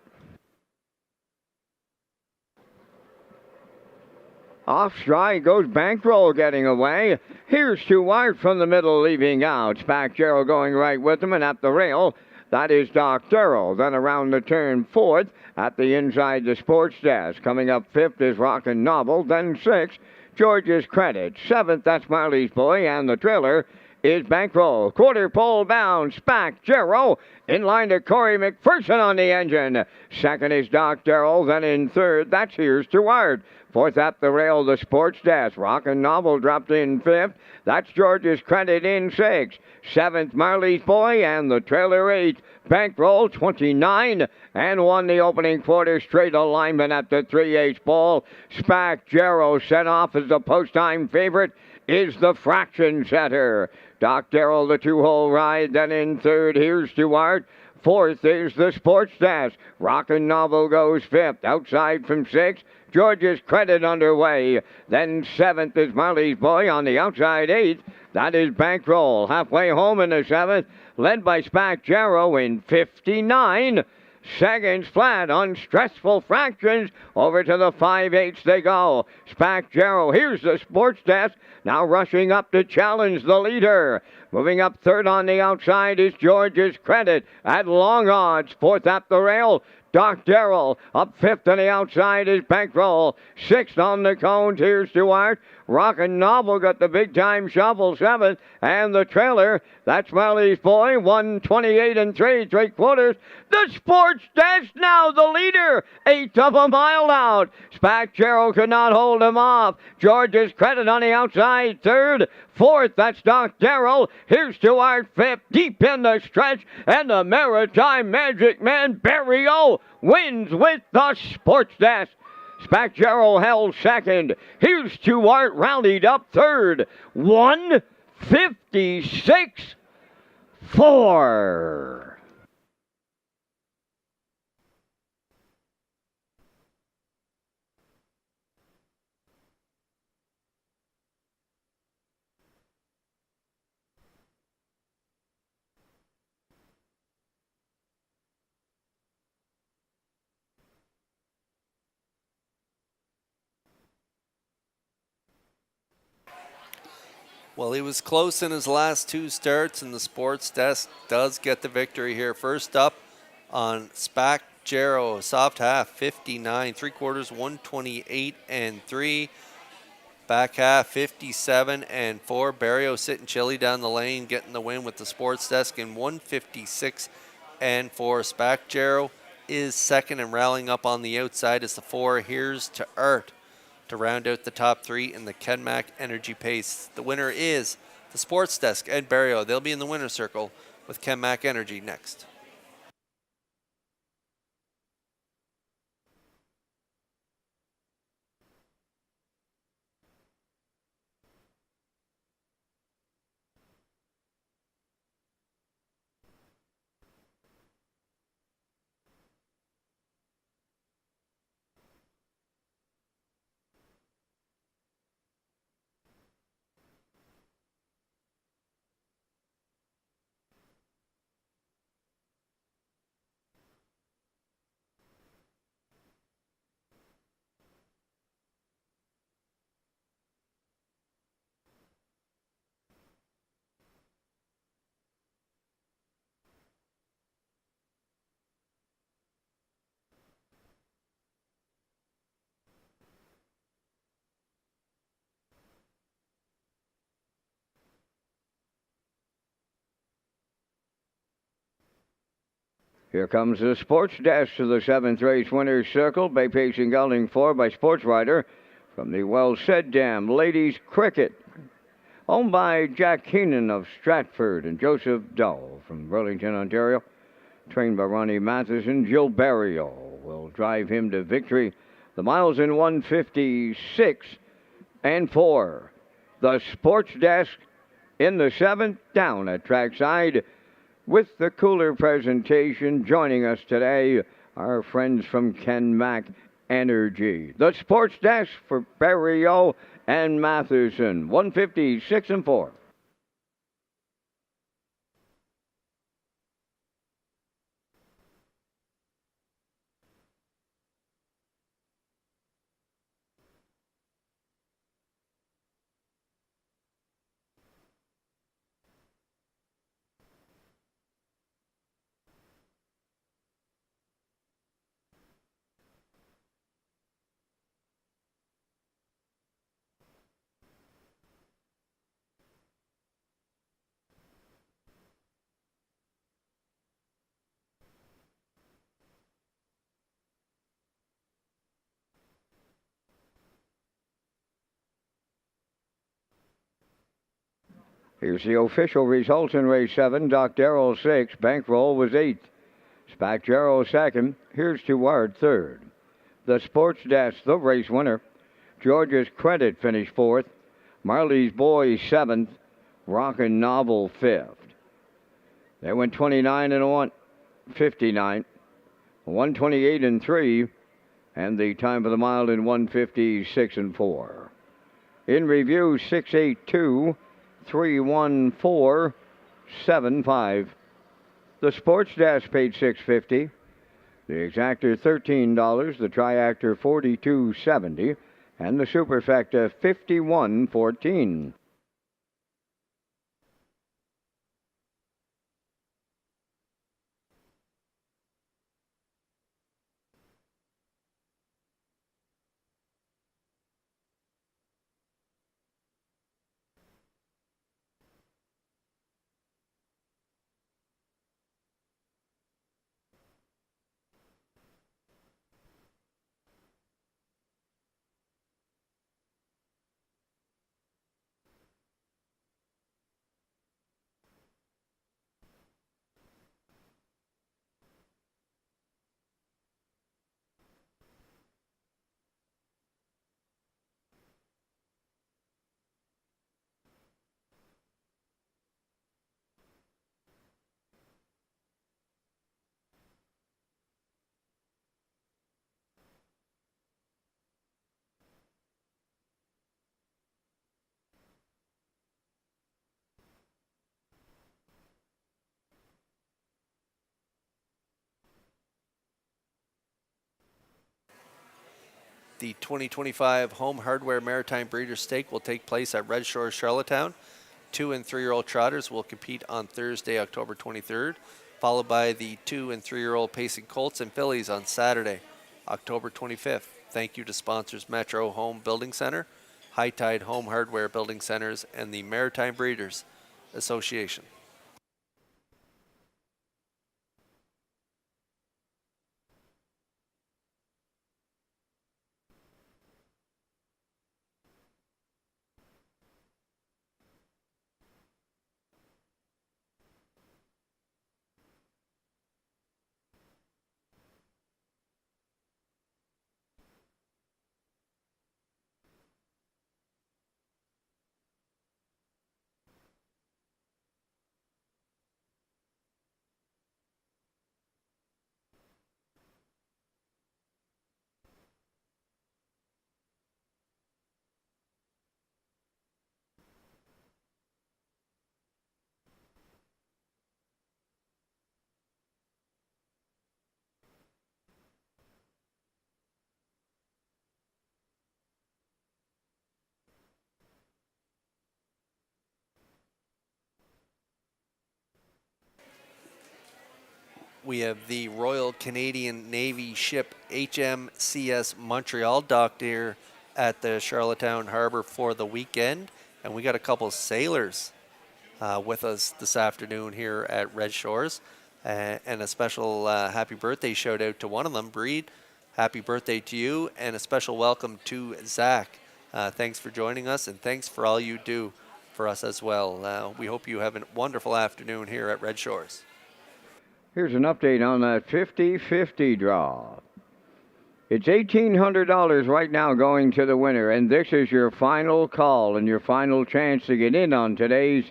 Off stride goes Bankroll getting away. Here's to Art from the middle leaving out. Spacchero going right with him and at the rail. That is Doc Darrell. Then around the turn fourth at the inside the sports desk. Coming up fifth is Rockin' Novel. Then sixth, George's Credit. Seventh, that's Marley's Boy. And the trailer is Bankroll. Quarter pole bound, Spacchero. In line to Corey McPherson on the engine. Second is Doc Darrell. Then in third, that's Here's to Art. Fourth at the rail, the sports desk. Rockin' Novel dropped in fifth. That's George's Credit in sixth. Seventh, Marley's Boy, and the trailer eighth. Bankroll 29 and won the opening quarter straight alignment at the 3/8 ball. Spacchero set off as the post-time favorite is the fraction setter. Doc Darrell, the two-hole ride. Then in third, Here's to Art. Fourth is the sports desk. Rockin' Novel goes fifth. Outside from sixth, George's Credit underway. Then seventh is Marley's Boy on the outside eighth. That is Bankroll. Halfway home in the seventh, led by Spacchero in 59 seconds flat on stressful fractions. Over to the 5/8 they go. Spacchero, here's the sports desk, now rushing up to challenge the leader. Moving up third on the outside is George's Credit at long odds. Fourth at the rail, Doc Darrell. Up fifth on the outside is Bankroll. Sixth on the cones, Here's to Art. Rockin' Novel got the big time shovel seventh. And the trailer, that's Marley's Boy, 128 and 3/3. The sports desk now the leader. Eighth of a mile out. Spacchero could not hold him off. George's Credit on the outside third. Fourth, that's Doc Darrell. Here's to Art fifth, deep in the stretch. And the Maritime Magic Man, Barry O, wins with the sports desk. Spacchero held second. Here's to Art rallied up third. 1:56.4. Well, he was close in his last two starts, and the sports desk does get the victory here. First up on Spacchero, soft half, 59, three-quarters, 128 and 3. Back half, 57 and 4. Barrio sitting chilly down the lane, getting the win with the sports desk in 156 and 4. Spacchero is second and rallying up on the outside as the 4. Here's to Art to round out the top three in the Kenmac Energy Pace. The winner is the sports desk and Barrio. They'll be in the winner's circle with Kenmac Energy next. Here comes the sports desk to the 7th race winner's circle. Bay Pacing Gelding 4 by Sports Rider from the Well Said Dam Ladies Cricket. Owned by Jack Keenan of Stratford and Joseph Dull from Burlington, Ontario. Trained by Ronnie Matheson. Jill Barrio will drive him to victory. The miles in 156 and 4. The sports desk in the 7th down at trackside with the cooler presentation. Joining us today, our friends from Ken Mack Energy. The sports desk for Barrio and Matheson, 156 and 4. Here's the official results in race 7. Doc Darrell 6th. Bankroll was 8th. Spacjero 2nd. Here's to Ward 3rd. The sports desk, the race winner. Georgia's Credit finished 4th. Marley's Boy 7th. Rockin' Novel 5th. They went 29 and 1, 59, 128 and 3, and the time of the mile in 156 and 4. In review, 682. 31475. The sports desk paid $6.50. The exactor $13. The triactor $42.70, and the superfecta $51.14. The 2025 Home Hardware Maritime Breeders' Stake will take place at Red Shores, Charlottetown. 2 and 3-year-old trotters will compete on Thursday, October 23rd, followed by the 2 and 3-year-old pacing colts and fillies on Saturday, October 25th. Thank you to sponsors Metro Home Building Center, High Tide Home Hardware Building Centers, and the Maritime Breeders Association. We have the Royal Canadian Navy ship HMCS Montreal docked here at the Charlottetown Harbor for the weekend. And we got a couple sailors with us this afternoon here at Red Shores. and a special happy birthday shout out to one of them, Breed. Happy birthday to you, and a special welcome to Zach. Thanks for joining us, and thanks for all you do for us as well. We hope you have a wonderful afternoon here at Red Shores. Here's an update on that 50-50 draw. It's $1,800 right now going to the winner, and this is your final call and your final chance to get in on today's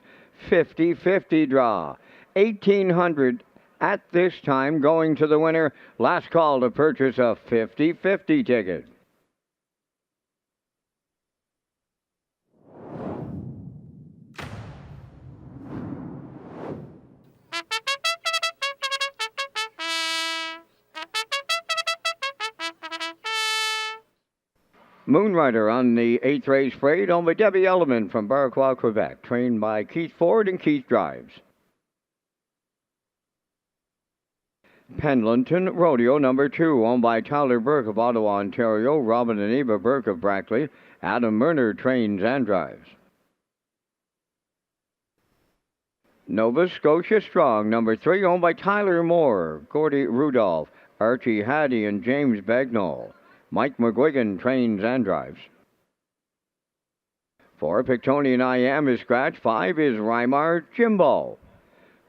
50-50 draw. $1,800 at this time going to the winner. Last call to purchase a 50-50 ticket. Moonrider on the 8th race parade, owned by Debbie Elliman from Barquois, Quebec, trained by Keith Ford and Keith Drives. Pendleton Rodeo number 2, owned by Tyler Burke of Ottawa, Ontario, Robin and Eva Burke of Brackley, Adam Murner trains and drives. Nova Scotia Strong number 3, owned by Tyler Moore, Gordy Rudolph, Archie Haddy and James Bagnall. Mike McGuigan trains and drives. 4, Pictonian I Am is scratch. 5 is Rymar Jimbo,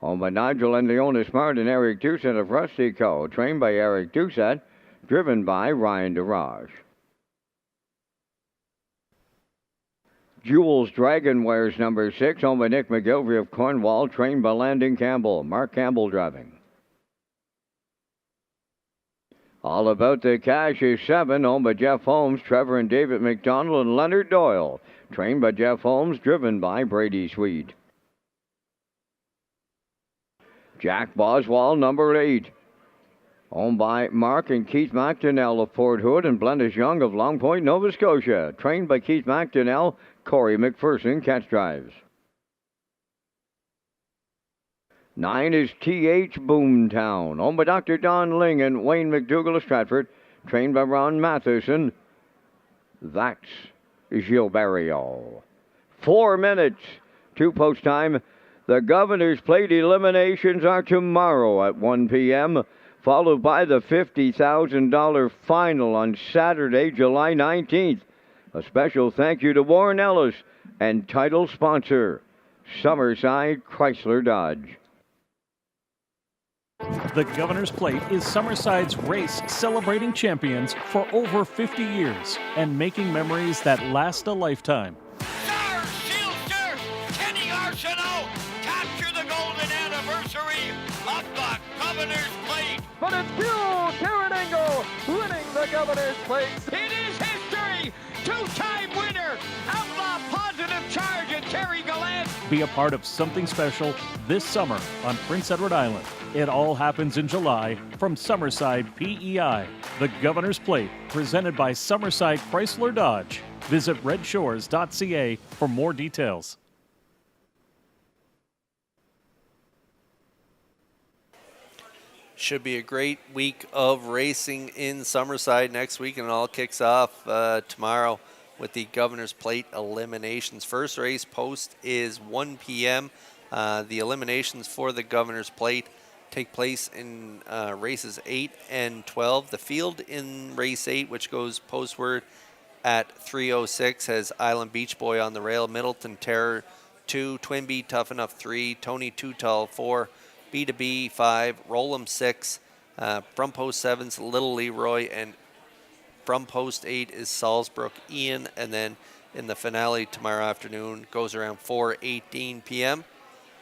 owned by Nigel and Leona Smart and Eric Doucette of Rusty Co., trained by Eric Doucette, driven by Ryan DeRage. Jules Dragon wears number 6, owned by Nick McGilvery of Cornwall, trained by Landon Campbell, Mark Campbell driving. All About the Cash is 7, owned by Jeff Holmes, Trevor and David McDonald, and Leonard Doyle, trained by Jeff Holmes, driven by Brady Sweet. Jack Boswell, number 8, owned by Mark and Keith McDonnell of Port Hood and Blendish Young of Long Point, Nova Scotia, trained by Keith McDonnell, Corey McPherson, catch drives. 9 is T.H. Boomtown, owned by Dr. Don Ling and Wayne McDougall of Stratford, trained by Ron Matheson. That's Gilles Barrio. 4 minutes to post time. The Governor's Plate eliminations are tomorrow at 1 p.m., followed by the $50,000 final on Saturday, July 19th. A special thank you to Warren Ellis and title sponsor, Summerside Chrysler Dodge. The Governor's Plate is Summerside's race celebrating champions for over 50 years and making memories that last a lifetime. Star Sealster, Kenny Arsenault, capture the golden anniversary of the Governor's Plate. But it's Hugh Taranengo winning the Governor's Plate. It is history. Two-time winner, outlaw positive charge at Terry Gallant. Be a part of something special this summer on Prince Edward Island. It all happens in July from Summerside PEI. The Governor's Plate, presented by Summerside Chrysler Dodge. Visit Redshores.ca for more details. Should be a great week of racing in Summerside next week, and it all kicks off tomorrow with the Governor's Plate eliminations. First race post is 1 p.m. The eliminations for the Governor's Plate take place in races 8 and 12. The field in race 8, which goes postward at 3:06, has Island Beach Boy on the rail, Middleton Terror 2, Twin B Tough Enough 3, Tony Too Tall 4, B2B 5, Roll'em 6, from post 7's Little Leroy, and from post 8 is Salzbrook Ian, and then in the finale tomorrow afternoon goes around 4:18 p.m.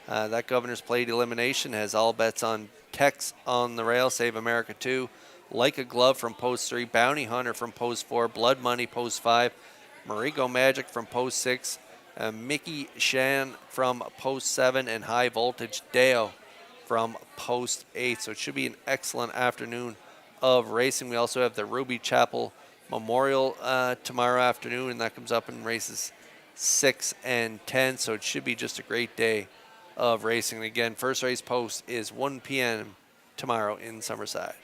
That Governor's Plate elimination has all bets on Tex on the rail, Save America 2, Like a Glove from post 3, Bounty Hunter from post 4, Blood Money post 5, Marigo Magic from post 6, Mickey Shan from post 7, and High Voltage Dale from post 8. So it should be an excellent afternoon of racing. We also have the Ruby Chapel Memorial tomorrow afternoon, and that comes up in races 6 and 10. So it should be just a great day of racing. And again, first race post is 1 p.m. tomorrow in Summerside.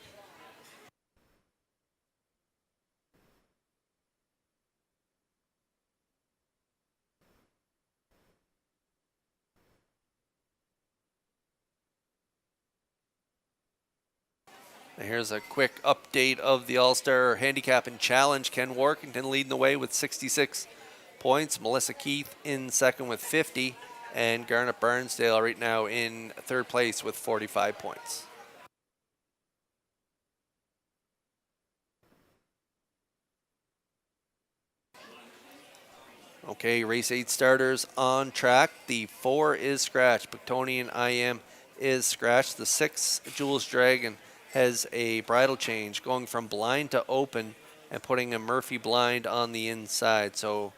Here's a quick update of the All-Star Handicap and Challenge. Ken Workington leading the way with 66 points. Melissa Keith in second with 50. And Garnet Barnsdale right now in third place with 45 points. Okay, race 8 starters on track. The 4 is scratched. Pictonian IM is scratched. The 6, Jules Dragon, has a bridle change, going from blind to open and putting a Murphy blind on the inside. So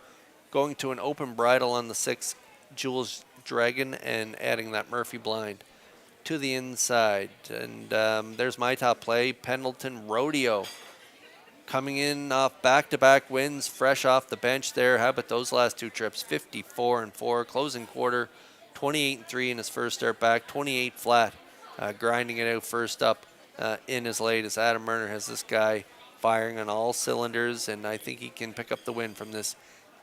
going to an open bridle on the 6, Jules Dragon, and adding that Murphy blind to the inside. And there's my top play, Pendleton Rodeo. Coming in off back-to-back wins, fresh off the bench there. How about those last 2 trips? 54-4, closing quarter, 28-3 in his first start back, 28 flat, grinding it out first up in his latest. Adam Murner has this guy firing on all cylinders, and I think he can pick up the win from this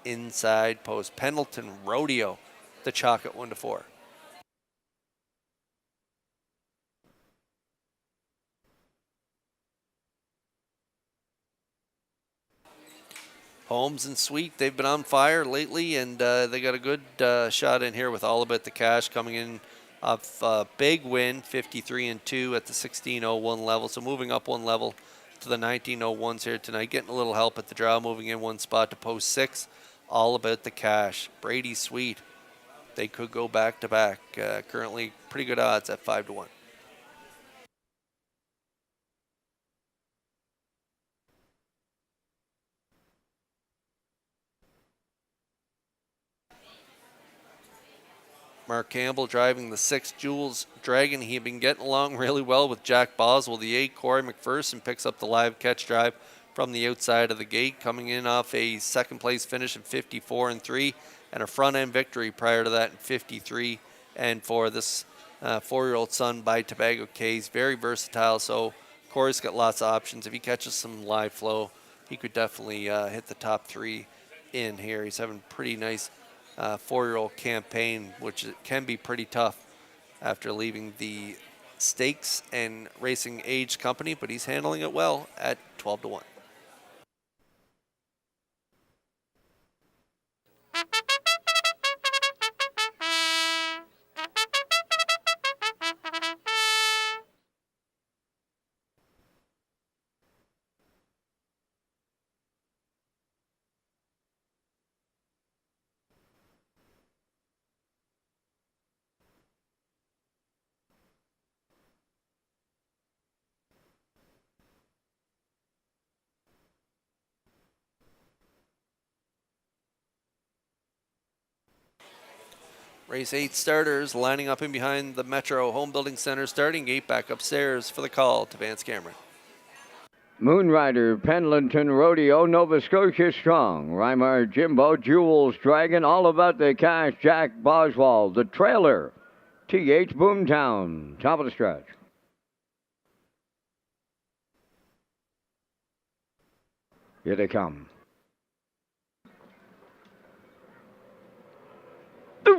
inside post. Pendleton Rodeo, the chalk at 1-4. Holmes and Sweet, they've been on fire lately, and they got a good shot in here with All About the Cash coming in off a big win, 53-2 at the 16:01 level. So moving up 1 level to the 19:01s here tonight, getting a little help at the draw, moving in 1 spot to post 6. All About the Cash. Brady Sweet, they could go back to back. Currently pretty good odds at 5-1. Mark Campbell driving the 6, Jules Dragon. He had been getting along really well with Jack Boswell. The 8, Corey McPherson, picks up the live catch drive from the outside of the gate, coming in off a second place finish in 54-3 and a front end victory prior to that in 53-4. This 4-year-old son by Tobago K's very versatile. So Corey's got lots of options. If he catches some live flow, he could definitely hit the top 3 in here. He's having pretty nice 4-year-old campaign, which can be pretty tough after leaving the stakes and racing age company, but he's handling it well at 12-1. Race 8 starters lining up in behind the Metro Home Building Center starting gate, back upstairs for the call to Vance Cameron. Moonrider, Pendleton Rodeo, Nova Scotia Strong, Rymar Jimbo, Jules Dragon, All About the Cash, Jack Boswell, The Trailer, TH Boomtown, top of the stretch. Here they come.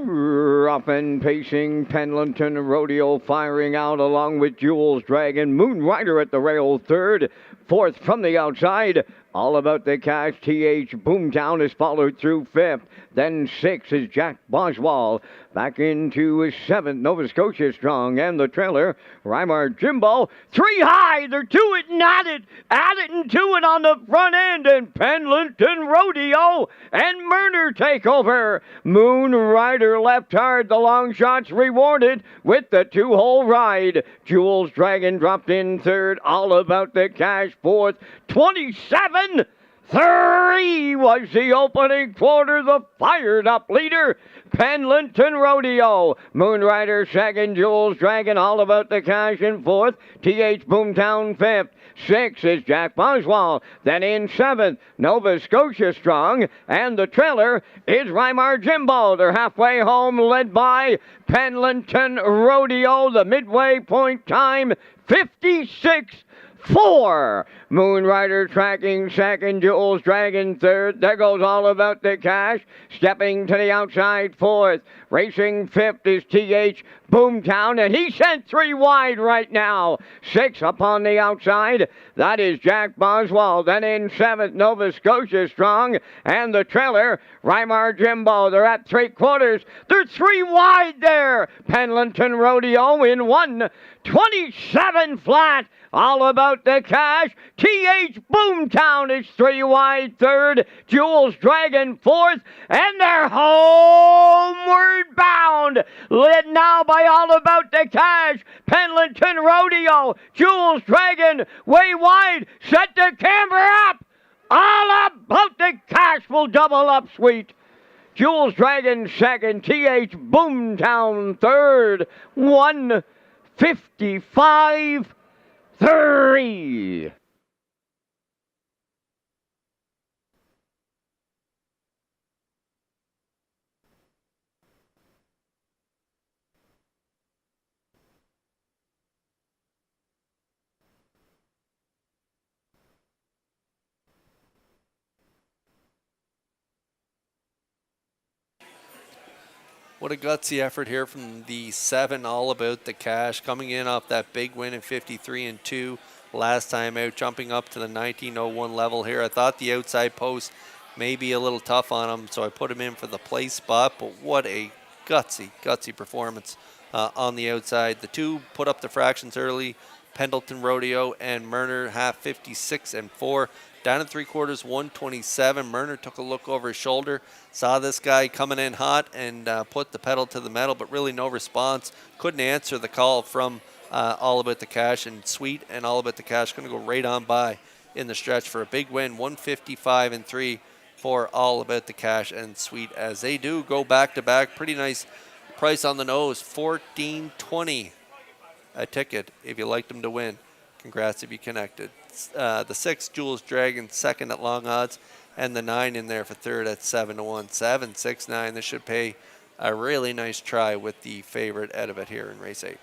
Rough and pacing, Pendleton Rodeo firing out along with Jules Dragon. Moonrider at the rail 3rd. 4th from the outside. All About the Cash, TH Boomtown is followed through 5th. Then 6th is Jack Boswell. Back into 7th, Nova Scotia Strong. And the trailer, Rymar Jimbo. 3 high, they're to it and at it and to it on the front end. And Pendleton Rodeo and Murner take over. Moonrider left hard, the long shots rewarded with the 2-hole ride. Jules Dragon dropped in 3rd. All About the Cash 4th. 27-3 was the opening quarter. The fired up leader, Pendleton Rodeo. Moonrider 2nd, Jules Dragon, All About the Cash in 4th. TH Boomtown 5th. 6th is Jack Boswell. Then in 7th, Nova Scotia Strong. And the trailer is Rymar Jimbo. They're halfway home, led by Pendleton Rodeo. The midway point time, 56 4. Moonrider tracking second, Jules Dragon third. There goes All About the Cash. Stepping to the outside, fourth. Racing fifth is TH Boomtown, and he sent 3 wide right now. 6 upon the outside. That is Jack Boswell. Then in 7th, Nova Scotia Strong. And the trailer, Rymar Jimbo. They're at 3/4. They're 3 wide there. Pendleton Rodeo in 1:27 flat. All About the Cash. TH Boomtown is 3 wide third. Jules Dragon fourth. And they're homeward bound. Led now by All About the Cash. Pendleton Rodeo. Jules Dragon way wide. Set to camber up. All About the Cash will double up sweet. Jules Dragon second. TH Boomtown third. 1:55.3. What a gutsy effort here from the 7 All About the Cash, coming in off that big win in 53-2 last time out, jumping up to the 1901 level here. I thought the outside post may be a little tough on him, so I put him in for the place spot, but what a gutsy performance on the outside. The 2 put up the fractions early, Pendleton Rodeo and Murner, half 56 and 4. Down at 3/4, 127. Murner took a look over his shoulder, saw this guy coming in hot, and put the pedal to the metal, but really no response. Couldn't answer the call from All About the Cash, and Sweet and All About the Cash going to go right on by in the stretch for a big win, 155 and 3 for All About the Cash and Sweet, as they do go back to back. Pretty nice price on the nose, $14.20 a ticket if you like them to win. Congrats if you connected. The 6, Jules Dragon, second at long odds, and the 9 in there for third at 7-1. 7, 6, 9. This should pay a really nice try with the favorite out of it here in race 8.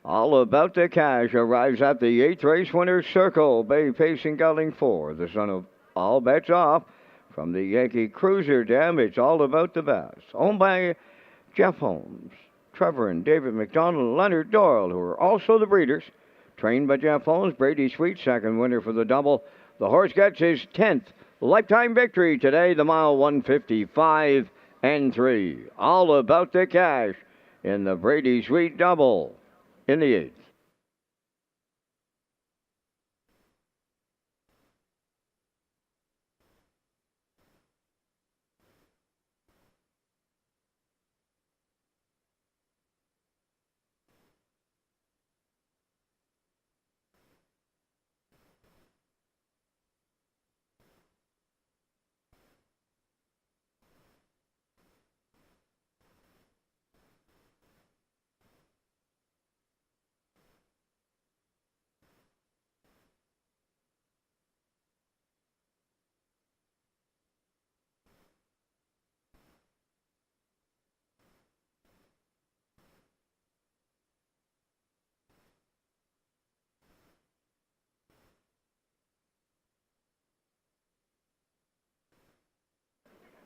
All About the Cash arrives at the 8th race winner's circle. Bay pacing gelding 4, the son of All Bets Off. From the Yankee Cruiser Dam, it's All About the Bass. Owned by Jeff Holmes, Trevor and David McDonald, Leonard Doyle, who are also the breeders. Trained by Jeff Holmes, Brady Sweet, second winner for the double. The horse gets his 10th lifetime victory today, the mile 155 and 3. All About the Cash in the Brady Sweet double in the 8th.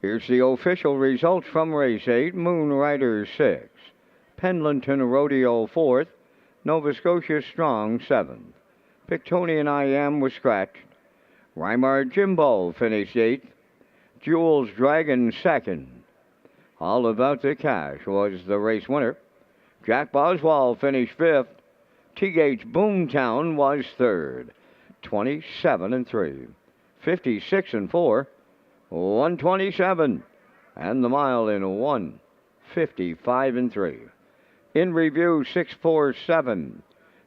Here's the official results from race 8, Moonrider 6. Pendleton Rodeo 4th. Nova Scotia Strong 7th. Pictonian I Am was scratched. Weimar Jimbo finished 8th. Jules Dragon 2nd. All About the Cash was the race winner. Jack Boswell finished 5th. T.H. Boomtown was 3rd. 27-3. 56-4. 127. And the mile in 1:55-3. In review 647.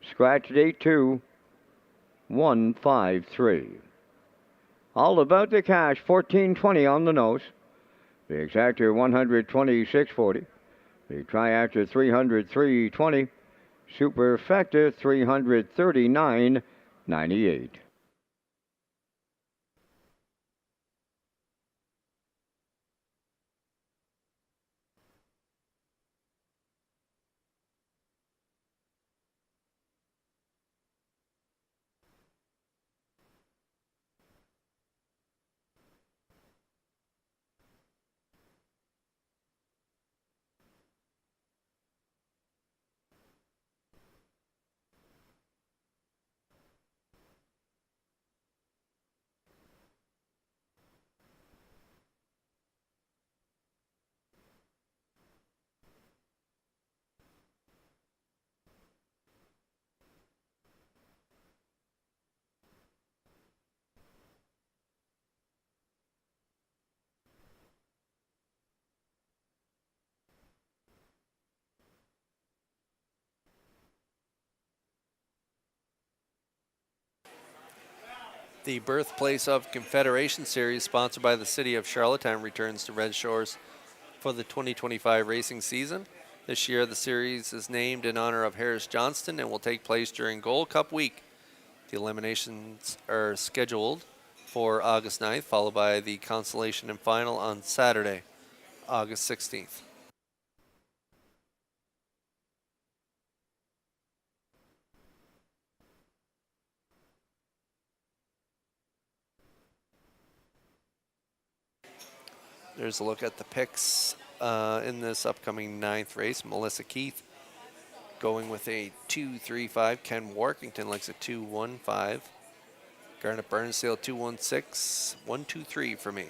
Scratched 8-2. 153. All About the Cash 1420 on the nose. The exactor 126.40. The triactor 303.20. Superfecta 339.98. The birthplace of Confederation Series, sponsored by the City of Charlottetown, returns to Red Shores for the 2025 racing season. This year, the series is named in honor of Harris Johnston and will take place during Gold Cup week. The eliminations are scheduled for August 9th, followed by the consolation and final on Saturday, August 16th. There's a look at the picks in this upcoming 9th race. Melissa Keith going with a 2-3-5. Ken Workington likes a 2-1-5. Garnet Burnsdale 2-1-6. 1-2-3 for me.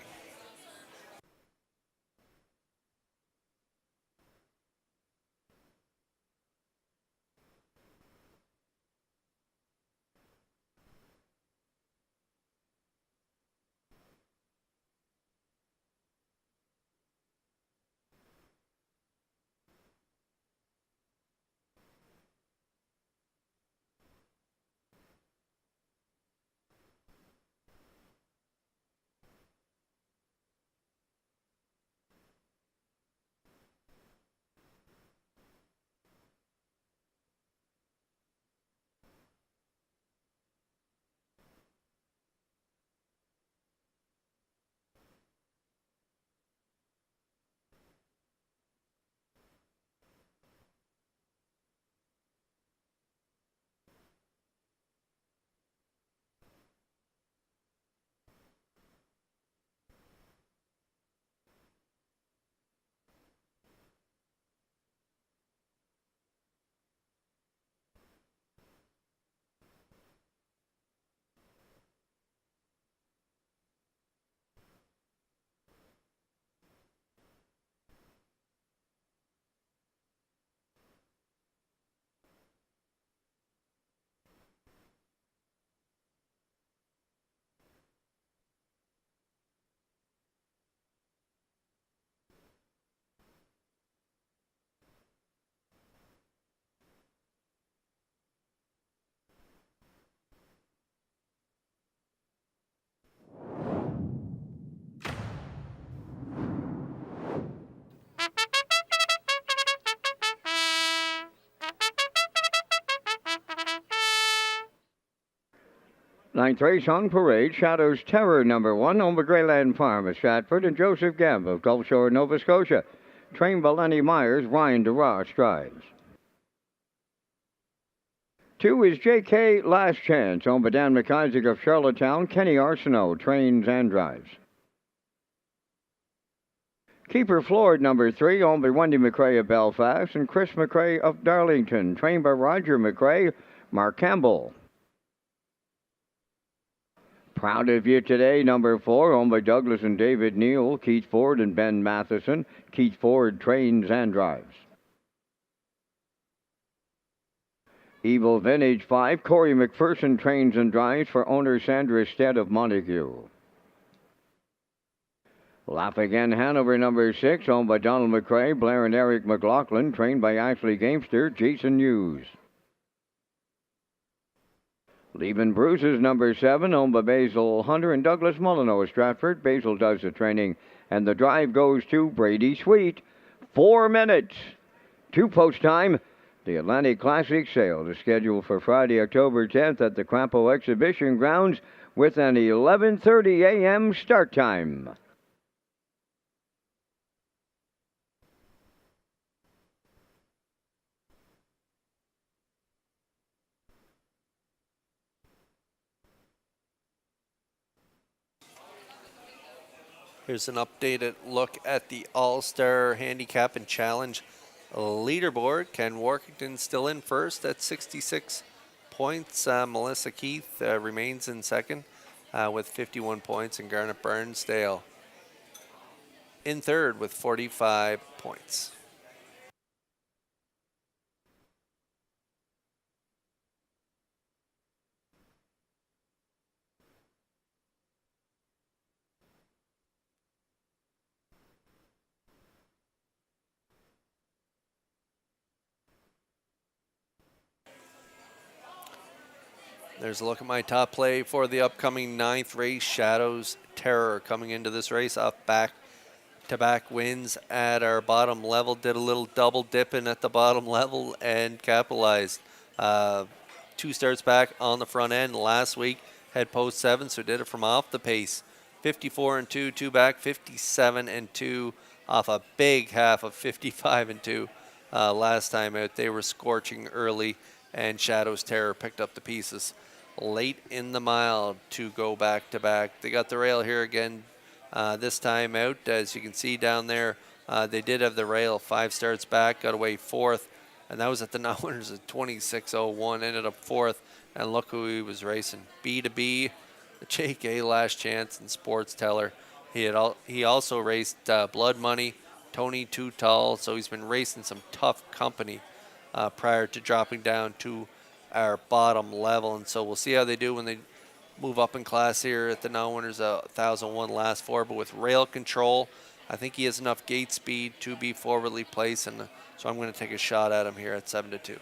Ninth race on parade. Shadows Terror number 1 over Greyland Farm of Stratford and Joseph Gamb of Gulf Shore, Nova Scotia. Trained by Lenny Myers, Ryan DeRoss drives. 2 is J.K. Last Chance, owned by Dan McIsaac of Charlottetown. Kenny Arsenault trains and drives. Keeper floored number 3, owned by Wendy McRae of Belfast and Chris McRae of Darlington, trained by Roger McRae, Mark Campbell. Proud of you today, number 4, owned by Douglas and David Neal, Keith Ford and Ben Matheson. Keith Ford trains and drives. Evil Vintage 5, Corey McPherson trains and drives for owner Sandra Stead of Montague. Laugh Again Hanover number 6, owned by Donald McRae, Blair and Eric McLaughlin, trained by Ashley Gamester, Jason Hughes. Leaving Bruises number 7, owned by Basil Hunter and Douglas Molyneux of Stratford. Basil does the training, and the drive goes to Brady Sweet. 4 minutes. 2 post time. The Atlantic Classic sale is scheduled for Friday, October 10th at the Crampo Exhibition Grounds with an 11:30 a.m. start time. Here's an updated look at the All-Star Handicap and Challenge leaderboard. Ken Workington still in first at 66 points. Melissa Keith remains in second with 51 points, and Garnet Burnsdale in third with 45 points. There's a look at my top play for the upcoming 9th race. Shadows Terror coming into this race off back-to-back wins at our bottom level. Did a little double dipping at the bottom level and capitalized. 2 starts back on the front end last week. Had post 7, so did it from off the pace. 54-2, 2 back, 57-2 off a big half of 55-2 last time out. They were scorching early, and Shadows Terror picked up the pieces late in the mile to go back to back. They got the rail here again this time out. As you can see down there, they did have the rail 5 starts back, got away 4th, and that was at the non-winners at 26:01, ended up 4th, and look who he was racing. B2B, the JK Last Chance, and Sports Teller. He also raced Blood Money, Tony Too Tall, so he's been racing some tough company prior to dropping down to our bottom level, and so we'll see how they do when they move up in class here at the non-winners. 1,001 last 4, but with rail control, I think he has enough gate speed to be forwardly placed, and so I'm going to take a shot at him here at 7-2.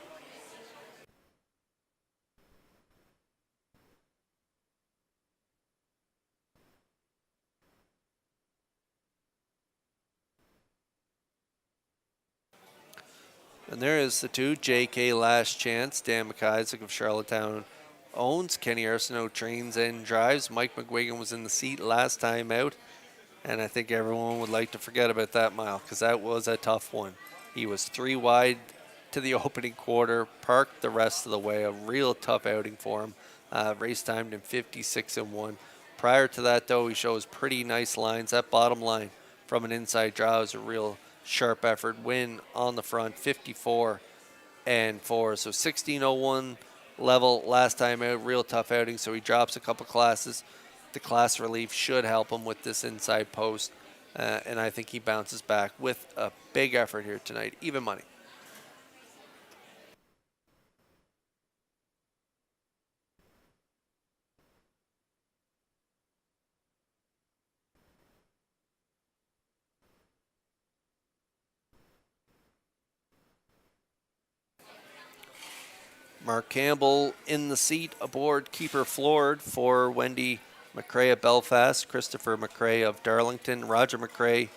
And there is the 2, JK Last Chance. Dan McIsaac of Charlottetown owns. Kenny Arsenault trains and drives. Mike McGuigan was in the seat last time out, and I think everyone would like to forget about that mile because that was a tough one. He was 3 wide to the opening quarter, parked the rest of the way. A real tough outing for him. Race timed in 56-1. Prior to that, though, he shows pretty nice lines. That bottom line from an inside draw is a real sharp effort. Win on the front, 54-4. So 16:01 level last time out, real tough outing. So he drops a couple classes. The class relief should help him with this inside post, and I think he bounces back with a big effort here tonight. Even money. Mark Campbell in the seat aboard Keeper Floored for Wendy McRae of Belfast, Christopher McRae of Darlington, Roger McRae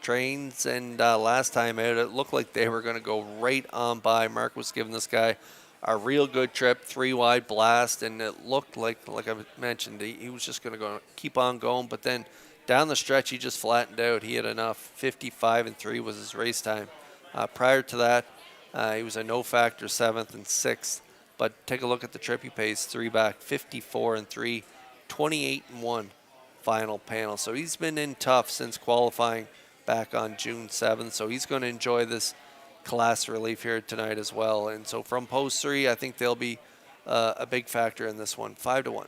trains, and last time out it looked like they were going to go right on by. Mark was giving this guy a real good trip, 3 wide blast, and it looked like I mentioned, he was just going to go keep on going, but then down the stretch he just flattened out. He had enough. 55-3 was his race time. Prior to that, he was a no factor 7th and 6th. But take a look at the trip he pays, 3 back, 54-3, 28-1 final panel. So he's been in tough since qualifying back on June 7th. So he's going to enjoy this class relief here tonight as well. And so from post 3, I think they'll be a big factor in this one, 5-1.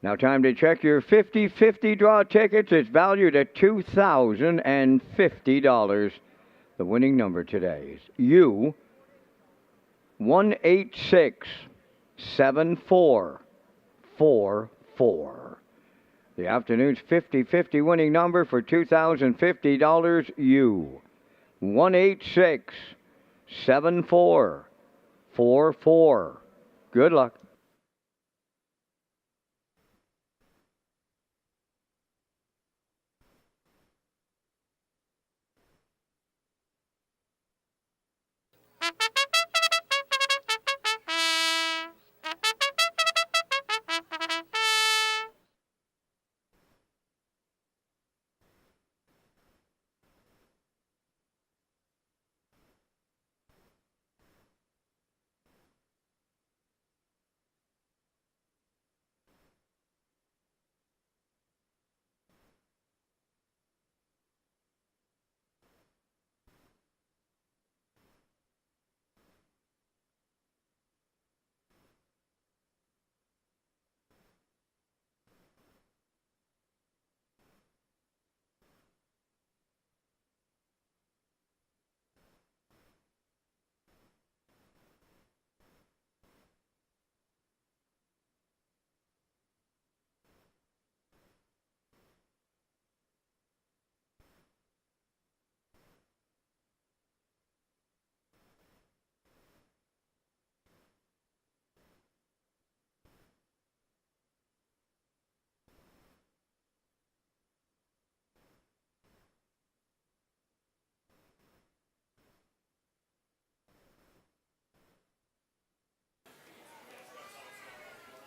Now time to check your 50-50 draw tickets. It's valued at $2,050. The winning number today is U 1867444. The afternoon's 50-50 winning number for $2,050, U 1867444. Good luck.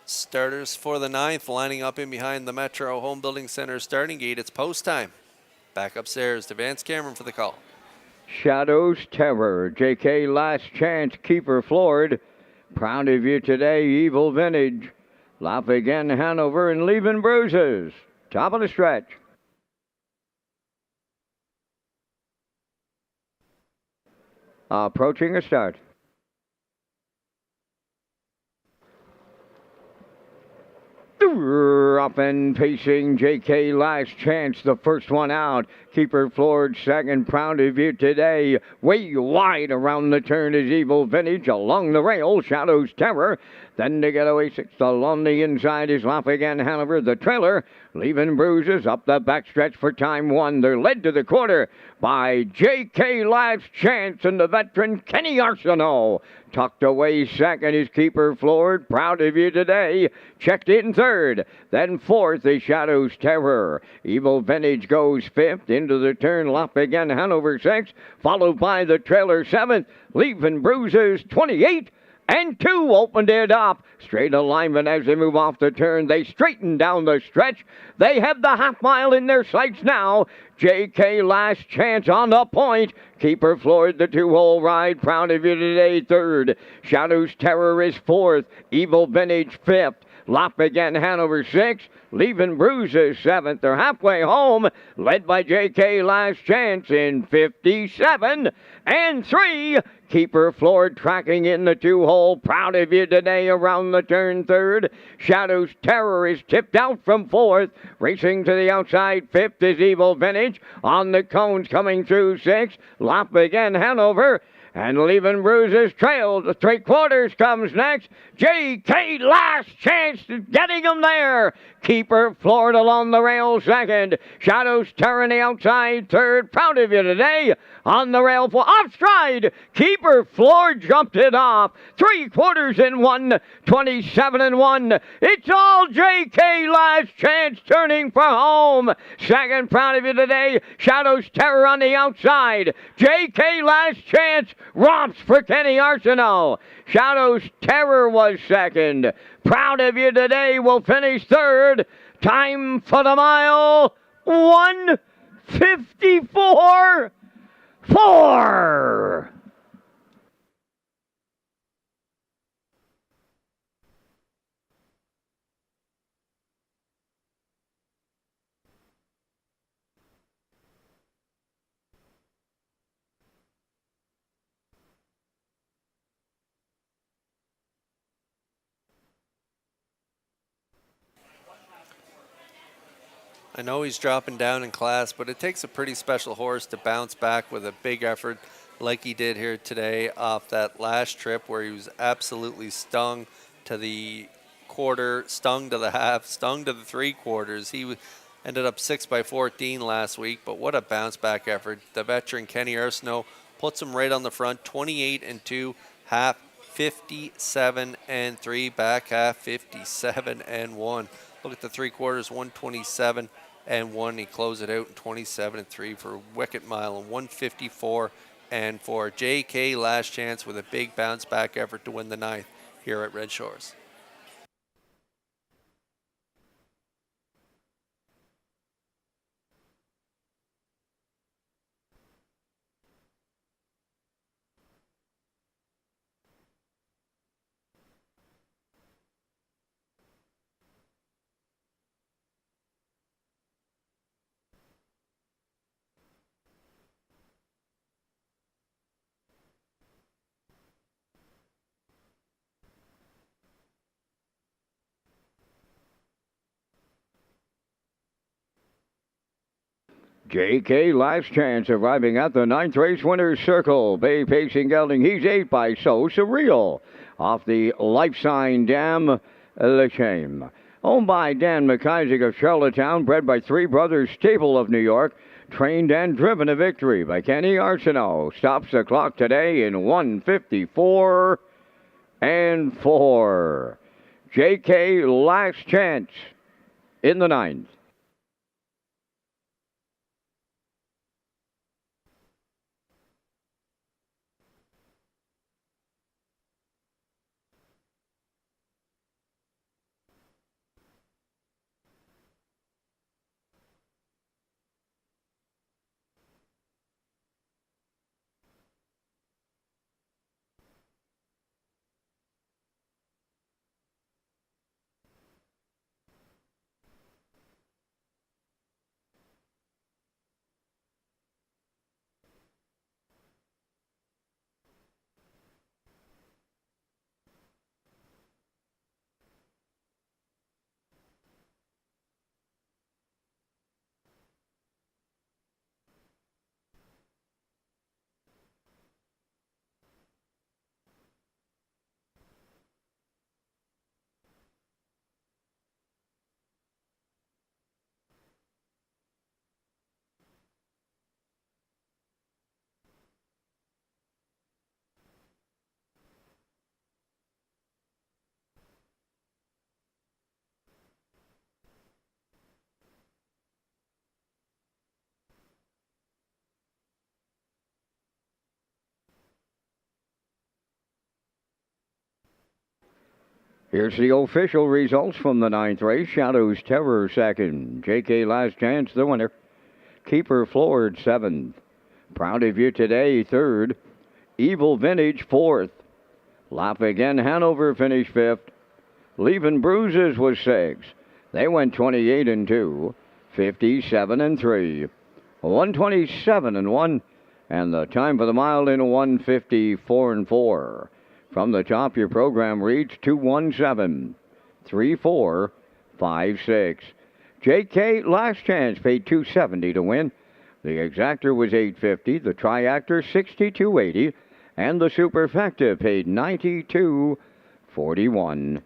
Starters for the 9th lining up in behind the Metro Home Building Center starting gate. It's post time. Back upstairs to Vance Cameron for the call. Shadows Terror, JK Last Chance, Keeper Floored. Proud of you today, Evil Vintage. Laugh Again, Hanover, and Leaving Bruises. Top of the stretch. Approaching a start. Up and pacing, JK Last Chance, the first one out. Keeper Floored, second. Proud of you today. Way wide around the turn is Evil Vintage. Along the rail, Shadows Terror. Then to get away sixth along the inside is Laugh Again Hanover, the trailer. Leaving Bruises up the backstretch for time 1. They're led to the quarter by JK Last Chance and the veteran Kenny Arsenault. Tucked away second is Keeper Floored. Proud of you today. Checked in third. Then fourth is Shadows Terror. Evil Vintage goes fifth. Into the turn, Laugh Again Hanover 6th. Followed by the trailer 7th. Leaving Bruises 28. And 2 opened it up. Straight alignment as they move off the turn. They straighten down the stretch. They have the half mile in their sights now. JK Last Chance on the point. Keeper Floored, the 2-hole ride. Proud of you today, third. Shadows Terror is fourth. Evil Vintage fifth. Laugh Again Hanover 6th. Leaving Bruises 7th. They're halfway home, led by JK Last Chance in 57 and 3. Keeper Floored tracking in the 2-hole. Proud of you today around the turn, third. Shadows Terror is tipped out from fourth. Racing to the outside, fifth is Evil Vintage. On the cones coming through sixth. Laugh Again Hanover. And Leaving Bruises trailed. 3/4 comes next. JK Last Chance getting them there. Keeper Floored along the rail second. Shadows Terror the outside third. Proud of you today. On the rail for off stride. Keeper Floored jumped it off. 3/4 in 1. 27 and 1. It's all JK Last Chance turning for home. Second, Proud of you today. Shadows Terror on the outside. JK Last Chance romps for Kenny Arsenault. Shadows Terror was second. Proud of you today will finish third. Time for the mile, 1:54.4. I know he's dropping down in class, but it takes a pretty special horse to bounce back with a big effort like he did here today off that last trip where he was absolutely stung to the quarter, stung to the half, stung to the 3/4. He ended up 6 by 14 last week, but what a bounce back effort. The veteran Kenny Arsenault puts him right on the front, 28-2, half 57-3, back half 57-1. Look at the 3/4, 127-1. He closed it out in 27-3 for Wicket Mile and 154-4. JK last chance with a big bounce back effort to win the ninth here at Red Shores. JK last chance arriving at the ninth race winner's circle. Bay Pacing Gelding. He's 8 by So Surreal off the Life Sign Dam Le Chame. Owned by Dan McIsaac of Charlottetown, bred by Three Brothers Stable of New York, trained and driven to victory by Kenny Arsenault. Stops the clock today in 154-4. JK last chance in the ninth. Here's the official results from the ninth race. Shadows Terror second. JK Last Chance the winner. Keeper Floored seventh. Proud of You Today third. Evil Vintage fourth. Laugh Again Hanover finished fifth. Leaving Bruises was sixth. They went 28-2, 57-3, 127-1, and the time for the mile in 154-4. From the top, your program reads 217-3456. JK Last Chance paid $270 to win. The exactor was $850, the triactor $62.80, and the superfecta paid $92.41.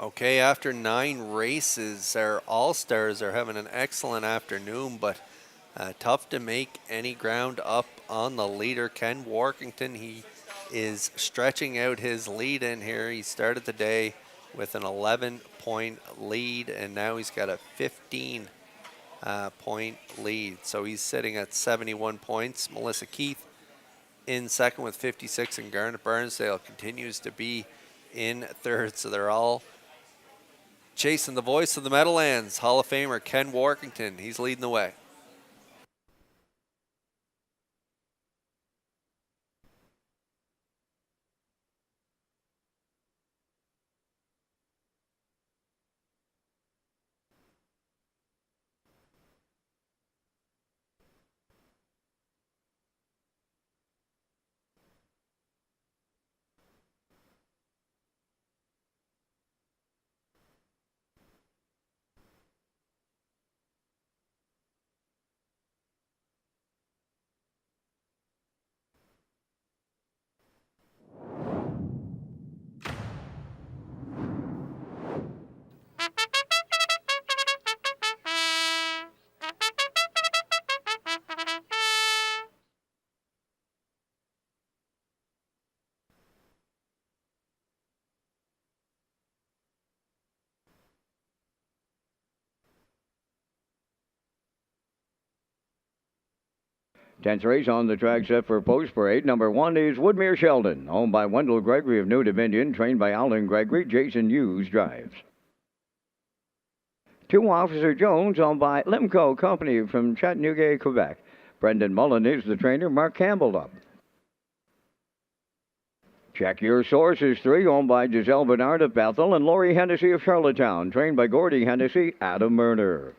Okay, after 9 races, our All-Stars are having an excellent afternoon, but tough to make any ground up on the leader, Ken Workington. He is stretching out his lead in here. He started the day with an 11-point lead, and now he's got a 15-point lead. So he's sitting at 71 points. Melissa Keith in second with 56, and Garnet Barnsdale continues to be in third. So they're all chasing the voice of the Meadowlands, Hall of Famer Ken Workington. He's leading the way. Tenth race on the track set for post parade. Number 1 is Woodmere Sheldon, owned by Wendell Gregory of New Dominion, trained by Alan Gregory. Jason Hughes drives. 2 Officer Jones, owned by Limco Company from Chattanooga, Quebec. Brendan Mullen is the trainer. Mark Campbell up. Check Your Source is 3, owned by Giselle Bernard of Bethel and Lori Hennessy of Charlottetown, trained by Gordy Hennessy, Adam Murner.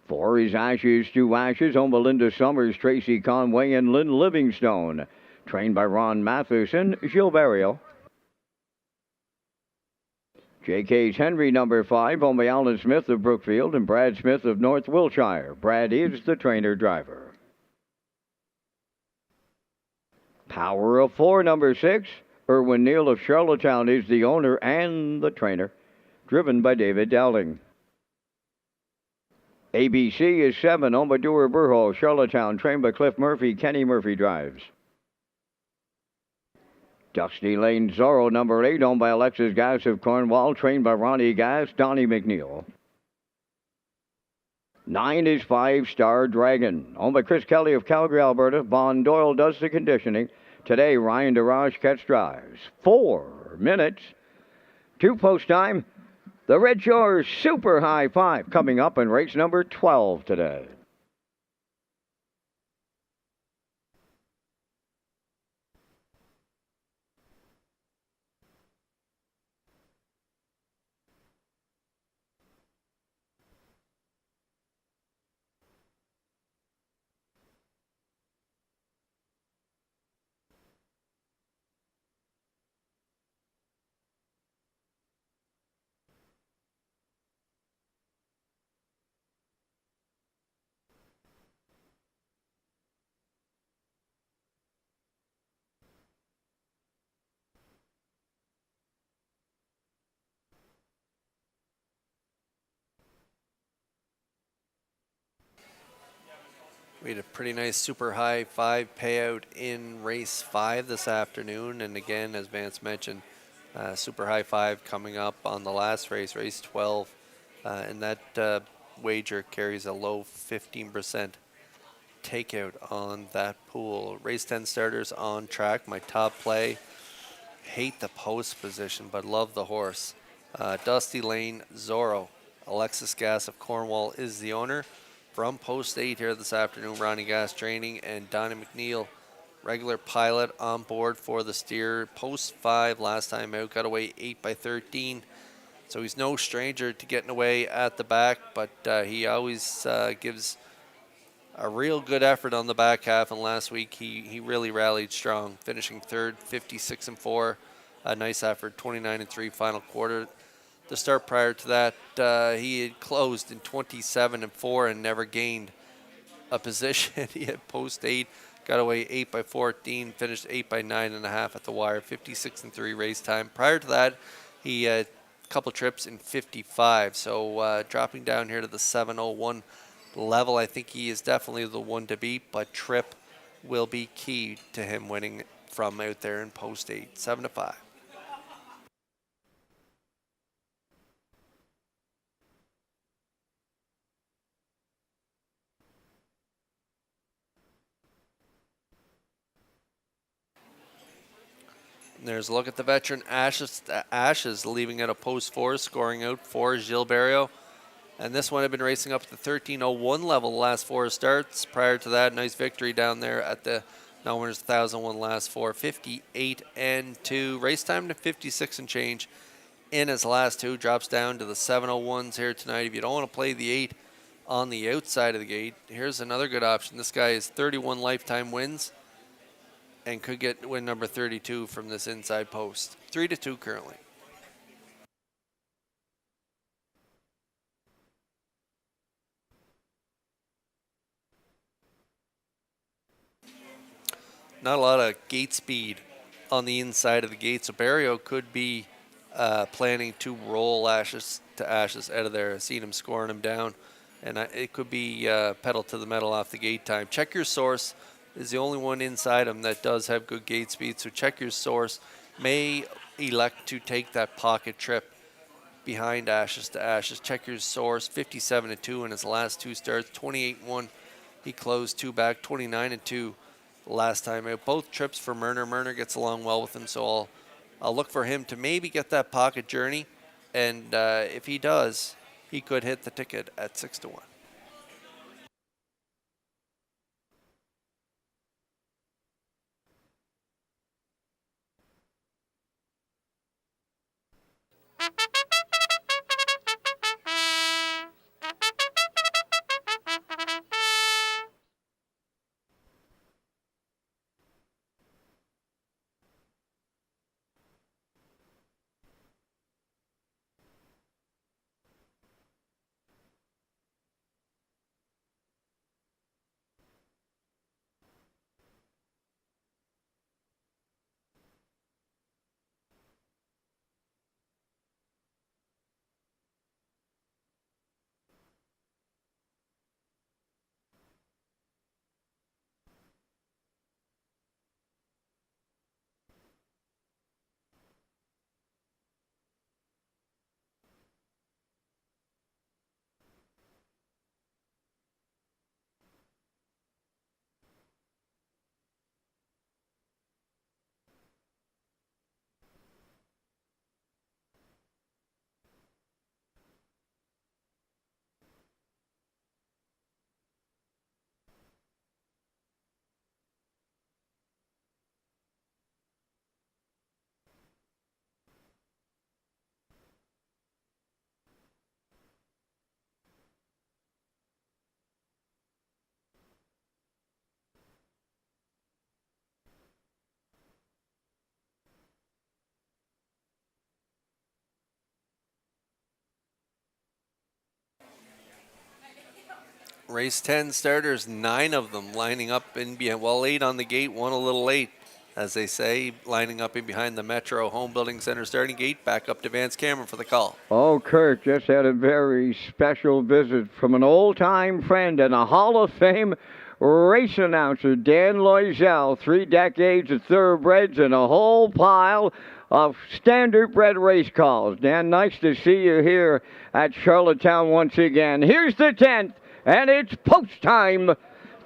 4 is Ashes to Ashes, owned by Linda Summers, Tracy Conway, and Lynn Livingstone, trained by Ron Matheson, Gilles Barrio. JK's Henry, number 5, owned by Alan Smith of Brookfield and Brad Smith of North Wiltshire. Brad is the trainer-driver. Power of 4, number 6, Erwin Neal of Charlottetown is the owner and the trainer, driven by David Dowling. ABC is 7, owned by Dewar Burho, Charlottetown, trained by Cliff Murphy. Kenny Murphy drives. Dusty Lane Zorro, number 8, owned by Alexis Gass of Cornwall, trained by Ronnie Gass, Donnie McNeil. 9 is 5 Star Dragon, owned by Chris Kelly of Calgary, Alberta. Bon Doyle does the conditioning. Today, Ryan DeRoche catch drives. 4 minutes. 2 post time. The Red Shores Super High 5 coming up in race number 12 today. We had a pretty nice Super High 5 payout in race 5 this afternoon. And again, as Vance mentioned, Super High 5 coming up on the last race, race 12. And that wager carries a low 15% takeout on that pool. Race 10 starters on track. My top play, hate the post position, but love the horse. Dusty Lane Zorro. Alexis Gass of Cornwall is the owner. From post 8 here this afternoon, Ronnie Gass training, and Donnie McNeil, regular pilot, on board for the steer. Post 5 last time out, got away 8 by 13. So he's no stranger to getting away at the back, but he always gives a real good effort on the back half. And last week he really rallied strong, finishing third, 56-4. A nice effort, 29-3 final quarter. The start prior to that, he had closed in 27-4 and never gained a position. He had post 8, got away 8 by 14, finished 8 by 9.5 at the wire, 56-3 race time. Prior to that, he had a couple trips in 55. So dropping down here to the 7:01 level, I think he is definitely the one to beat, but trip will be key to him winning from out there in post 8, 7-5. There's a look at the veteran Ashes leaving at a post 4, scoring out for Gilberto. And this one had been racing up to the 13:01 level the last 4 starts. Prior to that, nice victory down there at the Non-Winners 1001 last 4, 58-2. Race time to 56 and change in his last 2. Drops down to the 7:01s here tonight. If you don't want to play the 8 on the outside of the gate, here's another good option. This guy is 31 lifetime wins and could get win number 32 from this inside post. 3-2 currently. Not a lot of gate speed on the inside of the gate, so Barrio could be planning to roll Ashes to Ashes out of there. I've seen him scoring him down, and it could be pedal to the metal off the gate time. Check Your Source is the only one inside him that does have good gate speed, so Check Your Source may elect to take that pocket trip behind Ashes to Ashes. Check Your Source, 57-2 in his last 2 starts, 28-1. He closed 2 back, 29-2 last time out. Both trips for Murner. Murner gets along well with him, so I'll look for him to maybe get that pocket journey, and if he does, he could hit the ticket at 6-1. Race 10 starters, 9 of them lining up in behind. Well, 8 on the gate, 1 a little late, as they say, lining up in behind the Metro Home Building Center starting gate. Back up to Vance Cameron for the call. Oh, Kirk just had a very special visit from an old-time friend and a Hall of Fame race announcer, Dan Loisel. 3 decades of thoroughbreds and a whole pile of standard-bred race calls. Dan, nice to see you here at Charlottetown once again. Here's the 10th. And it's post time.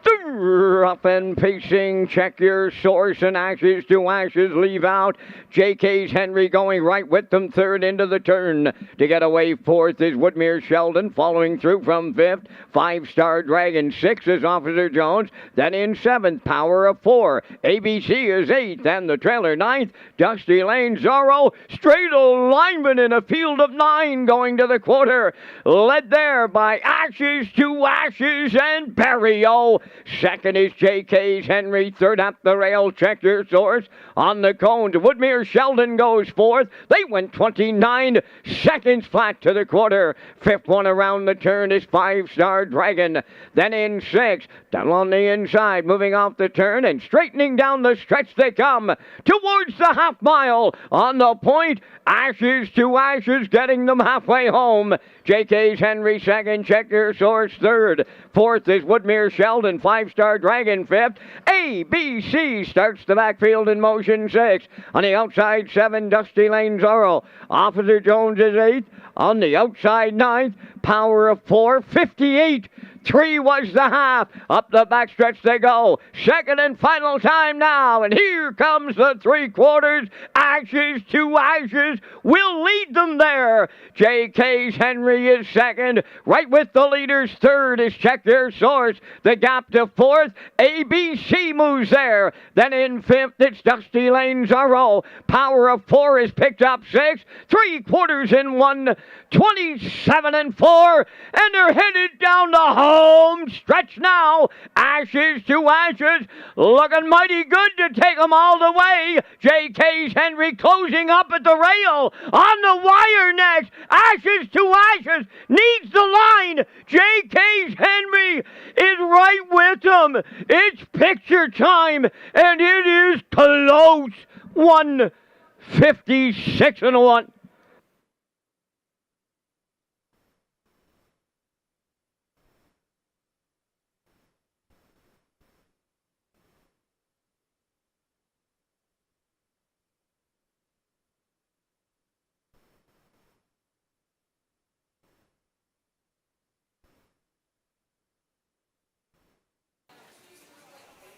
Up and pacing, Check Your Source, and Ashes to Ashes leave out. JK's Henry going right with them, 3rd into the turn. To get away 4th is Woodmere Sheldon, following through from 5th. 5-Star Dragon, 6th is Officer Jones. Then in 7th, Power of 4. ABC is 8th, and the trailer 9th. Dusty Lane Zorro, straight alignment in a field of 9 going to the quarter. Led there by Ashes to Ashes and Barrio. Second is JK's Henry. Third up the rail, Check Your Source. On the cone, Woodmere Sheldon goes fourth. They went 29 seconds flat to the quarter. Fifth one around the turn is 5-Star Dragon. Then in sixth, down on the inside, moving off the turn and straightening down the stretch they come towards the half mile. On the point, Ashes to Ashes, getting them halfway home. JK's Henry second, Check Your Source third. Fourth is Woodmere Sheldon, 5-Star Dragon fifth. ABC starts the backfield in motion sixth. On the outside, 7, Dusty Lane Zorro. Officer Jones is eighth. On the outside, ninth. Power of 4, 58. 3 was the half. Up the backstretch they go. Second and final time now. And here comes the 3/4. Ashes to Ashes will lead them there. JK's Henry is second. Right with the leaders. Third is Check Your Source. The gap to fourth. ABC moves there. Then in fifth, it's Dusty Lane Zorro. Power of 4 is picked up sixth. 3/4 in 1. 27 and 4. And they're headed down the home stretch now. Ashes to Ashes, looking mighty good to take them all the way. JK's Henry closing up at the rail. On the wire next. Ashes to Ashes needs the line. JK's Henry is right with them. It's picture time, and it is close. 156 and 1.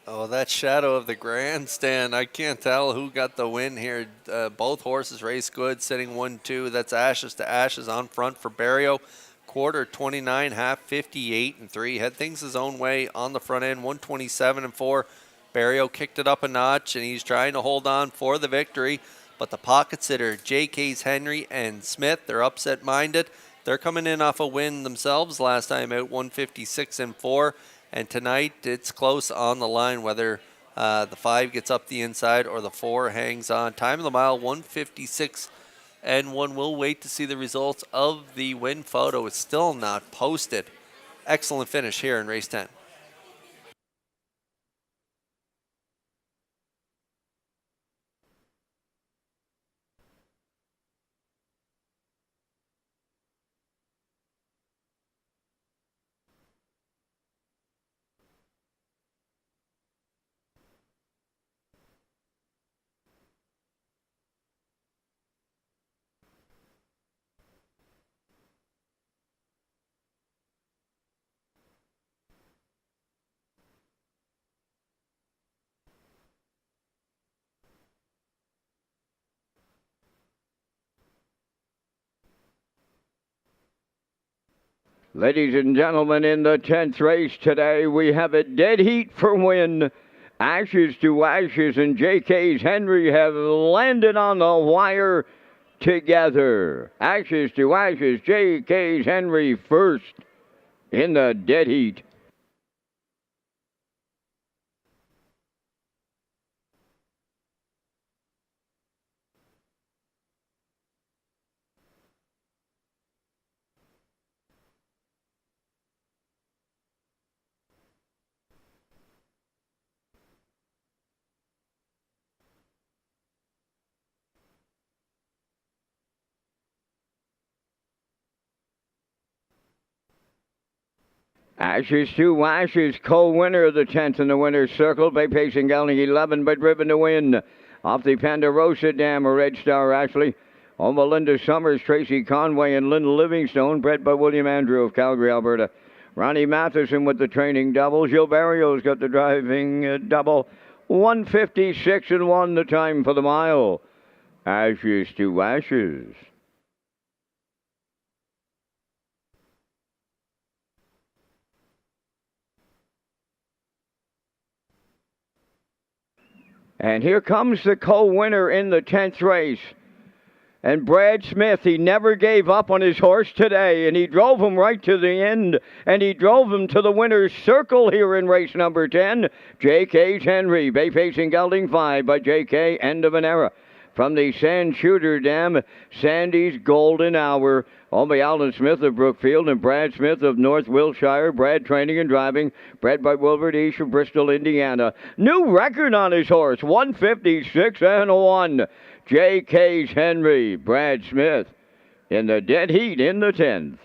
Oh, that shadow of the grandstand. I can't tell who got the win here. Both horses race good, sitting 1-2. That's Ashes to Ashes on front for Barrio. Quarter 29, half 58 and 3. Had things his own way on the front end, 127 and 4. Barrio kicked it up a notch, and he's trying to hold on for the victory. But the pocket sitter, JK's Henry and Smith, they're upset-minded. They're coming in off a win themselves last time out, 156 and 4. And tonight, it's close on the line, whether the 5 gets up the inside or the 4 hangs on. Time of the mile, 156 and 1. We'll wait to see the results of the win photo. It's still not posted. Excellent finish here in race 10. Ladies and gentlemen, in the 10th race today, we have a dead heat for win. Ashes to Ashes and JK's Henry have landed on the wire together. Ashes to Ashes, JK's Henry first in the dead heat. Ashes to Ashes, co-winner of the 10th in the winner's circle by pacing Gelding 11, but driven to win. Off the Ponderosa Dam, a Red Star Ashley. On Melinda Summers, Tracy Conway, and Lynn Livingstone, bred by William Andrew of Calgary, Alberta. Ronnie Matheson with the training double. Gilles Barrio's got the driving double. 156 and 1 the time for the mile. Ashes to Ashes. And here comes the co-winner in the 10th race. And Brad Smith, he never gave up on his horse today, and he drove him right to the end, and he drove him to the winner's circle here in race number 10. J.K.'s Henry, bay facing gelding 5 by J.K., end of an era. From the Sand Shooter Dam, Sandy's Golden Hour. Owned by Alan Smith of Brookfield and Brad Smith of North Wiltshire. Brad training and driving. Bred by Wilbert East of Bristol, Indiana. New record on his horse, 156-1. J.K.'s Henry, Brad Smith, in the dead heat in the 10th.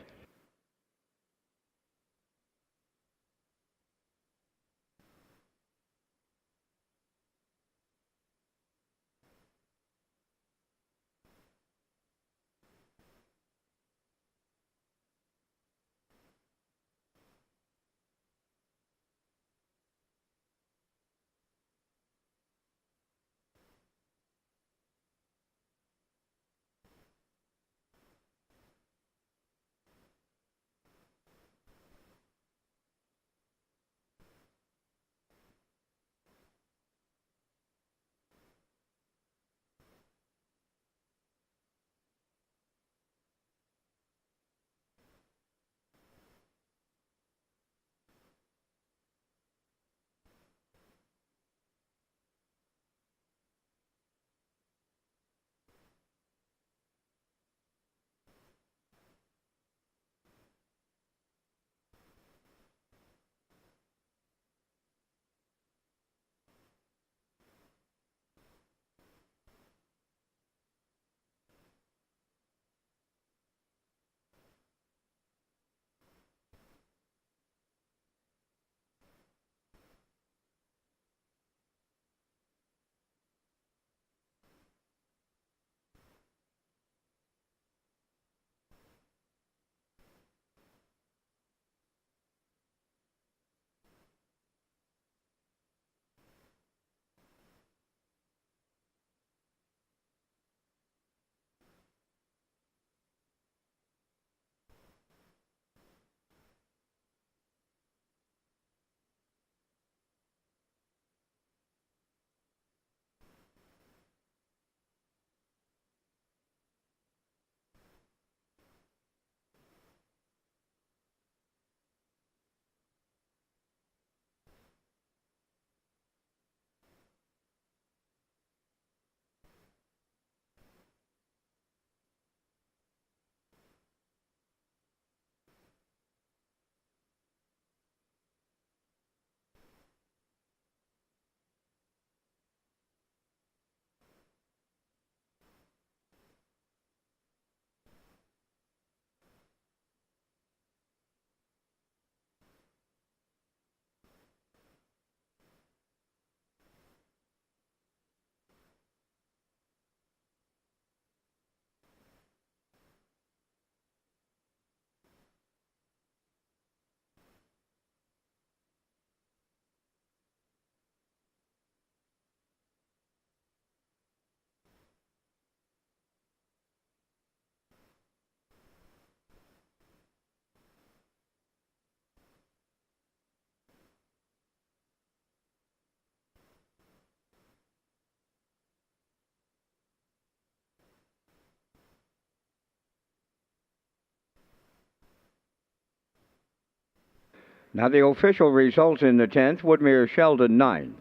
Now the official results in the 10th, Woodmere Sheldon 9th.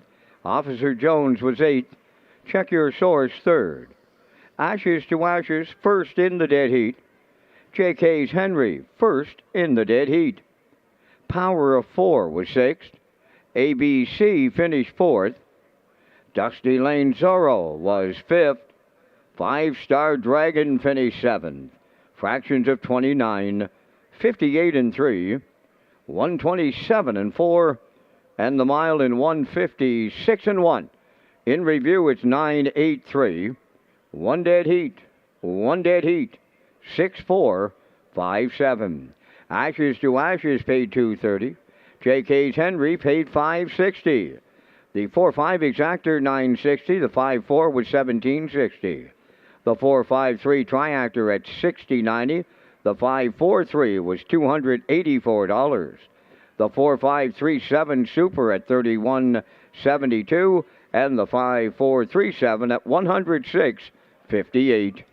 Officer Jones was 8th. Check Your Source 3rd. Ashes to Ashes 1st in the dead heat. J.K.'s Henry 1st in the dead heat. Power of 4 was 6th. ABC finished 4th. Dusty Lane Zorro was 5th. 5-Star Dragon finished 7th. Fractions of 29, 58 and 3. 127 and 4, and the mile in 156 and 1. In review, it's 9-8-3. 1 dead heat, 6-4-5-7. Ashes to Ashes paid $230. J.K.'s Henry paid $560. The 4-5 exactor $960. The 5-4 was $1760. The 4-5-3 triactor at $60.90. The 5-4-3 was $284. The 4-5-3-7 Super at $31.72, and the 5-4-3-7 at $106.58.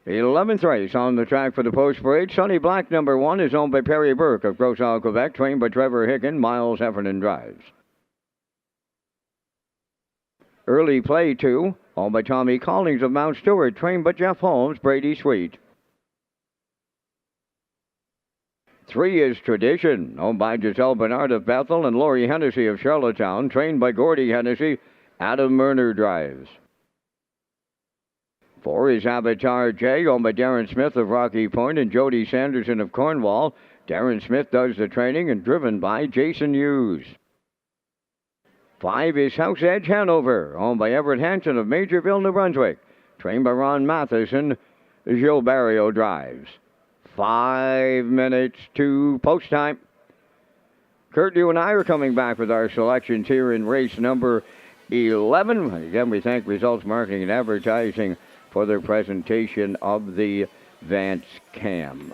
11th race on the track for the post parade. Sunny Black, number 1, is owned by Perry Burke of Grosse Isle, Quebec, trained by Trevor Hicken. Miles Heffernan drives. Early Play 2, owned by Tommy Collings of Mount Stewart, trained by Jeff Holmes. Brady Sweet. 3 is Tradition, owned by Giselle Bernard of Bethel and Laurie Hennessy of Charlottetown, trained by Gordy Hennessy. Adam Murner drives. 4 is Avatar J, owned by Darren Smith of Rocky Point and Jody Sanderson of Cornwall. Darren Smith does the training and driven by Jason Hughes. 5 is House Edge Hanover, owned by Everett Hanson of Majorville, New Brunswick, trained by Ron Matheson. Gilles Barrio drives. 5 minutes to post time. Kurt, you and I are coming back with our selections here in race number 11. Again, we thank Results Marketing and Advertising for their presentation of the Vance Cam.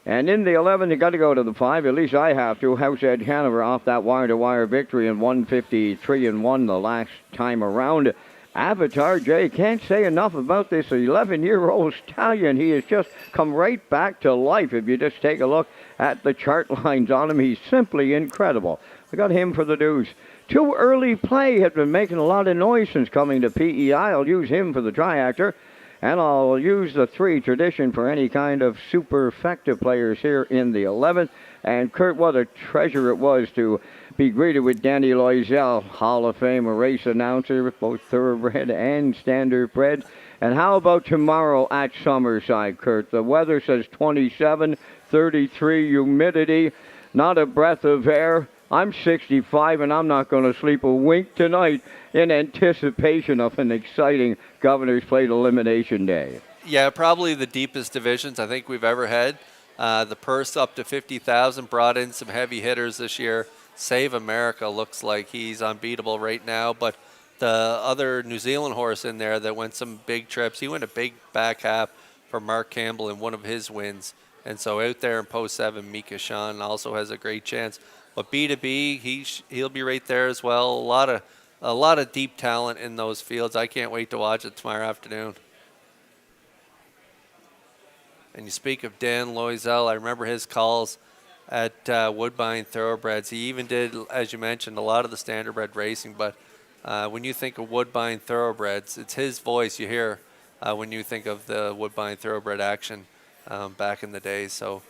And in the 11, you got to go to the 5. At least I have to. House Edge Hanover off that wire-to-wire victory in 153-1 the last time around. Avatar J, can't say enough about this 11-year-old stallion. He has just come right back to life. If you just take a look at the chart lines on him, he's simply incredible. I got him for the deuce. Too Early Play has been making a lot of noise since coming to PEI. I'll use him for the triactor. And I'll use the 3 Tradition for any kind of super effective players here in the 11th. And Kurt, what a treasure it was to be greeted with Danny Loisel, Hall of Fame, a race announcer, both thoroughbred and standardbred. And how about tomorrow at Summerside, Kurt? The weather says 27, 33 humidity, not a breath of air. I'm 65 and I'm not going to sleep a wink tonight in anticipation of an exciting Governor's Plate Elimination Day. Yeah, probably the deepest divisions I think we've ever had. The purse up to 50,000 brought in some heavy hitters this year. Save America looks like he's unbeatable right now, but the other New Zealand horse in there that went some big trips, he went a big back half for Mark Campbell in one of his wins. And so out there in post 7, Mika Shan also has a great chance. But B2B, he'll be right there as well. A lot of deep talent in those fields. I can't wait to watch it tomorrow afternoon. And you speak of Dan Loisel, I remember his calls at Woodbine Thoroughbreds. He even did, as you mentioned, a lot of the standardbred racing. But when you think of Woodbine Thoroughbreds, it's his voice you hear when you think of the Woodbine Thoroughbred action back in the day. So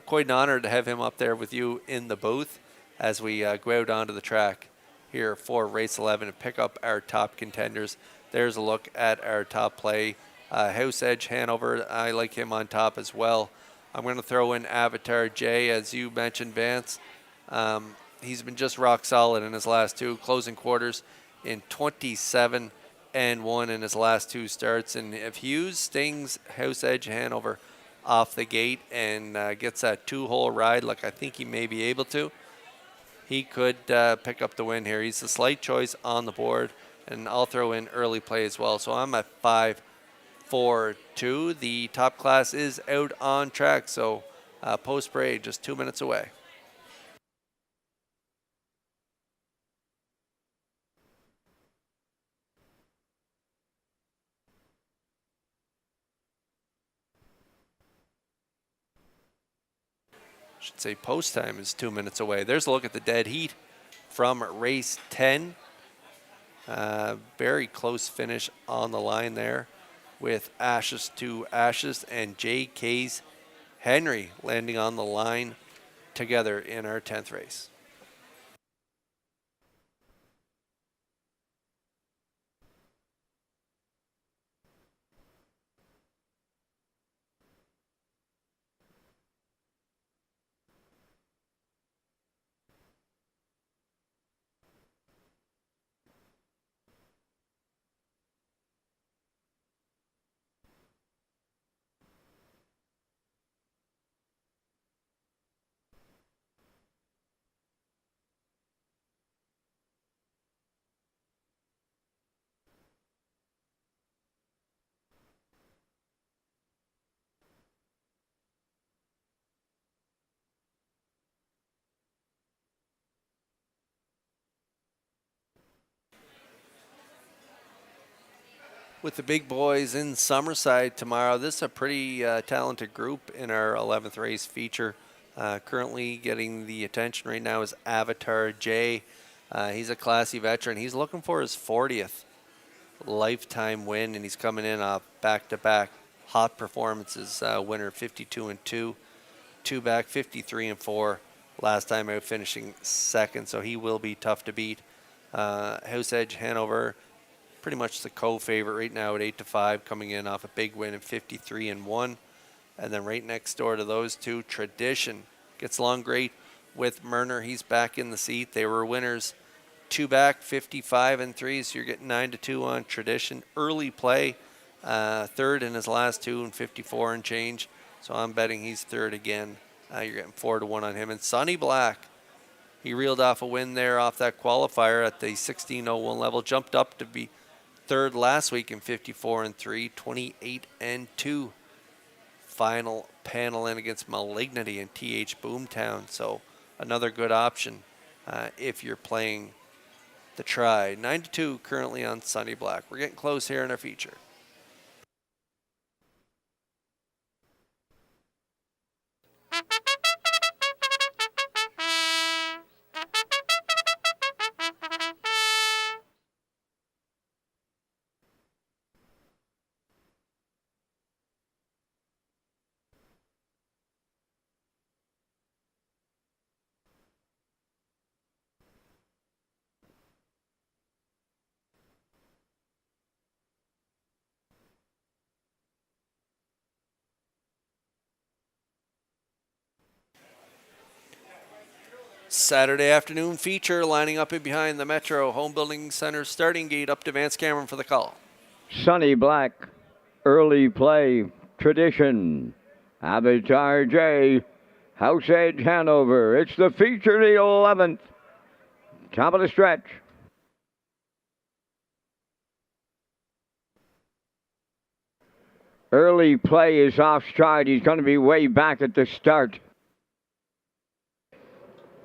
quite an honor to have him up there with you in the booth as we go out onto the track here for race 11 and pick up our top contenders. There's a look at our top play. House Edge Hanover, I like him on top as well. I'm going to throw in Avatar J, as you mentioned, Vance. He's been just rock solid in his last 2 closing quarters in 27-1 in his last 2 starts. And if Hughes stings House Edge Hanover off the gate and gets that 2-hole ride like I think he may be able to, he could pick up the win here. He's a slight choice on the board, and I'll throw in Early Play as well. So I'm at 5-4-2. The top class is out on track, so post parade just 2 minutes away. Should say post time is 2 minutes away. There's a look at the dead heat from race 10. Very close finish on the line there with Ashes to Ashes and J.K.'s Henry landing on the line together in our 10th race. with the big boys in Summerside tomorrow. This is a pretty talented group in our 11th race feature. Currently getting the attention right now is Avatar J. He's a classy veteran. He's looking for his 40th lifetime win, and he's coming in off back-to-back hot performances. Winner 52-2, two back 53-4. Last time out finishing second, so he will be tough to beat. House Edge Hanover, pretty much the co-favorite right now at 8-5, coming in off a big win at 53-1. And then right next door to those two, Tradition gets along great with Murner. He's back in the seat. They were winners two back, 55-3, so you're getting 9-2 on Tradition. Early play, third in his last two and 54 and change. So I'm betting he's third again. You're getting 4-1 on him. And Sonny Black, he reeled off a win there off that qualifier at the 16:01 level. Jumped up to be third last week in 54-3, 28-2. Final panel in against Malignity and TH Boomtown. So another good option if you're playing the try. 9-2 currently on Sonny Black. We're getting close here in our feature. Saturday afternoon feature lining up in behind the Metro Home Building Center starting gate. Up to Vance Cameron for the call. Sonny Black, early play, Tradition. Avatar J, House Edge Hanover. It's the feature, the 11th. Top of the stretch. Early play is off stride. He's going to be way back at the start.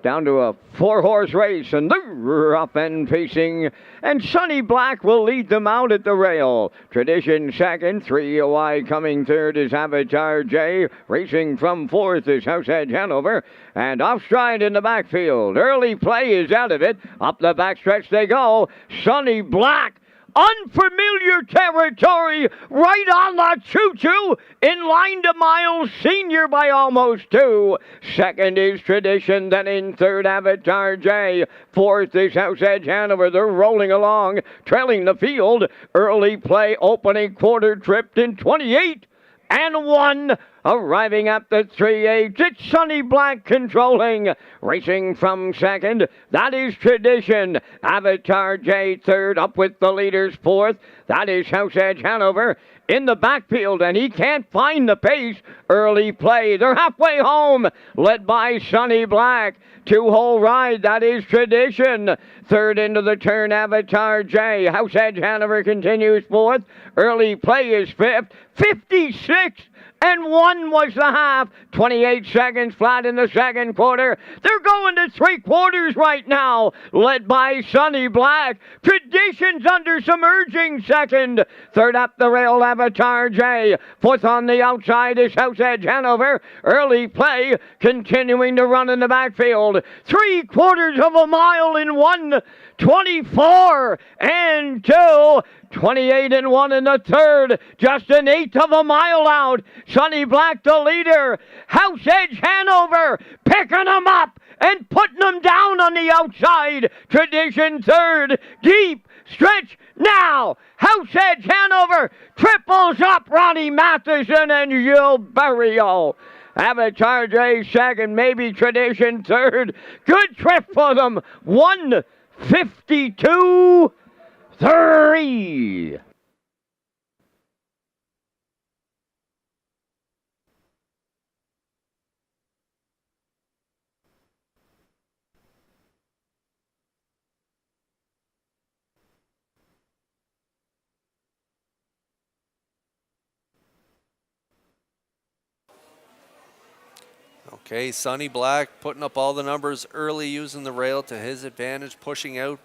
Down to a 4-horse race, and they're up and pacing, and Sonny Black will lead them out at the rail. Tradition second, 3 wide coming third is Avatar J. Racing from fourth is House Edge Hanover, and off stride in the backfield. Early play is out of it. Up the backstretch they go. Sonny Black, unfamiliar territory, right on the choo-choo, in line to Miles Sr. by almost 2. Second is Tradition, then in third Avatar J. Fourth is House Edge Hanover. They're rolling along, trailing the field. Early play, opening quarter, tripped in 28-1. Arriving at the 3/8, it's Sonny Black controlling. Racing from second, that is Tradition. Avatar J third, up with the leaders fourth. That is House Edge Hanover in the backfield, and he can't find the pace. Early play, they're halfway home, led by Sonny Black. 2-hole ride, that is Tradition. Third into the turn, Avatar J. House Edge Hanover continues fourth. Early play is fifth. 56-1 was the half. 28 seconds flat in the second quarter. They're going to 3/4 right now, led by Sonny Black. Tradition's under some urging second. Third up the rail, Avatar J. Fourth on the outside is House Edge Hanover. Early play continuing to run in the backfield. 3/4 of a mile in 1:24-2. 28-1 in the third, just an eighth of a mile out. Sonny Black the leader. House Edge Hanover picking them up and putting them down on the outside. Tradition third, deep stretch now. House Edge Hanover triples up Ronnie Matheson and Gilberto. Avatar J second, maybe Tradition third. Good trip for them. 1:52-3. Okay, Sonny Black putting up all the numbers early, using the rail to his advantage, pushing out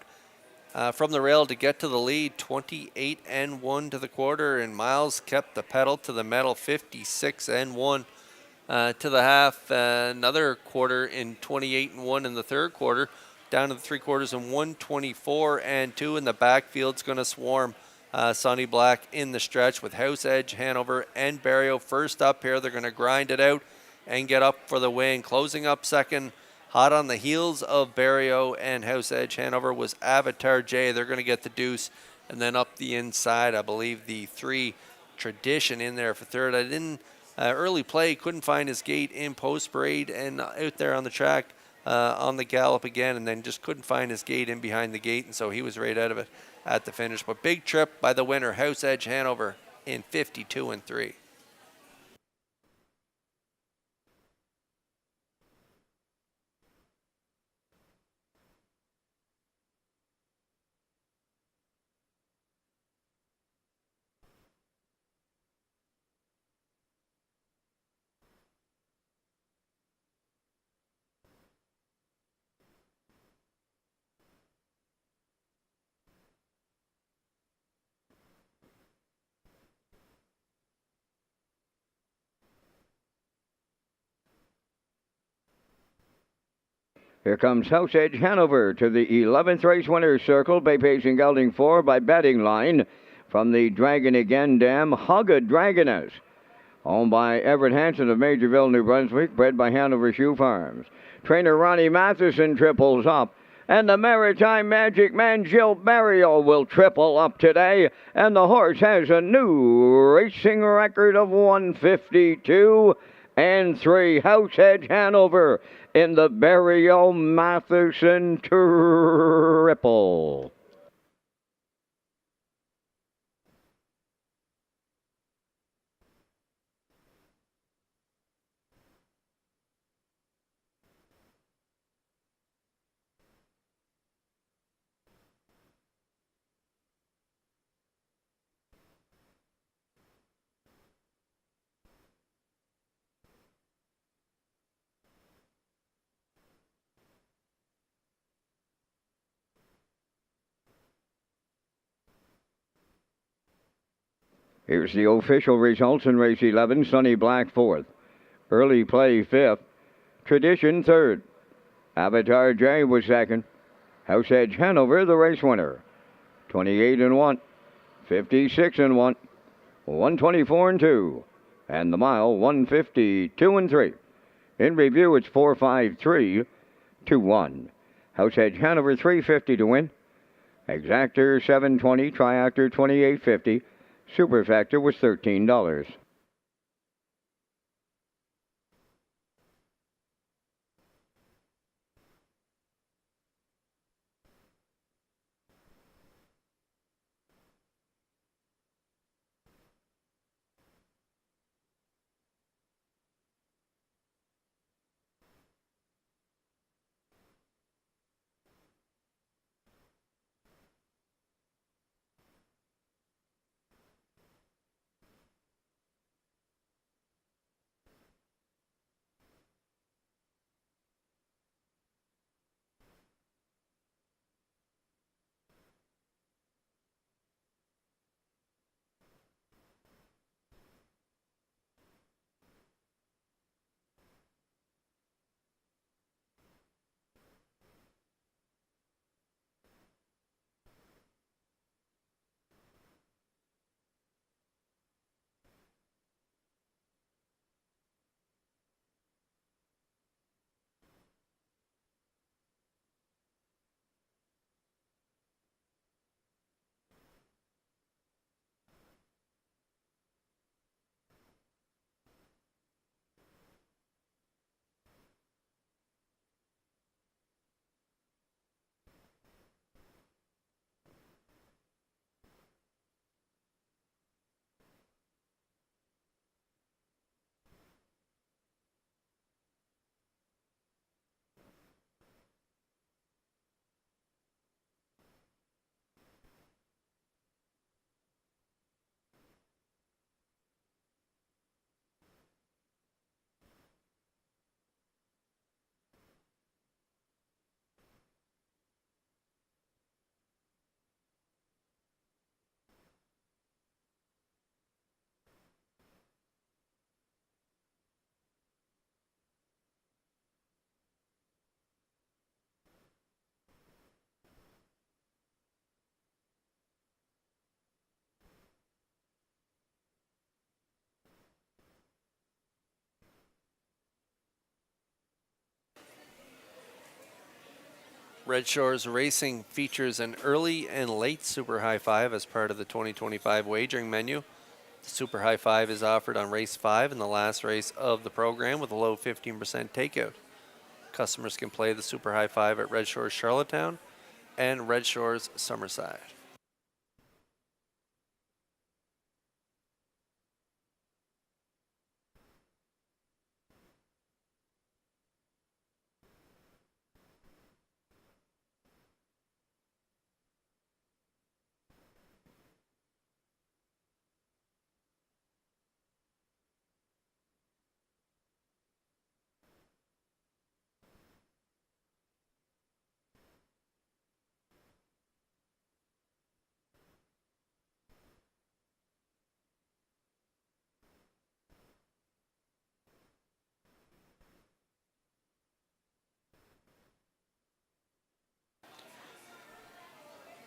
from the rail to get to the lead, 28-1 to the quarter, and Miles kept the pedal to the metal, 56-1 to the half. Another quarter in 28-1 in the third quarter, down to the three quarters in 124-2. In the backfield's going to swarm. Sonny Black in the stretch with House Edge, Hanover, and Barrio first up here. They're going to grind it out and get up for the win. Closing up second, hot on the heels of Barrio and House Edge Hanover, was Avatar J. They're going to get the deuce. And then up the inside, I believe the 3 Tradition in there for third. I didn't early play, couldn't find his gate in post parade and out there on the track on the gallop again, and then just couldn't find his gate in behind the gate, and so he was right out of it at the finish. But big trip by the winner, House Edge Hanover, in 52-3. Here comes House Edge Hanover to the 11th race winner's circle. Bay Pacing gelding 4 by betting line from the Dragon Again dam, Hugga Dragoness. Owned by Everett Hansen of Majorville, New Brunswick, bred by Hanover Shoe Farms. Trainer Ronnie Matheson triples up. And the Maritime Magic Man, Gil Barrio, will triple up today. And the horse has a new racing record of 152-3. House Edge Hanover in the Barrio Matheson triple. Here's the official results in race 11. Sonny Black 4th. Early Play 5th. Tradition 3rd. Avatar J was 2nd. House Edge Hanover, the race winner. 28-1. 56-1. 124-2. And the mile, 152-3. In review, it's 4-5-3-1. House Edge Hanover, 350 to win. Exactor, 720. Triactor, 2850. Superfactor was $13. Red Shores Racing features an early and late Super High Five as part of the 2025 wagering menu. The Super High Five is offered on race 5 in the last race of the program with a low 15% takeout. Customers can play the Super High Five at Red Shores Charlottetown and Red Shores Summerside.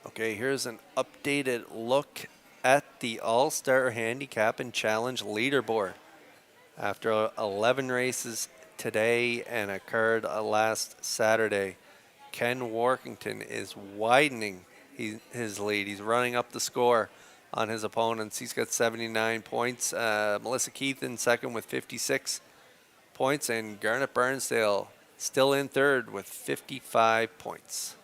Okay, here's an updated look at the All-Star Handicap and Challenge leaderboard. After 11 races today and a card last Saturday, Ken Workington is widening his lead. He's running up the score on his opponents. He's got 79 points. Melissa Keith in second with 56 points, and Garnet Burnsdale still in third with 55 points.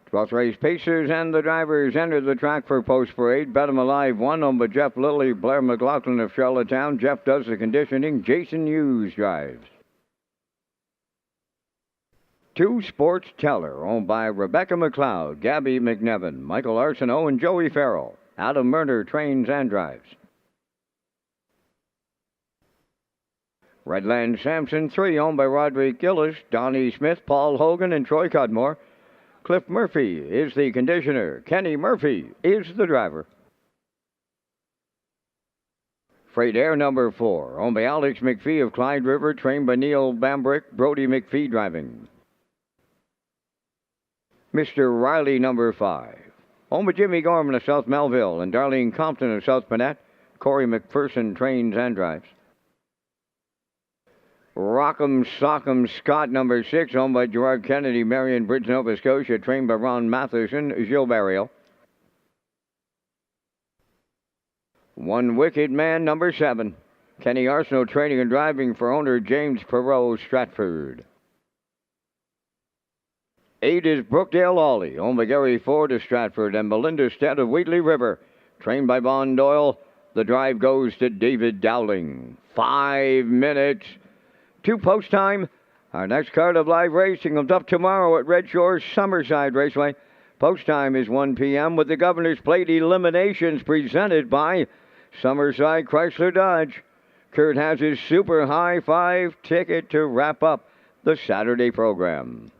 Twelfth race pacers and the drivers enter the track for post parade. Bet 'em Alive won on by Jeff Lilly, Blair McLaughlin of Charlottetown. Jeff does the conditioning. Jason Hughes drives. 2 Sports Teller, owned by Rebecca McLeod, Gabby McNevin, Michael Arsenault, and Joey Farrell. Adam Murner trains and drives. Redland Samson 3, owned by Roderick Gillis, Donnie Smith, Paul Hogan, and Troy Cudmore. Cliff Murphy is the conditioner. Kenny Murphy is the driver. Freight Air number 4, owned by Alex McPhee of Clyde River, trained by Neil Bambrick, Brody McPhee driving. Mr. Riley number 5, owned by Jimmy Gorman of South Melville and Darlene Compton of South Panett. Corey McPherson trains and drives. Rock'em Sock'em Scott number 6, owned by Gerard Kennedy, Marion Bridge, Nova Scotia, trained by Ron Matheson, Gilles Barrio. One Wicked Man number 7, Kenny Arsenault training and driving for owner James Perot, Stratford. 8 is Brookdale Ollie, owned by Gary Ford of Stratford and Belinda Stead of Wheatley River, trained by Von Doyle. The drive goes to David Dowling. 5 minutes to post time. Our next card of live racing comes up tomorrow at Red Shores Summerside Raceway. Post time is 1 p.m. with the Governor's Plate eliminations presented by Summerside Chrysler Dodge. Kurt has his Super High 5 ticket to wrap up the Saturday program.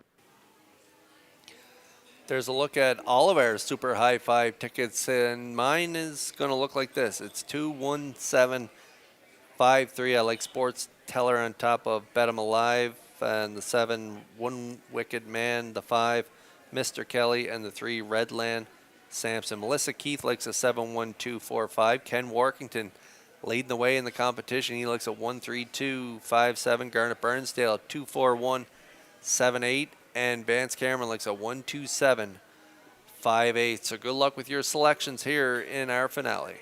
There's a look at all of our Super High 5 tickets, and mine is going to look like this. It's 21753. I like Sports Teller on top of Bet 'em Alive, and the 7 One Wicked Man, the 5 Mr. Kelly, and the 3 Redland Samson. Melissa Keith likes a 71245. Ken Workington leading the way in the competition. He likes a 13257. Garnet Burnsdale 24178, and Vance Cameron likes a 12758. So good luck with your selections here in our finale.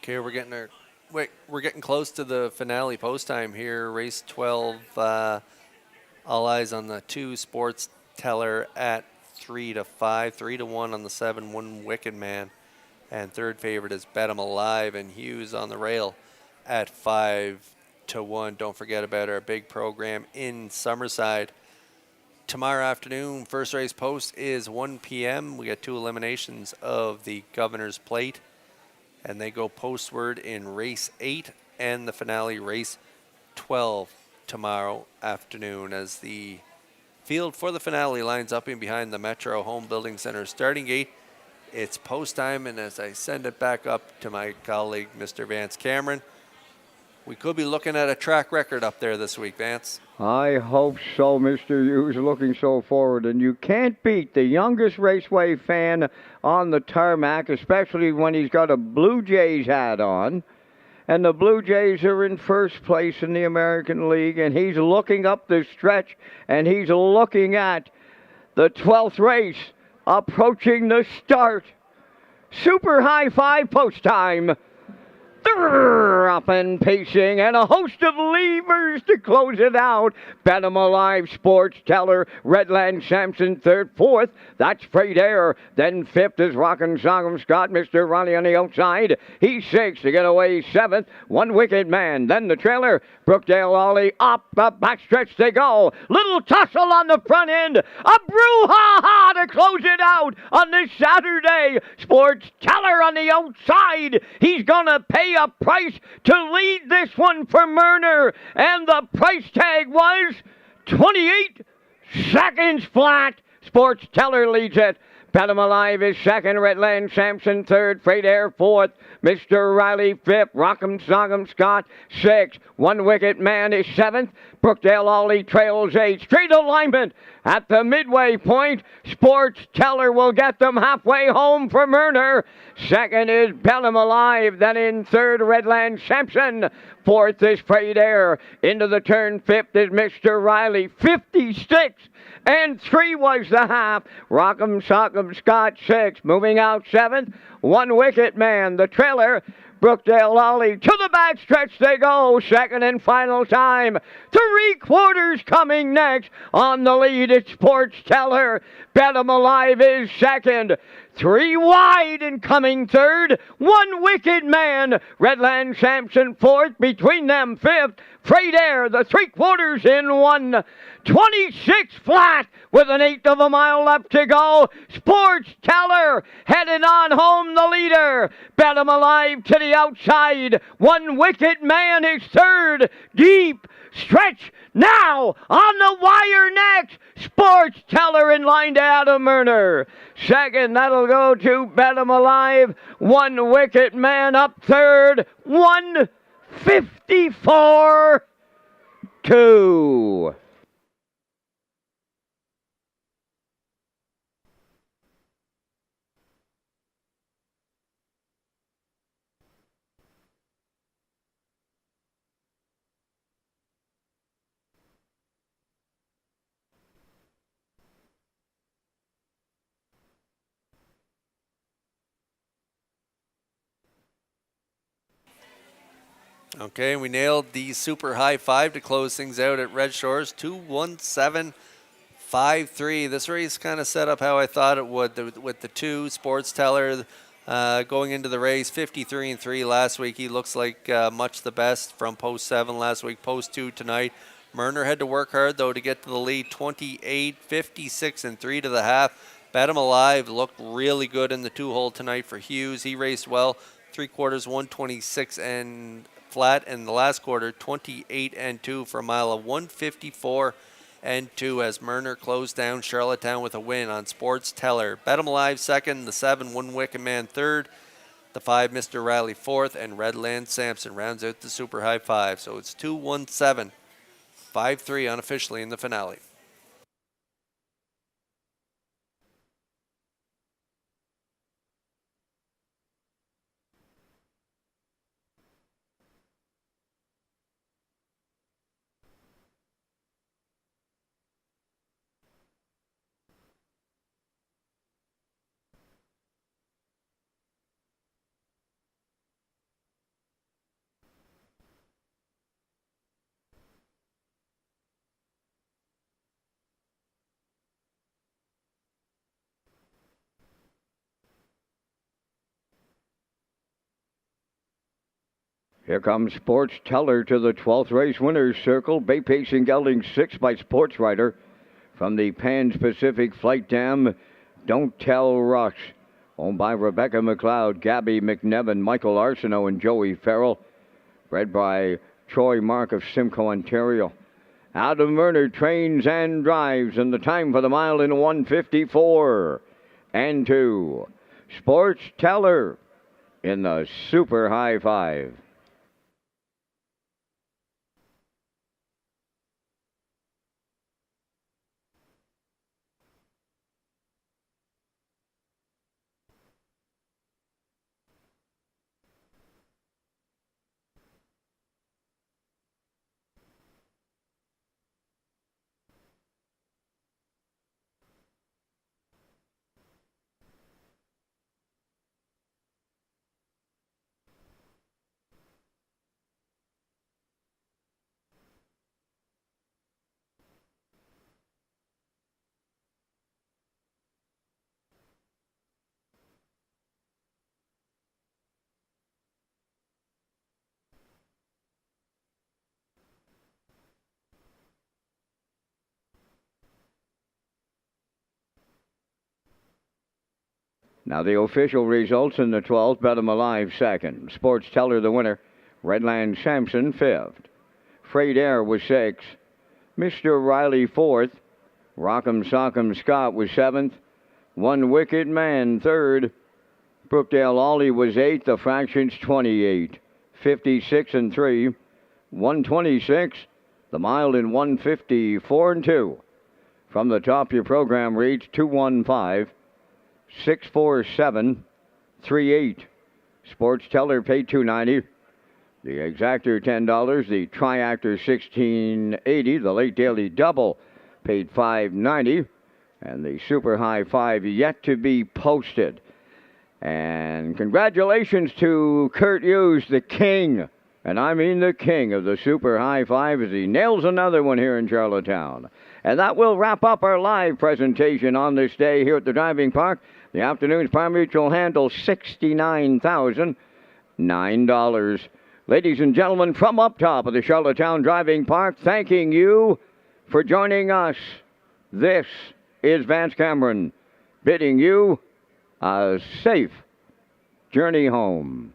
Okay, we're getting close to the finale post time here. Race 12. All eyes on the 2 Sports Teller at 3-5, 3-1 on the 7 One Wicked Man, and third favorite is Bet 'em Alive and Hughes on the rail at 5-1. Don't forget about our big program in Summerside tomorrow afternoon. First race post is 1 p.m. We got 2 eliminations of the Governor's Plate, and they go postward in race 8 and the finale race 12 tomorrow afternoon as the field for the finale lines up in behind the Metro Home Building Center starting gate. It's post time, and as I send it back up to my colleague, Mr. Vance Cameron, we could be looking at a track record up there this week, Vance. I hope so, Mr. Hughes, looking so forward. And you can't beat the youngest Raceway fan on the tarmac, especially when he's got a Blue Jays hat on. And the Blue Jays are in first place in the American League, and he's looking up the stretch, and he's looking at the 12th race approaching the start. Super high five post time. Up and pacing, and a host of levers to close it out. Bet 'em Alive, Sports Teller, Redland Sampson, third, fourth. That's Freight Air. Then fifth is Rockin' Sogum Scott, Mr. Ronnie on the outside. He's sixth to get away seventh. One Wicked Man. Then the trailer, Brookdale Ollie. Up the backstretch they go. Little tussle on the front end. A brouhaha to close it out on this Saturday. Sports Teller on the outside. He's gonna pay a price to lead this one for Murner, and the price tag was 28 seconds flat. Sports Teller leads it. Bet 'em Alive is second, Redland Sampson third, Freight Air fourth, Mr. Riley fifth, Rock'em Sog'em Scott sixth, One Wicked Man is seventh, Brookdale Ollie trails eighth. Straight alignment at the midway point. Sports Teller will get them halfway home for Murner. Second is Bet 'em Alive, then in third, Redland Sampson. Fourth is Freight Air. Into the turn, fifth is Mr. Riley, 56. And 3 was the half. Rock'em Sock'em Scott 6. Moving out 7th. One Wicked Man. The trailer, Brookdale Ollie. To the backstretch they go. Second and final time. 3/4 coming next. On the lead, it's Sports Teller. Bet 'em Alive is second. 3 wide and coming third. One Wicked Man. Redland Sampson fourth. Between them fifth. Freight Air, the 3/4 in one. 26 flat with an eighth of a mile left to go. Sports Teller headed on home, the leader. Bet 'em Alive to the outside. One Wicked Man is third. Deep stretch now on the wire next. Sports Teller in line to Adam Murner. Second, that'll go to Bet 'em Alive. One Wicked Man up third. 154-2. Okay, we nailed the super high five to close things out at Red Shores. 2:17.53. This race kind of set up how I thought it would with the 2 Sports Teller going into the race. 53-3 last week. He looks like much the best from post 7 last week, post 2 tonight. Murner had to work hard though to get to the lead. 28, 56-3 to the half. Bet 'em Alive looked really good in the 2-hole tonight for Hughes. He raced well. 3/4, 126 and flat, in the last quarter 28-2 for a mile of 154-2 as Murner closed down Charlottetown with a win on Sports Teller. Bet 'em Alive second, the 7 One Wicked Man third, the 5 Mr. Riley fourth, and Redland Sampson rounds out the super high five. So it's 2:17.53 unofficially in the finale. Here comes Sports Teller to the 12th race winner's circle. Bay Pacing gelding 6 by Sports Writer. From the Pan Pacific Flight Dam, Don't Tell Rush. Owned by Rebecca McLeod, Gabby McNevin, Michael Arsenault, and Joey Farrell. Bred by Troy Mark of Simcoe, Ontario. Adam Werner trains and drives, and the time for the mile in 1:54 and 2. Sports Teller in the Super High Five. Now the official results in the 12th, Bet 'em Alive second. Sports Teller the winner. Redland Sampson fifth. Freight Air was sixth. Mr. Riley fourth. Rock'em Sock'em Scott was seventh. One Wicked Man third. Brookdale Ollie was eighth. The fractions 28. 56 and 3. 126. The mile in 1:54 and 2. From the top, your program reads 215. 64738. Sports Teller paid $2.90. The Exactor $10. The Triactor $16.80. The Late Daily Double paid $5.90. And the Super High Five yet to be posted. And congratulations to Kurt Hughes, the king, and I mean the king of the Super High Five, as he nails another one here in Charlottetown. And that will wrap up our live presentation on this day here at the driving park. The afternoon's Prime Mutual handle, $69,009. Ladies and gentlemen, from up top of the Charlottetown Driving Park, thanking you for joining us. This is Vance Cameron bidding you a safe journey home.